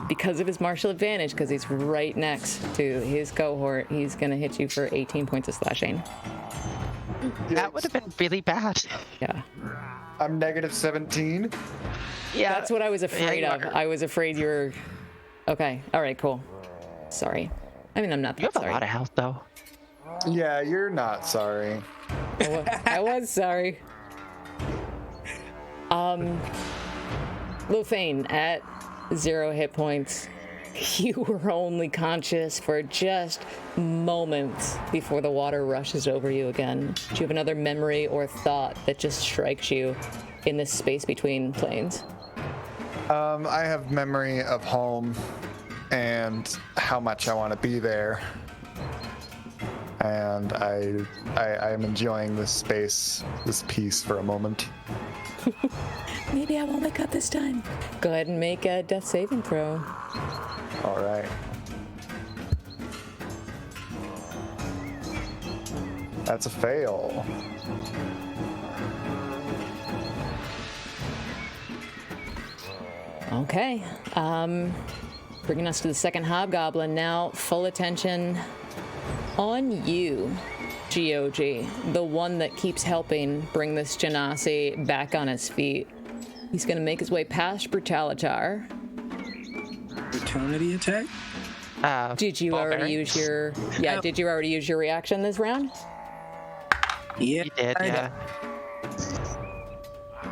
because of his martial advantage, because he's right next to his cohort, he's gonna hit you for 18 points of slashing. That would have been really bad. Yeah. I'm negative 17. Yeah. That's what I was afraid of. I was afraid you were. Okay. All right. Cool. Sorry. I mean, I'm not that You have sorry. a lot of health, though. Yeah, you're not sorry. I was sorry. Lufane, at 0 hit points, you were only conscious for just moments before the water rushes over you again. Do you have another memory or thought that just strikes you in this space between planes? I have memory of home and how much I want to be there. And I am enjoying this space, this peace for a moment. Maybe I won't wake up this time. Go ahead and make a death saving throw. All right. That's a fail. Okay. Bringing us to the second hobgoblin now. Full attention on you, GOG, the one that keeps helping bring this Genasi back on his feet. He's going to make his way past Brutalitar. Eternity attack? Did you already use your... Yeah, did you already use your reaction this round? Yeah. You did, yeah.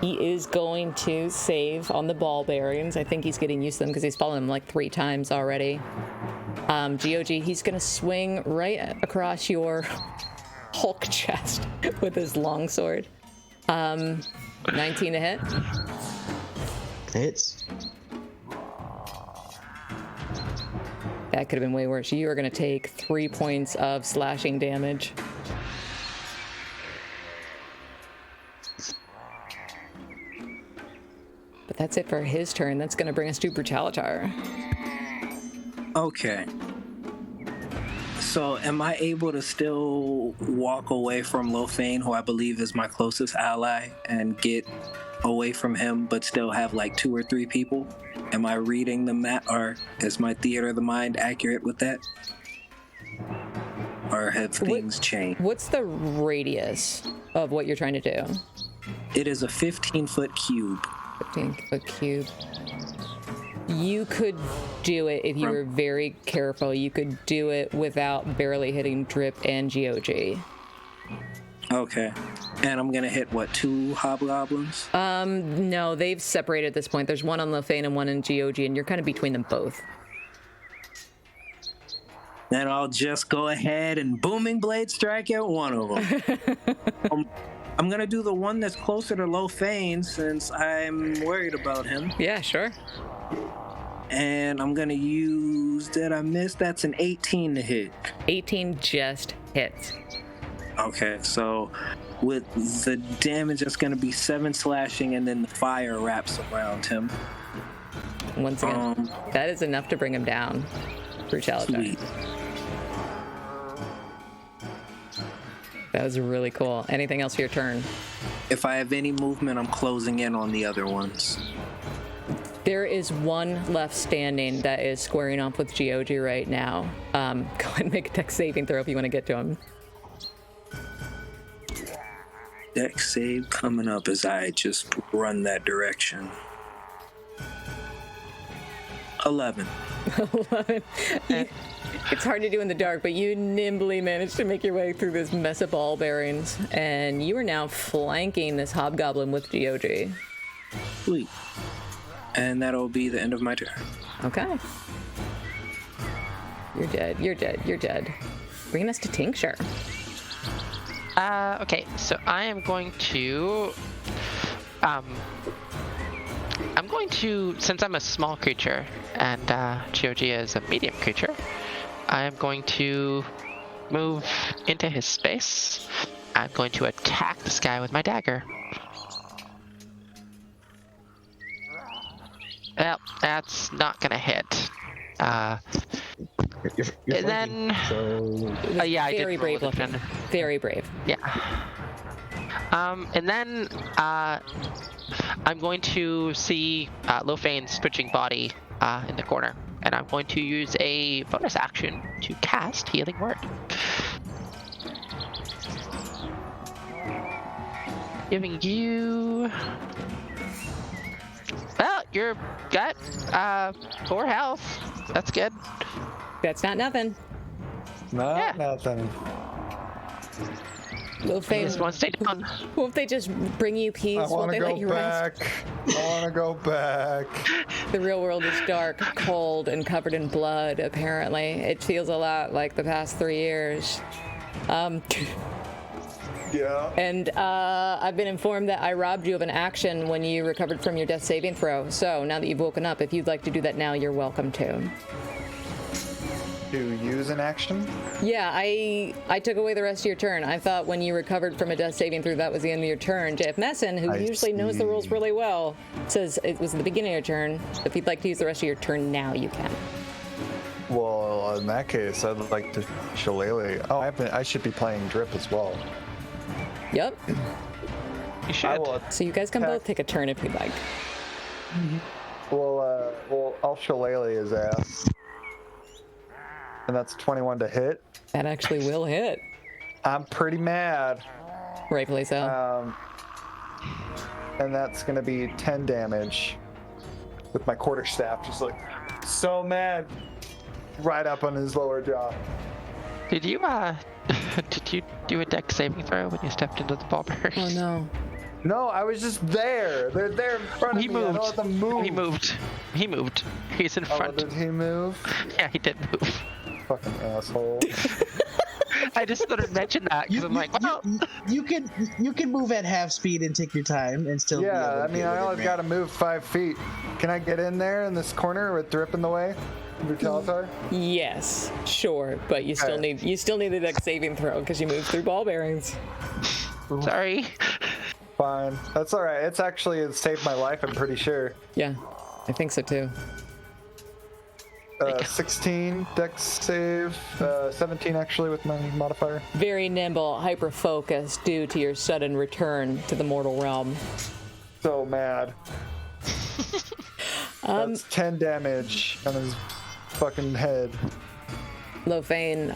He is going to save on the ball bearings. I think he's getting used to them because he's fallen them like 3 times already. GOG, he's going to swing right across your Hulk chest with his longsword. 19 to hit. Hits. That could have been way worse. You are going to take 3 points of slashing damage. But that's it for his turn. That's going to bring us to Brutalitar. Okay. So am I able to still walk away from Lofane, who I believe is my closest ally, and get away from him, but still have like 2 or 3 people? Am I reading the map, or is my theater of the mind accurate with that? Or have things changed? What's the radius of what you're trying to do? It is a 15-foot cube. 15-foot cube. You could do it if you were very careful. You could do it without barely hitting Drip and GOG. Okay. And I'm gonna hit, what, 2 hobgoblins? No, they've separated at this point. There's one on Lofane and one in GOG, and you're kind of between them both. Then I'll just go ahead and booming blade strike at one of them. I'm gonna do the one that's closer to Lofane since I'm worried about him. Yeah, sure. And I'm gonna use, did I miss? That's an 18 to hit. 18 just hits. Okay, so with the damage, it's gonna be 7 slashing, and then the fire wraps around him. Once again, that is enough to bring him down. Brutality. Sweet. That was really cool. Anything else for your turn? If I have any movement, I'm closing in on the other ones. There is one left standing that is squaring off with GOG right now. Go ahead and make a dex saving throw if you want to get to him. Dex save coming up as I just run that direction. 11. 11. It's hard to do in the dark, but you nimbly managed to make your way through this mess of ball bearings, and you are now flanking this hobgoblin with GOG. Sweet. And that'll be the end of my turn. Okay. You're dead. You're dead. You're dead. Bringing us to Tincture. Okay, so I am going to... since I'm a small creature and GOG is a medium creature, I am going to move into his space. I'm going to attack this guy with my dagger. Well, that's not gonna hit. You're And then, so yeah, I did Very roll brave with looking. defender. Very brave. Yeah. And then I'm going to see Lofane's twitching body in the corner, and I'm going to use a bonus action to cast Healing Word. Giving you... Well, you're got 4 health. That's good. That's not nothing. Not Yeah. nothing. Little Fane, Just want to stay down. won't they just bring you peace? I Won't want they to let go you rest? back. I want to go back. The real world is dark, cold, and covered in blood, apparently. It feels a lot like the past 3 years. Yeah. And I've been informed that I robbed you of an action when you recovered from your death saving throw. So now that you've woken up, if you'd like to do that now, you're welcome to. To use an action? Yeah, I took away the rest of your turn. I thought when you recovered from a death saving throw, that was the end of your turn. Jeff Messin, who I usually knows the rules see. really well, says it was the beginning of your turn. If you'd like to use the rest of your turn now, you can. Well, in that case, I'd like to shillelagh. Oh, I should be playing Drip as well. Yep. You should. I will. So you guys can both take a turn if you'd like. Well, I'll shillelagh his ass. And that's 21 to hit. That actually will hit. I'm pretty mad. Rightfully so. And that's gonna be 10 damage with my quarterstaff, just like so mad, right up on his lower jaw. Did you did you do a deck saving throw when you stepped into the ball bearers? Oh no. No, I was just there. They're there in front of He me. I don't moved. have to move. He moved. He's in Oh, front. did he move? Yeah, he did move. Fucking asshole. I just thought I'd mention that because I'm like, well, you can move at half speed and take your time and still. Yeah, I mean, I only got to move 5 feet. Can I get in there in this corner with Drip in the way? Brutalitar? Yes, sure, but you still Okay. need the deck saving throw because you moved through ball bearings. sorry. Fine. That's all right. It saved my life, I'm pretty sure. Yeah, I think so too. 16 dex save, 17 actually with my modifier. Very nimble, hyper focused due to your sudden return to the mortal realm. So mad. That's 10 damage on his fucking head. Lofane,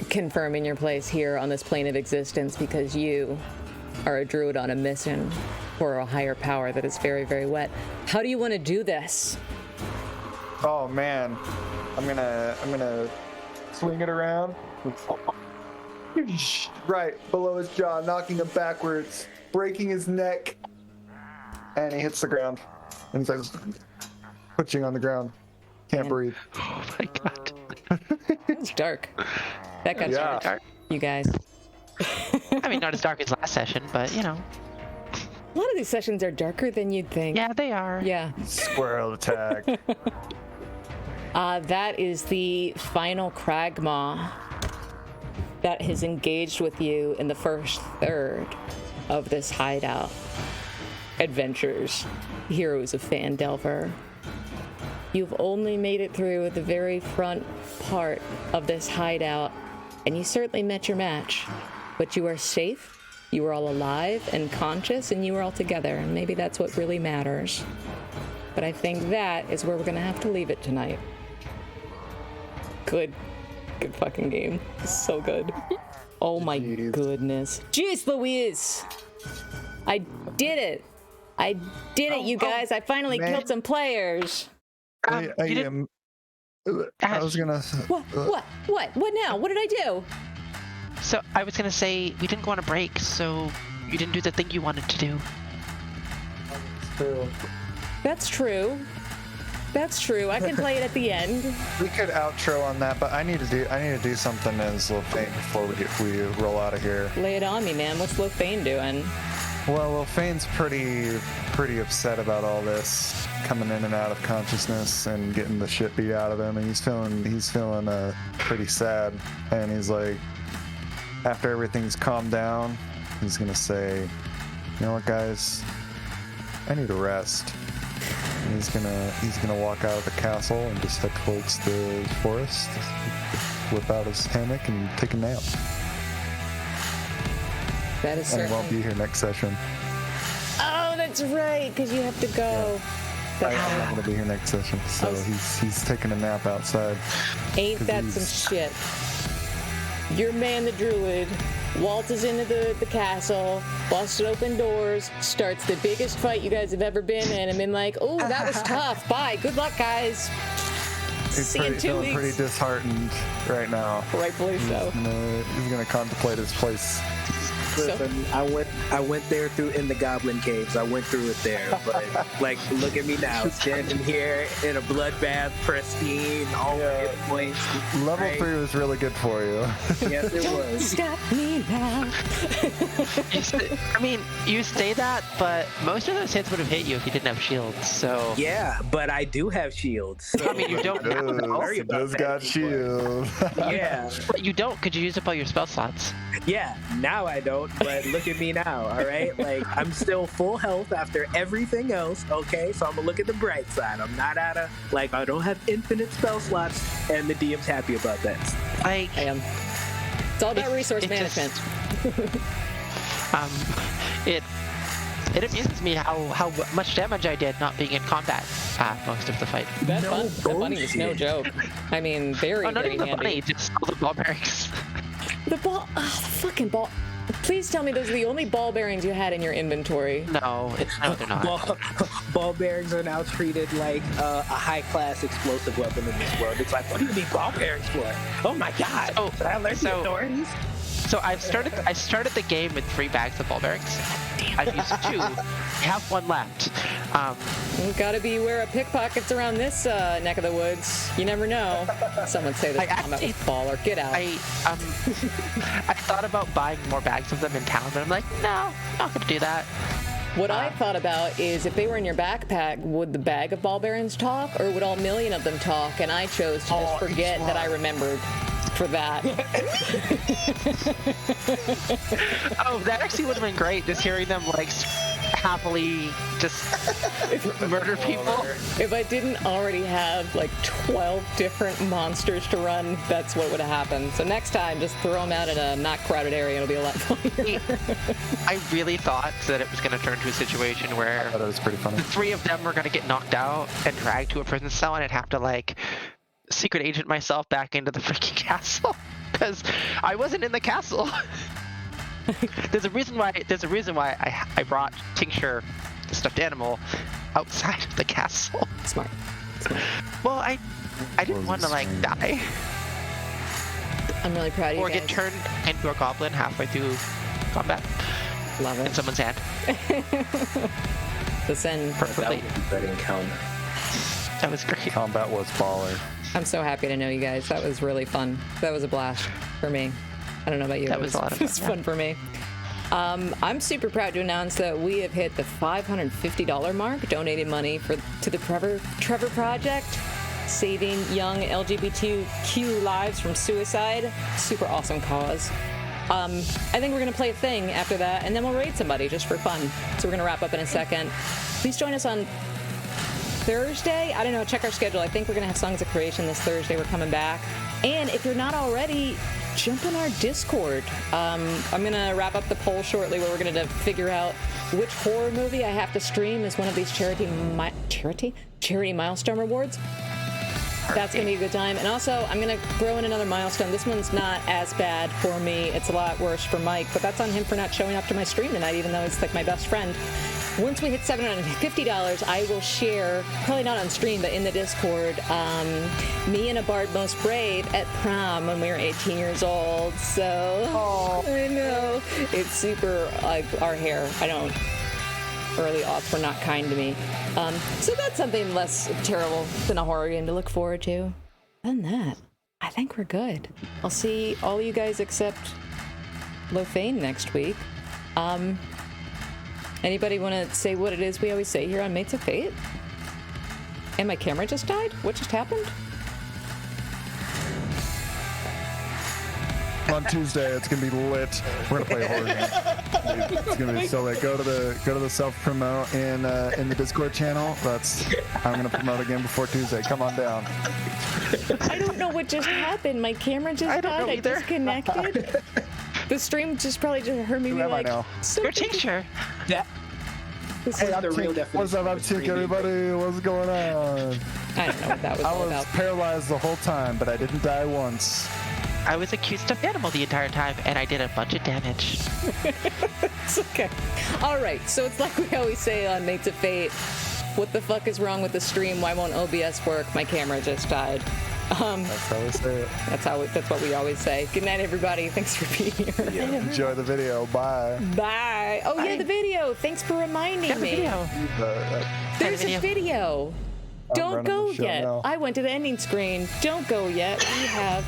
confirming your place here on this plane of existence because you are a druid on a mission for a higher power that is very, very wet. How do you want to do this? Oh man, I'm gonna swing it around. Right below his jaw, knocking him backwards, breaking his neck, and he hits the ground. And he's like twitching on the ground, can't breathe. Oh my god. It's dark. That got Yeah. Dark. you guys. I mean, not as dark as last session, but you know. A lot of these sessions are darker than you'd think. Yeah, they are. Yeah. Squirrel attack. That is the final Kragmaw that has engaged with you in the first third of this hideout. Adventures, Heroes of Phandelver. You've only made it through the very front part of this hideout, and you certainly met your match. But you are safe, you are all alive and conscious, and you are all together, and maybe that's what really matters. But I think that is where we're gonna have to leave it tonight. Good fucking game. So good. Oh my Jeez. goodness. Jeez Louise! I did it! I did it, you guys! I finally man. killed some players! I you was gonna. What now? What did I do? So I was gonna say we didn't go on a break, so you didn't do the thing you wanted to do. That's true. That's true. I can play it at the end. We could outro on that, but I need to do something as Lofane before we roll out of here. Lay it on me, man. What's Lofane doing? Well, Lofane's pretty upset about all this coming in and out of consciousness and getting the shit beat out of him, and he's feeling pretty sad. And he's like, after everything's calmed down, he's gonna say, you know what, guys, I need a rest. And he's gonna walk out of the castle and just head towards the forest, whip out his hammock and take a nap. That is And he certainly... won't be here next session. Oh, that's right, because you have to go. I'm not gonna be here next session, so he's taking a nap outside. Ain't that some shit? Your man, the druid, waltzes into the castle, busted open doors, starts the biggest fight you guys have ever been in, and been like, oh, that was tough. Bye. Good luck, guys. He's See you in 2 feeling pretty weeks. disheartened right now. Rightfully so. He's gonna contemplate his place. Listen, I went there through in the Goblin Caves. I went through it there, but like, look at me now, standing here in a bloodbath, pristine, all the points. Level right? 3 was really good for you. Yes, it was. Stop me now. You say that, but most of those hits would have hit you if you didn't have shields. So Yeah, but I do have shields. So I mean, you don't. He does got shield. yeah, But you don't. Could you use up all your spell slots? yeah. Now I don't, but look at me now. All right, like I'm still full health after everything else. Okay, so I'm gonna look at the bright side. I'm not out of like I don't have infinite spell slots, and the DM's happy about that. Like, I am. It's all about resource it just- management. It amuses me how much damage I did not being in combat most of the fight. That bunny is no joke. I mean, very, Oh, not very even the handy. bunny, just all the ball bearings. The ball, the fucking ball. Please tell me those are the only ball bearings you had in your inventory. No, they're not. Ball bearings are now treated like a high-class explosive weapon in this world. It's like, what do you need ball bearings for? Oh my god! Oh, Did I alert the authorities? So I started the game with 3 bags of ball bearings. I've used 2. I have 1 left. You gotta beware of pickpockets around this neck of the woods. You never know. Someone say this combat was baller. Get out. I thought about buying more bags of them in town, but I'm like, no, I'm not gonna do that. What I thought about is if they were in your backpack, would the bag of ball bearings talk, or would all million of them talk? And I chose to just forget that I remembered for that. Oh, that actually would have been great, just hearing them like happily just murder people. If I didn't already have like 12 different monsters to run, that's what would have happened. So next time, just throw them out in a not crowded area. It'll be a lot funnier. I really thought that it was going to turn to a situation where That was pretty funny. the 3 of them were going to get knocked out and dragged to a prison cell, and I'd have to like secret agent myself back into the freaking castle because I wasn't in the castle. There's a reason why I brought Tincture, the stuffed animal, outside of the castle. Smart. Well, I didn't want to like die I'm really proud of you or guys. get turned into a goblin halfway through combat Love in it. someone's hand. Listen, Perfectly. That encounter. That was great. Combat was baller. I'm so happy to know you guys. That was really fun. That was a blast for me. I don't know about you. That it was a lot of fun, It was fun for me. I'm super proud to announce that we have hit the $550 mark, donating money to the Trevor Project, saving young LGBTQ lives from suicide. Super awesome cause. I think we're going to play a thing after that, and then we'll raid somebody just for fun. So we're going to wrap up in a second. Please join us on Thursday. I don't know. Check our schedule. I think we're going to have Songs of Creation this Thursday. We're coming back. And if you're not already, jump in our Discord. I'm going to wrap up the poll shortly where we're going to figure out which horror movie I have to stream as one of these charity milestone rewards. That's going to be a good time. And also, I'm going to throw in another milestone. This one's not as bad for me. It's a lot worse for Mike, but that's on him for not showing up to my stream tonight, even though he's like my best friend. Once we hit $750, I will share, probably not on stream, but in the Discord, me and a Bard Most Brave at prom when we were 18 years old. So, I know. It's super, like, our hair. I don't, early aughts were not kind to me. So that's something less terrible than a horror game to look forward to. Other than that, I think we're good. I'll see all you guys except Lofane next week. Anybody want to say what it is we always say here on Mates of Fate? And my camera just died? What just happened? On Tuesday, it's gonna be lit. We're gonna play a horror game. It's gonna be so lit. Go to the self promote in the Discord channel. I'm gonna promote again before Tuesday. Come on down. I don't know what just happened. My camera just died. I disconnected. The stream probably heard me Who be am I like, now? Your Tincture. This Hey, is- the real definition. What's up, Tick, everybody? What's going on? I don't know what that was I all was about. paralyzed the whole time, but I didn't die once. I was a cute stuffed animal the entire time, and I did a bunch of damage. It's okay. All right, so it's like we always say on Mates of Fate. What the fuck is wrong with the stream? Why won't OBS work? My camera just died. That's how we say it. That's what we always say. Good night, everybody. Thanks for being here. Yeah. Enjoy the video. Bye. Bye. Oh, yeah, the video. Thanks for reminding me. Video. There's a video. Don't running go the show yet. now. I went to the ending screen. Don't go yet. We have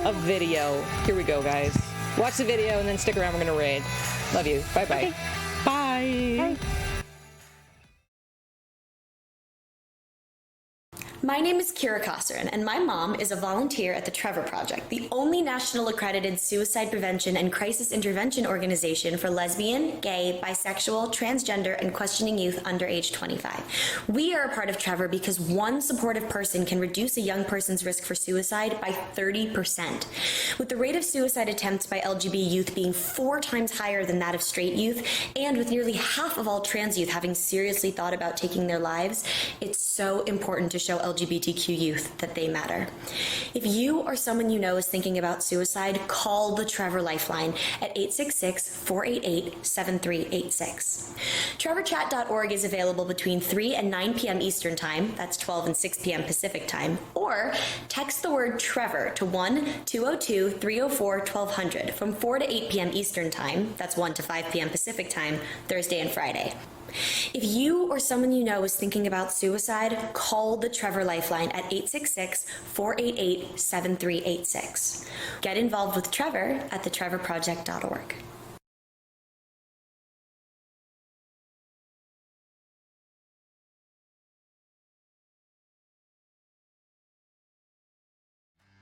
a video. Here we go, guys. Watch the video and then stick around. We're going to raid. Love you. Bye-bye. Okay. Bye. Bye. My name is Kira Kosserin, and my mom is a volunteer at the Trevor Project, the only national accredited suicide prevention and crisis intervention organization for lesbian, gay, bisexual, transgender, and questioning youth under age 25. We are a part of Trevor because one supportive person can reduce a young person's risk for suicide by 30%. With the rate of suicide attempts by LGBT youth being 4 times higher than that of straight youth, and with nearly half of all trans youth having seriously thought about taking their lives, it's so important to show LGBTQ youth that they matter. If you or someone you know is thinking about suicide, call the Trevor Lifeline at 866-488-7386. TrevorChat.org is available between 3 and 9 p.m. Eastern Time, that's 12 and 6 p.m. Pacific Time, or text the word Trevor to 1-202-304-1200 from 4 to 8 p.m. Eastern Time, that's 1 to 5 p.m. Pacific Time, Thursday and Friday. If you or someone you know is thinking about suicide, call the Trevor Lifeline at 866-488-7386. Get involved with Trevor at thetrevorproject.org.